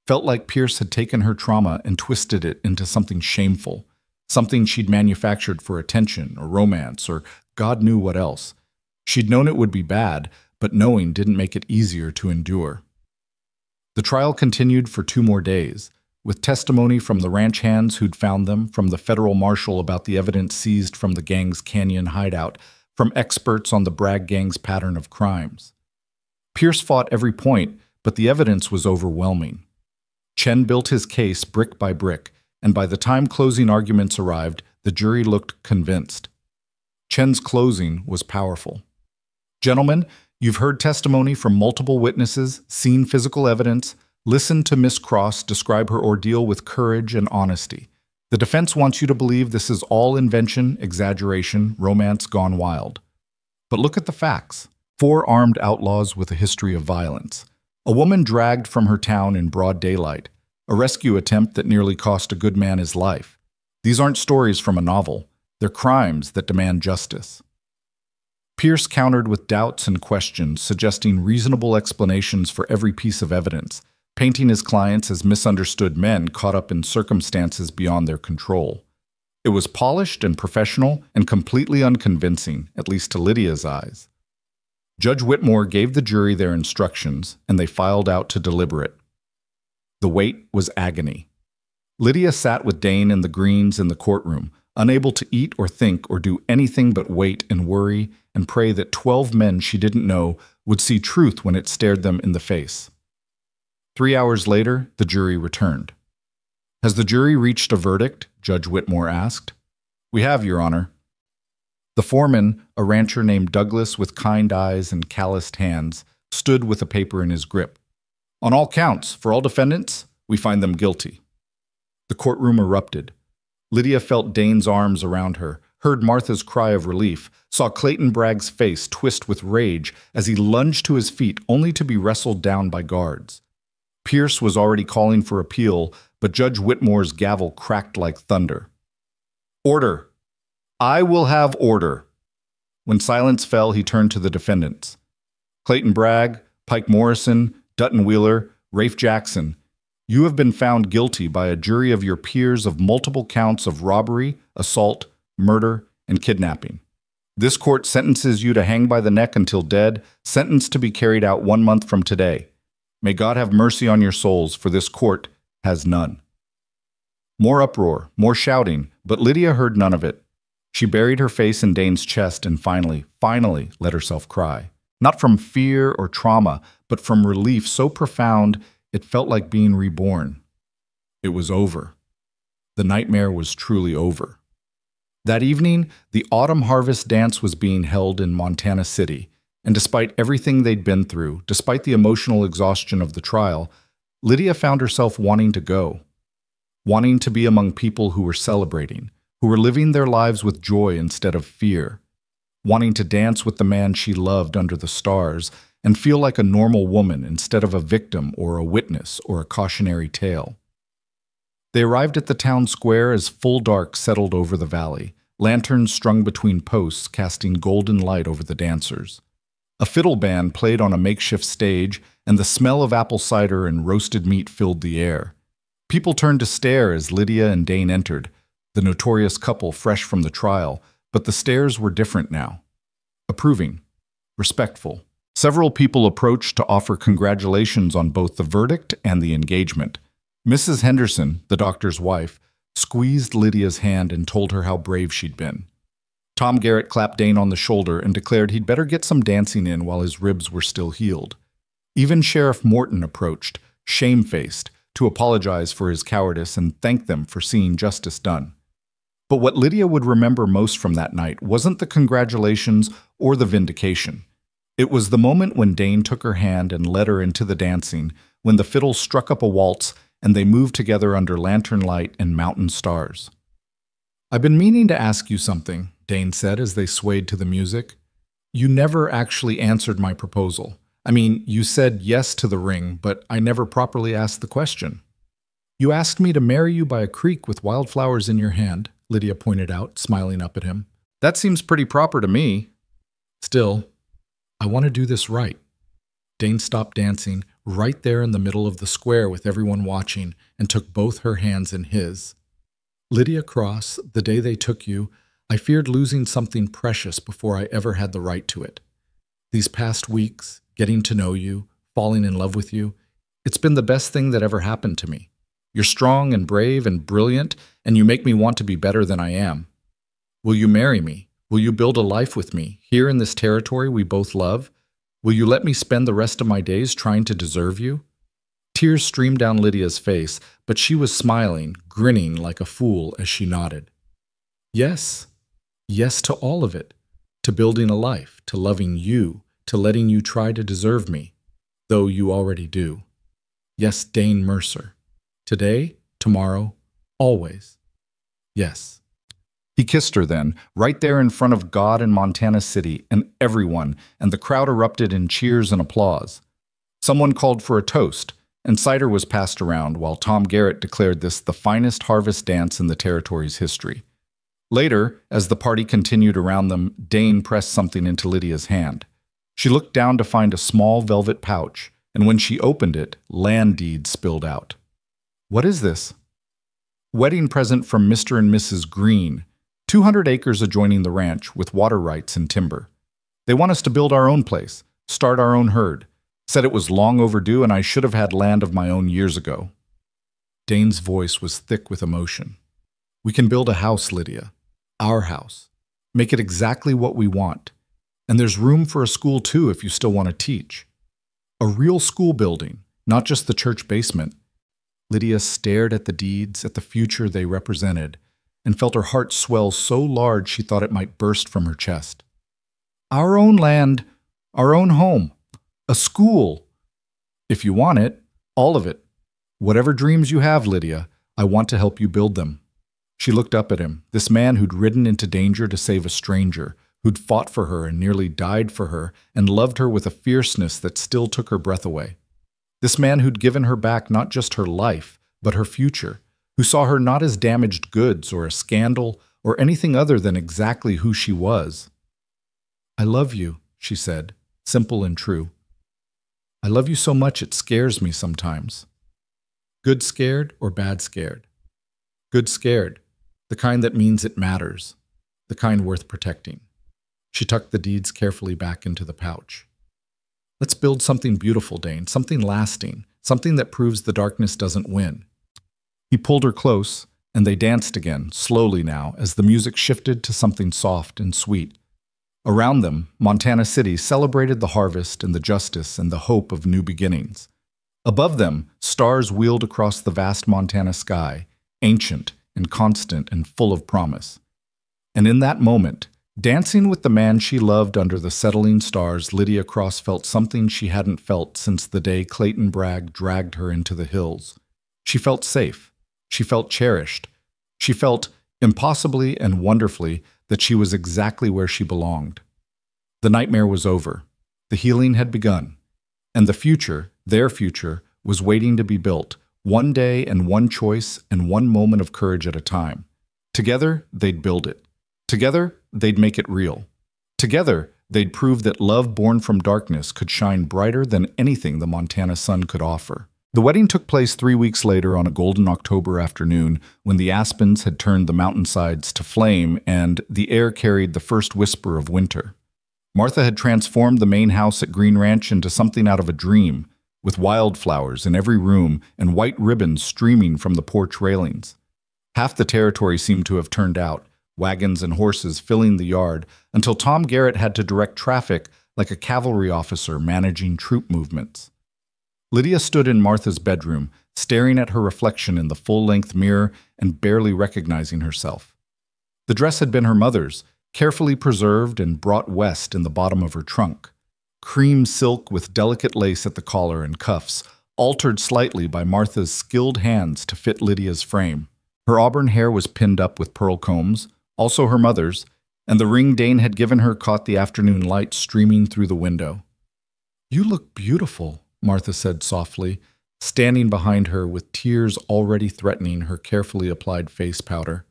Felt like Pierce had taken her trauma and twisted it into something shameful. something she'd manufactured for attention or romance or God knew what else. She'd known it would be bad, but knowing didn't make it easier to endure. The trial continued for 2 more days, with testimony from the ranch hands who'd found them, from the federal marshal about the evidence seized from the gang's canyon hideout, from experts on the Bragg gang's pattern of crimes. Pierce fought every point, but the evidence was overwhelming. Chen built his case brick by brick, and by the time closing arguments arrived, the jury looked convinced. Chen's closing was powerful. Gentlemen, you've heard testimony from multiple witnesses, seen physical evidence, listened to Miss Cross describe her ordeal with courage and honesty. The defense wants you to believe this is all invention, exaggeration, romance gone wild. But look at the facts. 4 armed outlaws with a history of violence. A woman dragged from her town in broad daylight. A rescue attempt that nearly cost a good man his life. These aren't stories from a novel. They're crimes that demand justice. Pierce countered with doubts and questions, suggesting reasonable explanations for every piece of evidence, painting his clients as misunderstood men caught up in circumstances beyond their control. It was polished and professional and completely unconvincing, at least to Lydia's eyes. Judge Whitmore gave the jury their instructions, and they filed out to deliberate. The wait was agony. Lydia sat with Dane and the Greens in the courtroom, unable to eat or think or do anything but wait and worry and pray that 12 men she didn't know would see truth when it stared them in the face. 3 hours later, the jury returned. "Has the jury reached a verdict?" Judge Whitmore asked. "We have, Your Honor." The foreman, a rancher named Douglas with kind eyes and calloused hands, stood with a paper in his grip. "On all counts, for all defendants, we find them guilty." The courtroom erupted. Lydia felt Dane's arms around her, heard Martha's cry of relief, saw Clayton Bragg's face twist with rage as he lunged to his feet only to be wrestled down by guards. Pierce was already calling for appeal, but Judge Whitmore's gavel cracked like thunder. "Order! I will have order." When silence fell, he turned to the defendants. "Clayton Bragg, Pike Morrison, Dutton Wheeler, Rafe Jackson, you have been found guilty by a jury of your peers of multiple counts of robbery, assault, murder, and kidnapping. This court sentences you to hang by the neck until dead, sentence to be carried out 1 month from today. May God have mercy on your souls, for this court has none." More uproar, more shouting, but Lydia heard none of it. She buried her face in Dane's chest and finally let herself cry. Not from fear or trauma, but from relief so profound it felt like being reborn. It was over. The nightmare was truly over. That evening, the autumn harvest dance was being held in Montana City, and despite everything they'd been through, despite the emotional exhaustion of the trial, Lydia found herself wanting to go. Wanting to be among people who were celebrating, who were living their lives with joy instead of fear, wanting to dance with the man she loved under the stars and feel like a normal woman instead of a victim or a witness or a cautionary tale. They arrived at the town square as full dark settled over the valley, lanterns strung between posts casting golden light over the dancers. A fiddle band played on a makeshift stage, and the smell of apple cider and roasted meat filled the air. People turned to stare as Lydia and Dane entered, the notorious couple fresh from the trial, but the stares were different now. Approving, respectful. Several people approached to offer congratulations on both the verdict and the engagement. Mrs. Henderson, the doctor's wife, squeezed Lydia's hand and told her how brave she'd been. Tom Garrett clapped Dane on the shoulder and declared he'd better get some dancing in while his ribs were still healed. Even Sheriff Morton approached, shamefaced, to apologize for his cowardice and thank them for seeing justice done. But what Lydia would remember most from that night wasn't the congratulations or the vindication. It was the moment when Dane took her hand and led her into the dancing, when the fiddle struck up a waltz and they moved together under lantern light and mountain stars. "I've been meaning to ask you something," Dane said as they swayed to the music. "You never actually answered my proposal. I mean, you said yes to the ring, but I never properly asked the question." "You asked me to marry you by a creek with wildflowers in your hand," Lydia pointed out, smiling up at him. "That seems pretty proper to me. Still, I want to do this right." Dane stopped dancing right there in the middle of the square with everyone watching and took both her hands in his. Lydia Cross, the day they took you, I feared losing something precious before I ever had the right to it. These past weeks, getting to know you, falling in love with you, it's been the best thing that ever happened to me. You're strong and brave and brilliant, and you make me want to be better than I am. Will you marry me? Will you build a life with me, here in this territory we both love? Will you let me spend the rest of my days trying to deserve you? Tears streamed down Lydia's face, but she was smiling, grinning like a fool as she nodded. Yes. Yes to all of it. To building a life, to loving you, to letting you try to deserve me, though you already do. Yes, Dane Mercer. Today, tomorrow, always. Yes. He kissed her then, right there in front of God in Montana City and everyone, and the crowd erupted in cheers and applause. Someone called for a toast, and cider was passed around while Tom Garrett declared this the finest harvest dance in the territory's history. Later, as the party continued around them, Dane pressed something into Lydia's hand. She looked down to find a small velvet pouch, and when she opened it, land deeds spilled out. What is this? Wedding present from Mr. and Mrs. Green, 200 acres adjoining the ranch with water rights and timber. They want us to build our own place, start our own herd. Said it was long overdue and I should have had land of my own years ago. Dane's voice was thick with emotion. We can build a house, Lydia. Our house. Make it exactly what we want. And there's room for a school too if you still want to teach. A real school building, not just the church basement. Lydia stared at the deeds, at the future they represented, and felt her heart swell so large she thought it might burst from her chest. Our own land, our own home, a school. If you want it, all of it. Whatever dreams you have, Lydia, I want to help you build them. She looked up at him, this man who'd ridden into danger to save a stranger, who'd fought for her and nearly died for her, and loved her with a fierceness that still took her breath away. This man who'd given her back not just her life, but her future, who saw her not as damaged goods or a scandal or anything other than exactly who she was. I love you, she said, simple and true. I love you so much it scares me sometimes. Good scared or bad scared? Good scared, the kind that means it matters, the kind worth protecting. She tucked the deeds carefully back into the pouch. Let's build something beautiful, Dane, something lasting, something that proves the darkness doesn't win. He pulled her close, and they danced again, slowly now, as the music shifted to something soft and sweet. Around them, Montana City celebrated the harvest and the justice and the hope of new beginnings. Above them, stars wheeled across the vast Montana sky, ancient and constant and full of promise. And in that moment, dancing with the man she loved under the settling stars, Lydia Cross felt something she hadn't felt since the day Clayton Bragg dragged her into the hills. She felt safe. She felt cherished. She felt, impossibly and wonderfully, that she was exactly where she belonged. The nightmare was over. The healing had begun. And the future, their future, was waiting to be built, one day and one choice and one moment of courage at a time. Together, they'd build it. Together, they'd make it real. Together, they'd prove that love born from darkness could shine brighter than anything the Montana sun could offer. The wedding took place 3 weeks later on a golden October afternoon when the aspens had turned the mountainsides to flame and the air carried the first whisper of winter. Martha had transformed the main house at Green Ranch into something out of a dream, with wildflowers in every room and white ribbons streaming from the porch railings. Half the territory seemed to have turned out, wagons and horses filling the yard, until Tom Garrett had to direct traffic like a cavalry officer managing troop movements. Lydia stood in Martha's bedroom, staring at her reflection in the full-length mirror and barely recognizing herself. The dress had been her mother's, carefully preserved and brought west in the bottom of her trunk. Cream silk with delicate lace at the collar and cuffs, altered slightly by Martha's skilled hands to fit Lydia's frame. Her auburn hair was pinned up with pearl combs, also her mother's, and the ring Dane had given her caught the afternoon light streaming through the window. "You look beautiful," Martha said softly, standing behind her with tears already threatening her carefully applied face powder.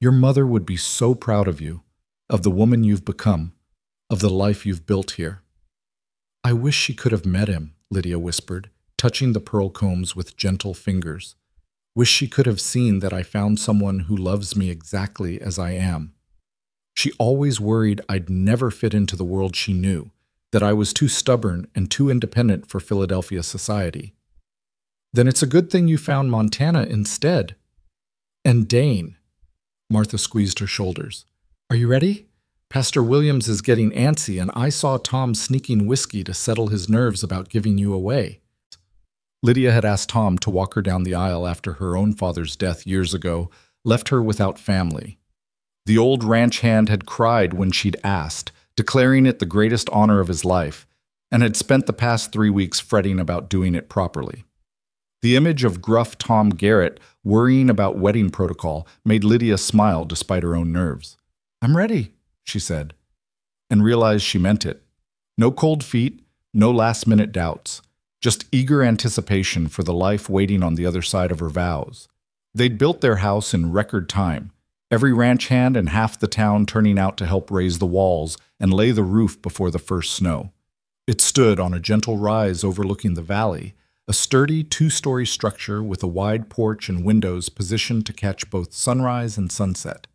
"Your mother would be so proud of you, of the woman you've become, of the life you've built here." "I wish she could have met him," Lydia whispered, touching the pearl combs with gentle fingers. Wish she could have seen that I found someone who loves me exactly as I am. She always worried I'd never fit into the world she knew, that I was too stubborn and too independent for Philadelphia society. Then it's a good thing you found Montana instead. And Dane. Martha squeezed her shoulders. Are you ready? Pastor Williams is getting antsy, and I saw Tom sneaking whiskey to settle his nerves about giving you away. Lydia had asked Tom to walk her down the aisle after her own father's death years ago left her without family. The old ranch hand had cried when she'd asked, declaring it the greatest honor of his life, and had spent the past 3 weeks fretting about doing it properly. The image of gruff Tom Garrett worrying about wedding protocol made Lydia smile despite her own nerves. I'm ready, she said, and realized she meant it. No cold feet, no last-minute doubts, just eager anticipation for the life waiting on the other side of her vows. They'd built their house in record time, every ranch hand and half the town turning out to help raise the walls and lay the roof before the first snow. It stood on a gentle rise overlooking the valley, a sturdy 2-story structure with a wide porch and windows positioned to catch both sunrise and sunset.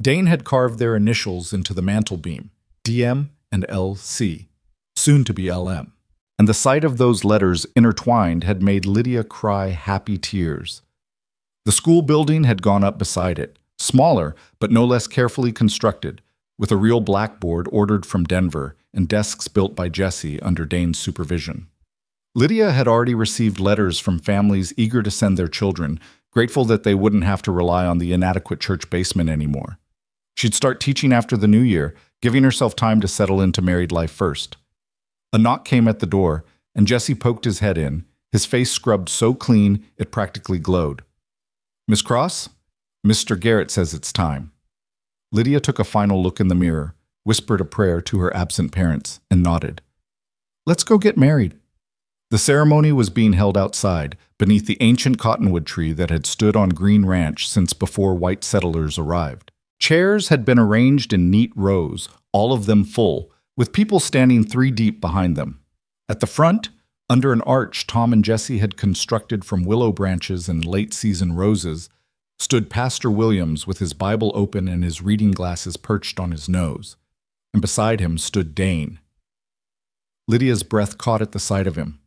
Dane had carved their initials into the mantel beam, DM and LC, soon to be LM, and the sight of those letters intertwined had made Lydia cry happy tears. The school building had gone up beside it, smaller but no less carefully constructed, with a real blackboard ordered from Denver and desks built by Jesse under Dane's supervision. Lydia had already received letters from families eager to send their children, grateful that they wouldn't have to rely on the inadequate church basement anymore. She'd start teaching after the new year, giving herself time to settle into married life first. A knock came at the door, and Jesse poked his head in, his face scrubbed so clean it practically glowed. Miss Cross? Mr. Garrett says it's time. Lydia took a final look in the mirror, whispered a prayer to her absent parents, and nodded. Let's go get married. The ceremony was being held outside, beneath the ancient cottonwood tree that had stood on Green Ranch since before white settlers arrived. Chairs had been arranged in neat rows, all of them full, with people standing 3 deep behind them. At the front, under an arch Tom and Jesse had constructed from willow branches and late-season roses, stood Pastor Williams with his Bible open and his reading glasses perched on his nose, and beside him stood Dane. Lydia's breath caught at the sight of him.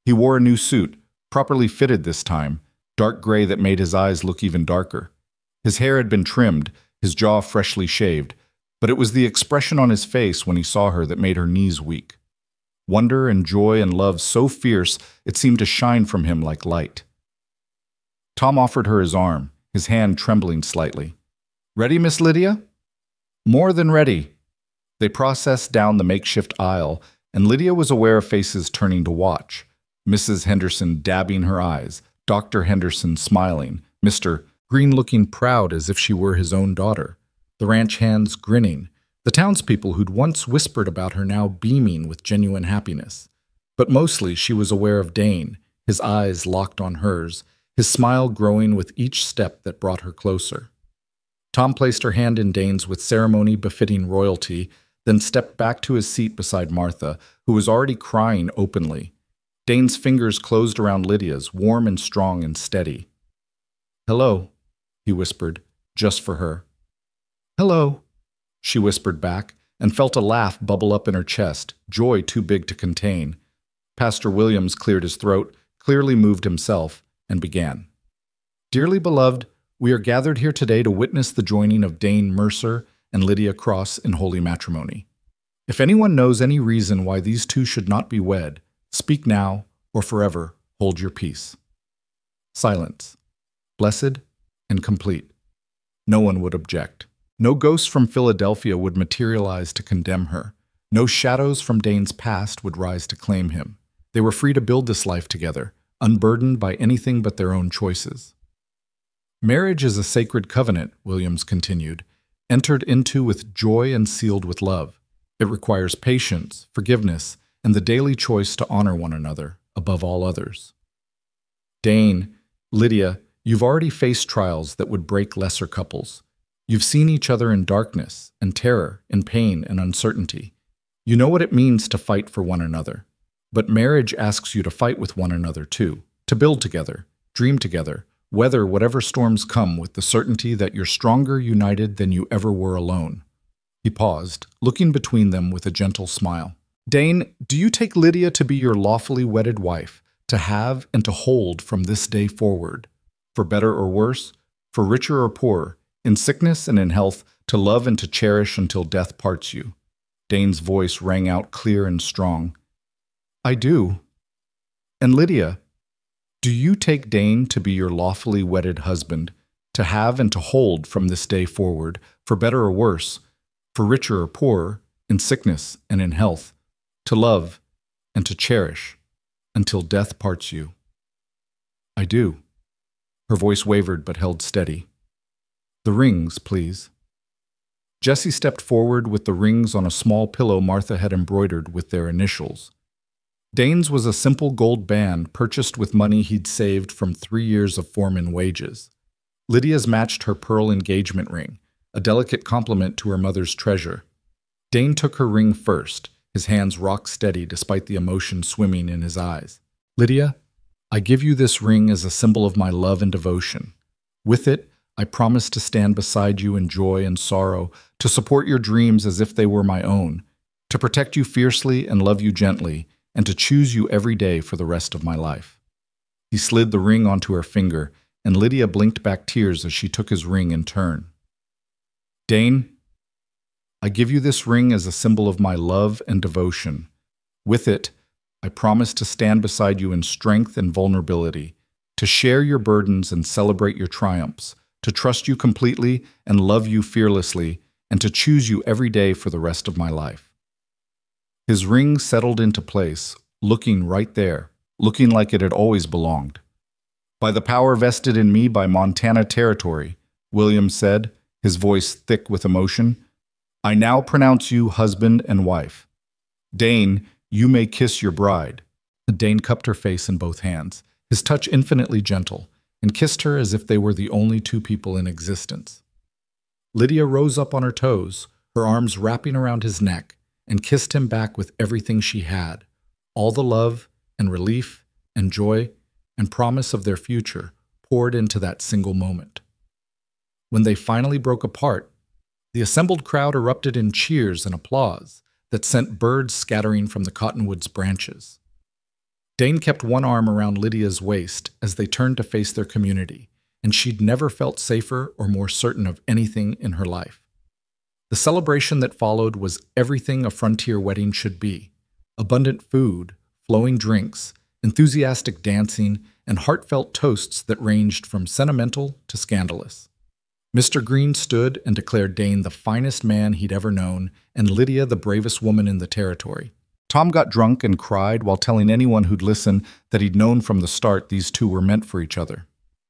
He wore a new suit, properly fitted this time, dark gray that made his eyes look even darker. His hair had been trimmed, his jaw freshly shaved, but it was the expression on his face when he saw her that made her knees weak. Wonder and joy and love so fierce it seemed to shine from him like light. Tom offered her his arm, his hand trembling slightly. Ready, Miss Lydia? More than ready. They processed down the makeshift aisle, and Lydia was aware of faces turning to watch. Mrs. Henderson dabbing her eyes, Dr. Henderson smiling, Mr. Green looking proud as if she were his own daughter, the ranch hands grinning, the townspeople who'd once whispered about her now beaming with genuine happiness. But mostly she was aware of Dane, his eyes locked on hers, his smile growing with each step that brought her closer. Tom placed her hand in Dane's with ceremony befitting royalty, then stepped back to his seat beside Martha, who was already crying openly. Dane's fingers closed around Lydia's, warm and strong and steady. Hello, he whispered, just for her. Hello, she whispered back, and felt a laugh bubble up in her chest, joy too big to contain. Pastor Williams cleared his throat, clearly moved himself, and began. Dearly beloved, we are gathered here today to witness the joining of Dane Mercer and Lydia Cross in holy matrimony. If anyone knows any reason why these two should not be wed, speak now, or forever hold your peace. Silence. Blessed and complete. No one would object. No ghost from Philadelphia would materialize to condemn her. No shadows from Dane's past would rise to claim him. They were free to build this life together, unburdened by anything but their own choices. Marriage is a sacred covenant, Williams continued, entered into with joy and sealed with love. It requires patience, forgiveness, and the daily choice to honor one another above all others. Dane, Lydia, you've already faced trials that would break lesser couples. You've seen each other in darkness and terror and pain and uncertainty. You know what it means to fight for one another. But marriage asks you to fight with one another too, to build together, dream together, weather whatever storms come with the certainty that you're stronger united than you ever were alone. He paused, looking between them with a gentle smile. Dane, do you take Lydia to be your lawfully wedded wife, to have and to hold from this day forward, for better or worse, for richer or poorer, in sickness and in health, to love and to cherish until death parts you? Dane's voice rang out clear and strong. I do. And Lydia, do you take Dane to be your lawfully wedded husband, to have and to hold from this day forward, for better or worse, for richer or poorer, in sickness and in health, to love and to cherish until death parts you? I do. Her voice wavered but held steady. The rings, please. Jessie stepped forward with the rings on a small pillow Martha had embroidered with their initials. Dane's was a simple gold band purchased with money he'd saved from 3 years of foreman wages. Lydia's matched her pearl engagement ring, a delicate complement to her mother's treasure. Dane took her ring first, his hands rock steady despite the emotion swimming in his eyes. Lydia, I give you this ring as a symbol of my love and devotion. With it, I promise to stand beside you in joy and sorrow, to support your dreams as if they were my own, to protect you fiercely and love you gently, and to choose you every day for the rest of my life. He slid the ring onto her finger, and Lydia blinked back tears as she took his ring in turn. Dane, I give you this ring as a symbol of my love and devotion. With it, I promise to stand beside you in strength and vulnerability, to share your burdens and celebrate your triumphs, to trust you completely and love you fearlessly, and to choose you every day for the rest of my life. His ring settled into place, looking right there, looking like it had always belonged. By the power vested in me by Montana Territory, William said, his voice thick with emotion, I now pronounce you husband and wife. Dane, you may kiss your bride. Dane cupped her face in both hands, his touch infinitely gentle, and kissed her as if they were the only two people in existence. Lydia rose up on her toes, her arms wrapping around his neck, and kissed him back with everything she had, all the love and relief and joy and promise of their future poured into that single moment. When they finally broke apart, the assembled crowd erupted in cheers and applause that sent birds scattering from the cottonwood's branches. Dane kept one arm around Lydia's waist as they turned to face their community, and she'd never felt safer or more certain of anything in her life. The celebration that followed was everything a frontier wedding should be: abundant food, flowing drinks, enthusiastic dancing, and heartfelt toasts that ranged from sentimental to scandalous. Mr. Green stood and declared Dane the finest man he'd ever known, and Lydia the bravest woman in the territory. Tom got drunk and cried while telling anyone who'd listen that he'd known from the start these two were meant for each other.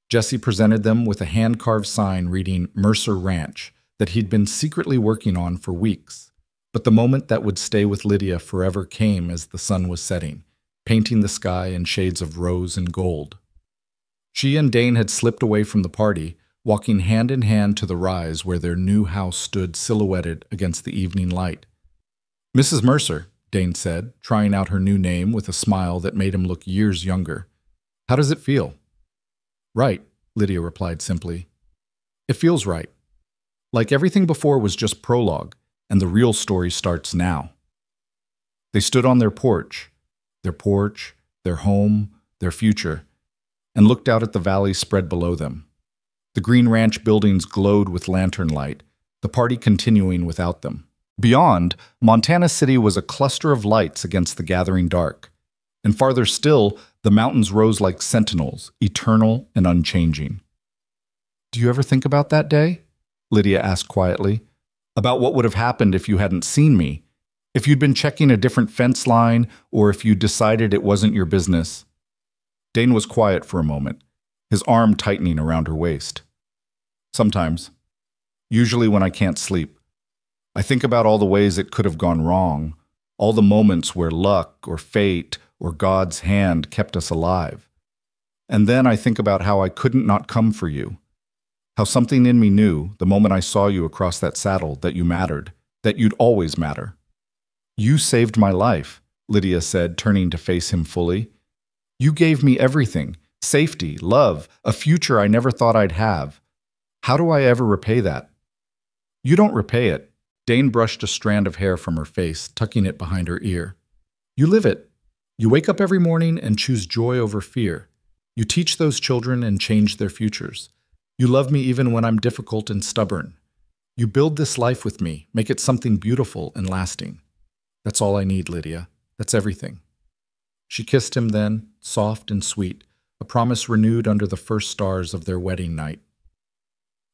Jessie presented them with a hand-carved sign reading Mercer Ranch that he'd been secretly working on for weeks. But the moment that would stay with Lydia forever came as the sun was setting, painting the sky in shades of rose and gold. She and Dane had slipped away from the party, walking hand in hand to the rise where their new house stood silhouetted against the evening light. Mrs. Mercer, Dane said, trying out her new name with a smile that made him look years younger. How does it feel? Right, Lydia replied simply. It feels right. Like everything before was just prologue, and the real story starts now. They stood on their porch, their home, their future, and looked out at the valley spread below them. The green ranch buildings glowed with lantern light, the party continuing without them. Beyond, Montana City was a cluster of lights against the gathering dark. And farther still, the mountains rose like sentinels, eternal and unchanging. Do you ever think about that day? Lydia asked quietly. About what would have happened if you hadn't seen me, if you'd been checking a different fence line, or if you decided it wasn't your business. Dane was quiet for a moment, his arm tightening around her waist. Sometimes, usually when I can't sleep, I think about all the ways it could have gone wrong, all the moments where luck or fate or God's hand kept us alive. And then I think about how I couldn't not come for you, how something in me knew, the moment I saw you across that saddle, that you mattered, that you'd always matter. You saved my life, Lydia said, turning to face him fully. You gave me everything, Safety, love, a future I never thought I'd have. How do I ever repay that? You don't repay it. Dane brushed a strand of hair from her face, tucking it behind her ear. You live it. You wake up every morning and choose joy over fear. You teach those children and change their futures. You love me even when I'm difficult and stubborn. You build this life with me, make it something beautiful and lasting. That's all I need, Lydia. That's everything. She kissed him then, soft and sweet, a promise renewed under the first stars of their wedding night.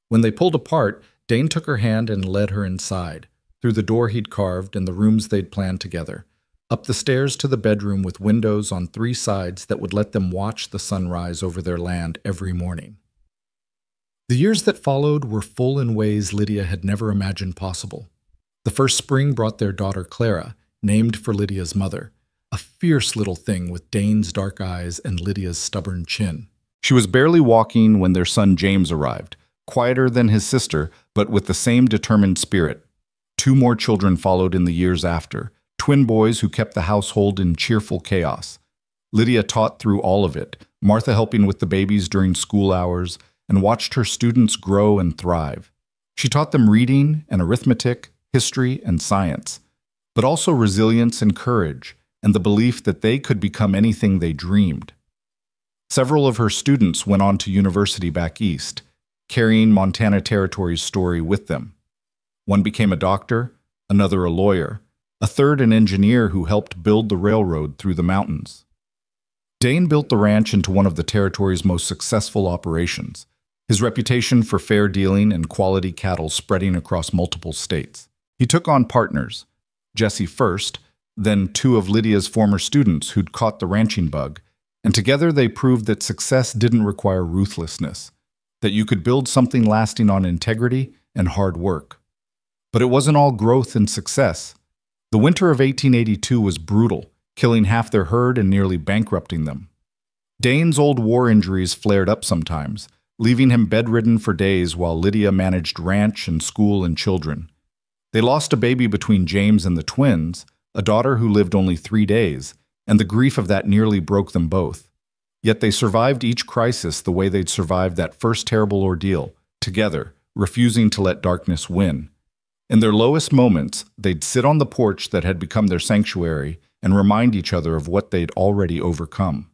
When they pulled apart, Dane took her hand and led her inside, through the door he'd carved and the rooms they'd planned together, up the stairs to the bedroom with windows on 3 sides that would let them watch the sunrise over their land every morning. The years that followed were full in ways Lydia had never imagined possible. The first spring brought their daughter Clara, named for Lydia's mother, a fierce little thing with Dane's dark eyes and Lydia's stubborn chin. She was barely walking when their son James arrived, quieter than his sister, but with the same determined spirit. 2 more children followed in the years after, twin boys who kept the household in cheerful chaos. Lydia taught through all of it, Martha helping with the babies during school hours, and watched her students grow and thrive. She taught them reading and arithmetic, history and science, but also resilience and courage, and the belief that they could become anything they dreamed. Several of her students went on to university back east, carrying Montana Territory's story with them. One became a doctor, another a lawyer, a third an engineer who helped build the railroad through the mountains. Dane built the ranch into one of the territory's most successful operations, his reputation for fair dealing and quality cattle spreading across multiple states. He took on partners, Jesse first, then 2 of Lydia's former students who'd caught the ranching bug, and together they proved that success didn't require ruthlessness, that you could build something lasting on integrity and hard work. But it wasn't all growth and success. The winter of 1882 was brutal, killing half their herd and nearly bankrupting them. Dane's old war injuries flared up sometimes, leaving him bedridden for days while Lydia managed ranch and school and children. They lost a baby between James and the twins, a daughter who lived only 3 days, and the grief of that nearly broke them both. Yet they survived each crisis the way they'd survived that first terrible ordeal, together, refusing to let darkness win. In their lowest moments, they'd sit on the porch that had become their sanctuary and remind each other of what they'd already overcome.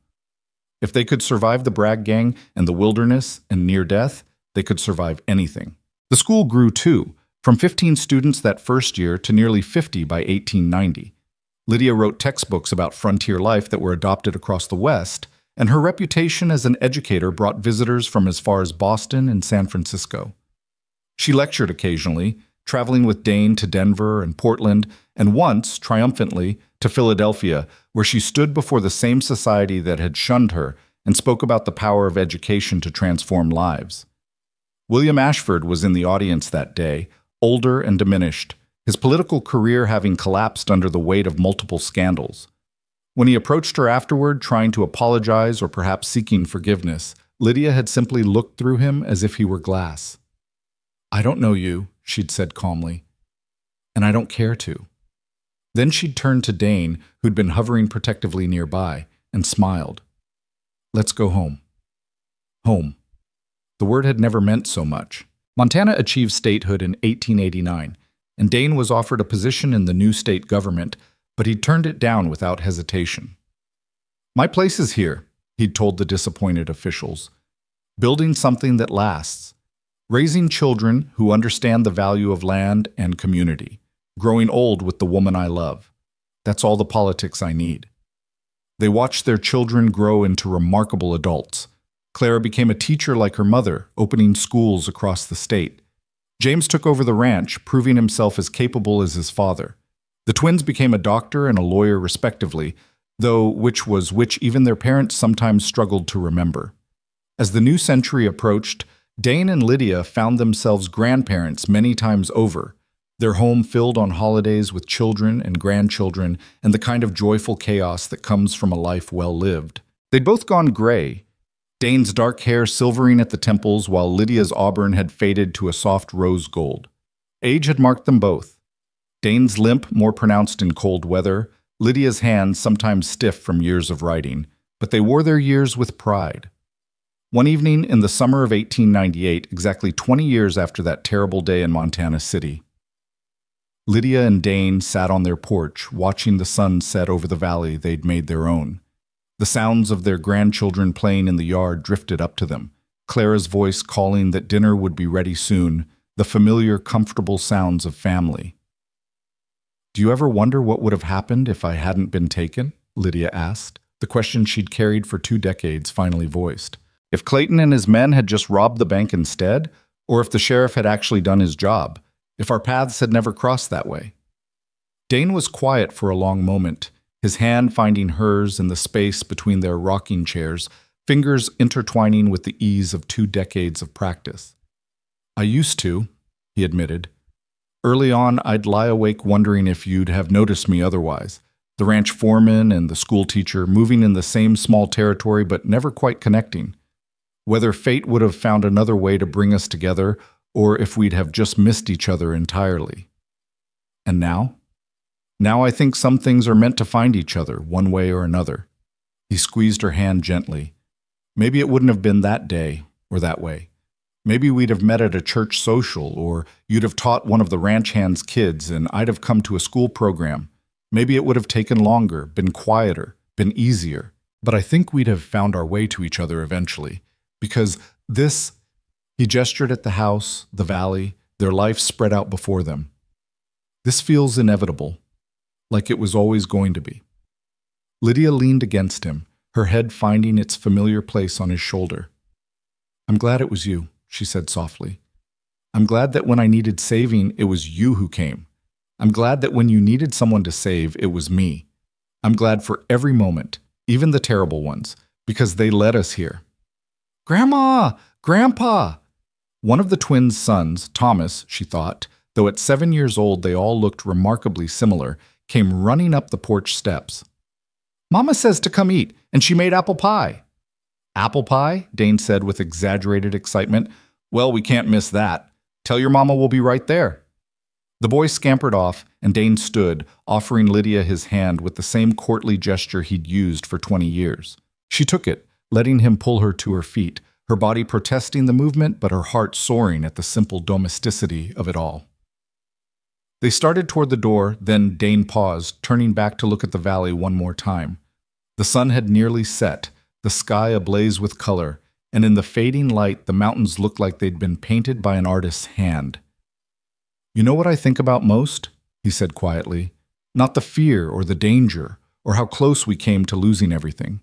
If they could survive the Bragg Gang and the wilderness and near death, they could survive anything. The school grew too, from 15 students that first year to nearly 50 by 1890. Lydia wrote textbooks about frontier life that were adopted across the West, and her reputation as an educator brought visitors from as far as Boston and San Francisco. She lectured occasionally, traveling with Dane to Denver and Portland, and once, triumphantly, to Philadelphia, where she stood before the same society that had shunned her and spoke about the power of education to transform lives. William Ashford was in the audience that day, older and diminished, his political career having collapsed under the weight of multiple scandals. When he approached her afterward, trying to apologize or perhaps seeking forgiveness, Lydia had simply looked through him as if he were glass. "I don't know you," she'd said calmly, "and I don't care to." Then she'd turned to Dane, who'd been hovering protectively nearby, and smiled. "Let's go home." Home. The word had never meant so much. Montana achieved statehood in 1889, and Dane was offered a position in the new state government, but he turned it down without hesitation. "My place is here," he'd told the disappointed officials. "Building something that lasts. Raising children who understand the value of land and community. Growing old with the woman I love. That's all the politics I need." They watched their children grow into remarkable adults. Clara became a teacher like her mother, opening schools across the state. James took over the ranch, proving himself as capable as his father. The twins became a doctor and a lawyer respectively, though which was which even their parents sometimes struggled to remember. As the new century approached, Dane and Lydia found themselves grandparents many times over, their home filled on holidays with children and grandchildren and the kind of joyful chaos that comes from a life well lived. They'd both gone gray, Dane's dark hair silvering at the temples while Lydia's auburn had faded to a soft rose gold. Age had marked them both. Dane's limp more pronounced in cold weather, Lydia's hands sometimes stiff from years of writing, but they wore their years with pride. One evening in the summer of 1898, exactly 20 years after that terrible day in Montana City, Lydia and Dane sat on their porch, watching the sun set over the valley they'd made their own. The sounds of their grandchildren playing in the yard drifted up to them. Clara's voice calling that dinner would be ready soon, the familiar, comfortable sounds of family. "Do you ever wonder what would have happened if I hadn't been taken?" Lydia asked, the question she'd carried for 2 decades finally voiced. If Clayton and his men had just robbed the bank instead, or if the sheriff had actually done his job, if our paths had never crossed that way. Dane was quiet for a long moment, his hand finding hers in the space between their rocking chairs, fingers intertwining with the ease of 2 decades of practice. "I used to," he admitted. "Early on, I'd lie awake wondering if you'd have noticed me otherwise. The ranch foreman and the school teacher moving in the same small territory but never quite connecting. Whether fate would have found another way to bring us together, or if we'd have just missed each other entirely. And now? Now I think some things are meant to find each other, one way or another." He squeezed her hand gently. "Maybe it wouldn't have been that day, or that way. Maybe we'd have met at a church social, or you'd have taught one of the ranch hands' kids, and I'd have come to a school program. Maybe it would have taken longer, been quieter, been easier. But I think we'd have found our way to each other eventually. Because this..." He gestured at the house, the valley, their life spread out before them. "This feels inevitable, like it was always going to be." Lydia leaned against him, her head finding its familiar place on his shoulder. "I'm glad it was you," she said softly. "I'm glad that when I needed saving, it was you who came. I'm glad that when you needed someone to save, it was me. I'm glad for every moment, even the terrible ones, because they led us here." "Grandma! Grandpa!" One of the twins' sons, Thomas, she thought, though at 7 years old they all looked remarkably similar, came running up the porch steps. "Mama says to come eat, and she made apple pie." "Apple pie?" Dane said with exaggerated excitement. "Well, we can't miss that. Tell your mama we'll be right there." The boy scampered off, and Dane stood, offering Lydia his hand with the same courtly gesture he'd used for 20 years. She took it, letting him pull her to her feet, her body protesting the movement but her heart soaring at the simple domesticity of it all. They started toward the door, then Dane paused, turning back to look at the valley one more time. The sun had nearly set, the sky ablaze with color, and in the fading light the mountains looked like they'd been painted by an artist's hand. "You know what I think about most?" he said quietly. "Not the fear or the danger, or how close we came to losing everything.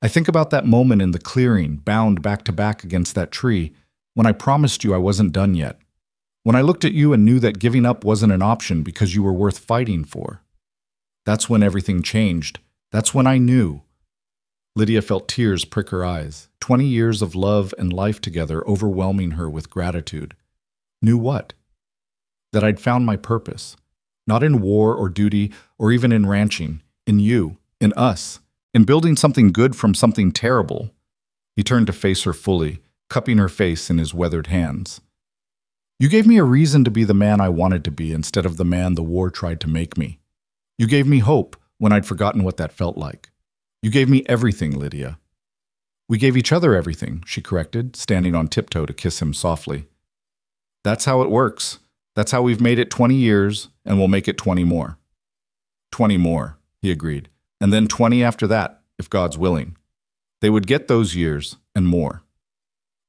I think about that moment in the clearing, bound back to back against that tree, when I promised you I wasn't done yet. When I looked at you and knew that giving up wasn't an option because you were worth fighting for. That's when everything changed. That's when I knew." Lydia felt tears prick her eyes, 20 years of love and life together overwhelming her with gratitude. Knew what? That I'd found my purpose. Not in war or duty or even in ranching. In you. In us. In building something good from something terrible. He turned to face her fully, cupping her face in his weathered hands. "You gave me a reason to be the man I wanted to be instead of the man the war tried to make me. You gave me hope when I'd forgotten what that felt like. You gave me everything, Lydia." "We gave each other everything," she corrected, standing on tiptoe to kiss him softly. "That's how it works. That's how we've made it 20 years, and we'll make it 20 more." 20 more, he agreed. And then 20 after that, if God's willing. They would get those years, and more.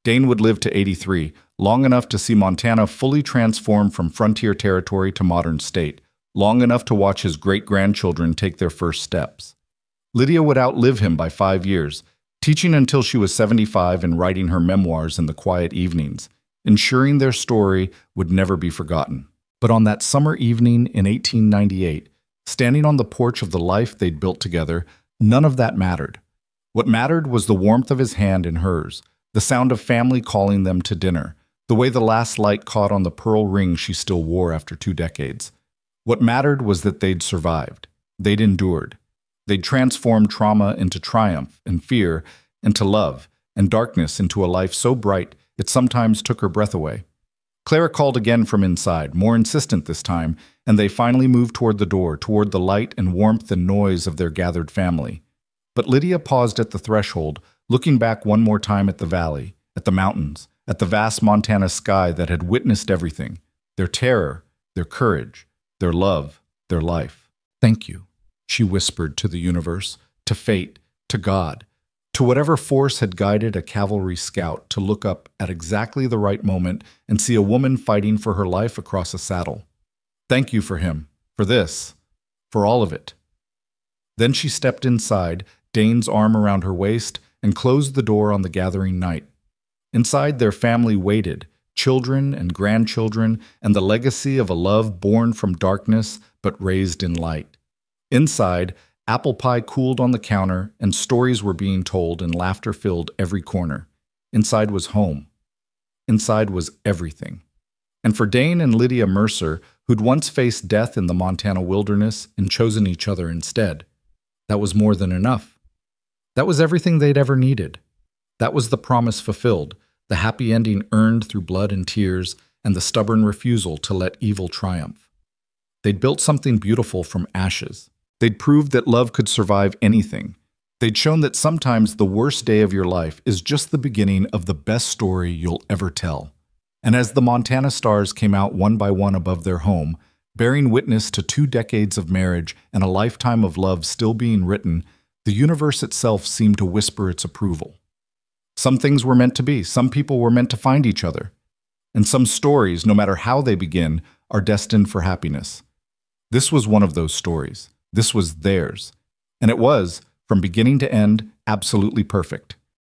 Dane would live to 83, long enough to see Montana fully transform from frontier territory to modern state, long enough to watch his great-grandchildren take their first steps. Lydia would outlive him by 5 years, teaching until she was 75 and writing her memoirs in the quiet evenings, ensuring their story would never be forgotten. But on that summer evening in 1898, standing on the porch of the life they'd built together, none of that mattered. What mattered was the warmth of his hand in hers, the sound of family calling them to dinner, the way the last light caught on the pearl ring she still wore after 2 decades. What mattered was that they'd survived. They'd endured. They'd transformed trauma into triumph, and fear into love, and darkness into a life so bright it sometimes took her breath away. Clara called again from inside, more insistent this time, and they finally moved toward the door, toward the light and warmth and noise of their gathered family. But Lydia paused at the threshold, looking back one more time at the valley, at the mountains, at the vast Montana sky that had witnessed everything, their terror, their courage, their love, their life. Thank you, she whispered to the universe, to fate, to God, to whatever force had guided a cavalry scout to look up at exactly the right moment and see a woman fighting for her life across a saddle. Thank you for him, for this, for all of it. Then she stepped inside, Dane's arm around her waist, and closed the door on the gathering night. Inside, their family waited, children and grandchildren, and the legacy of a love born from darkness but raised in light. Inside, apple pie cooled on the counter, and stories were being told, and laughter filled every corner. Inside was home. Inside was everything. And for Dane and Lydia Mercer, who'd once faced death in the Montana wilderness and chosen each other instead, that was more than enough. That was everything they'd ever needed. That was the promise fulfilled, the happy ending earned through blood and tears, and the stubborn refusal to let evil triumph. They'd built something beautiful from ashes. They'd proved that love could survive anything. They'd shown that sometimes the worst day of your life is just the beginning of the best story you'll ever tell. And as the Montana stars came out one by one above their home, bearing witness to 2 decades of marriage and a lifetime of love still being written, the universe itself seemed to whisper its approval. Some things were meant to be, some people were meant to find each other. And some stories, no matter how they begin, are destined for happiness. This was one of those stories. This was theirs. And it was, from beginning to end, absolutely perfect.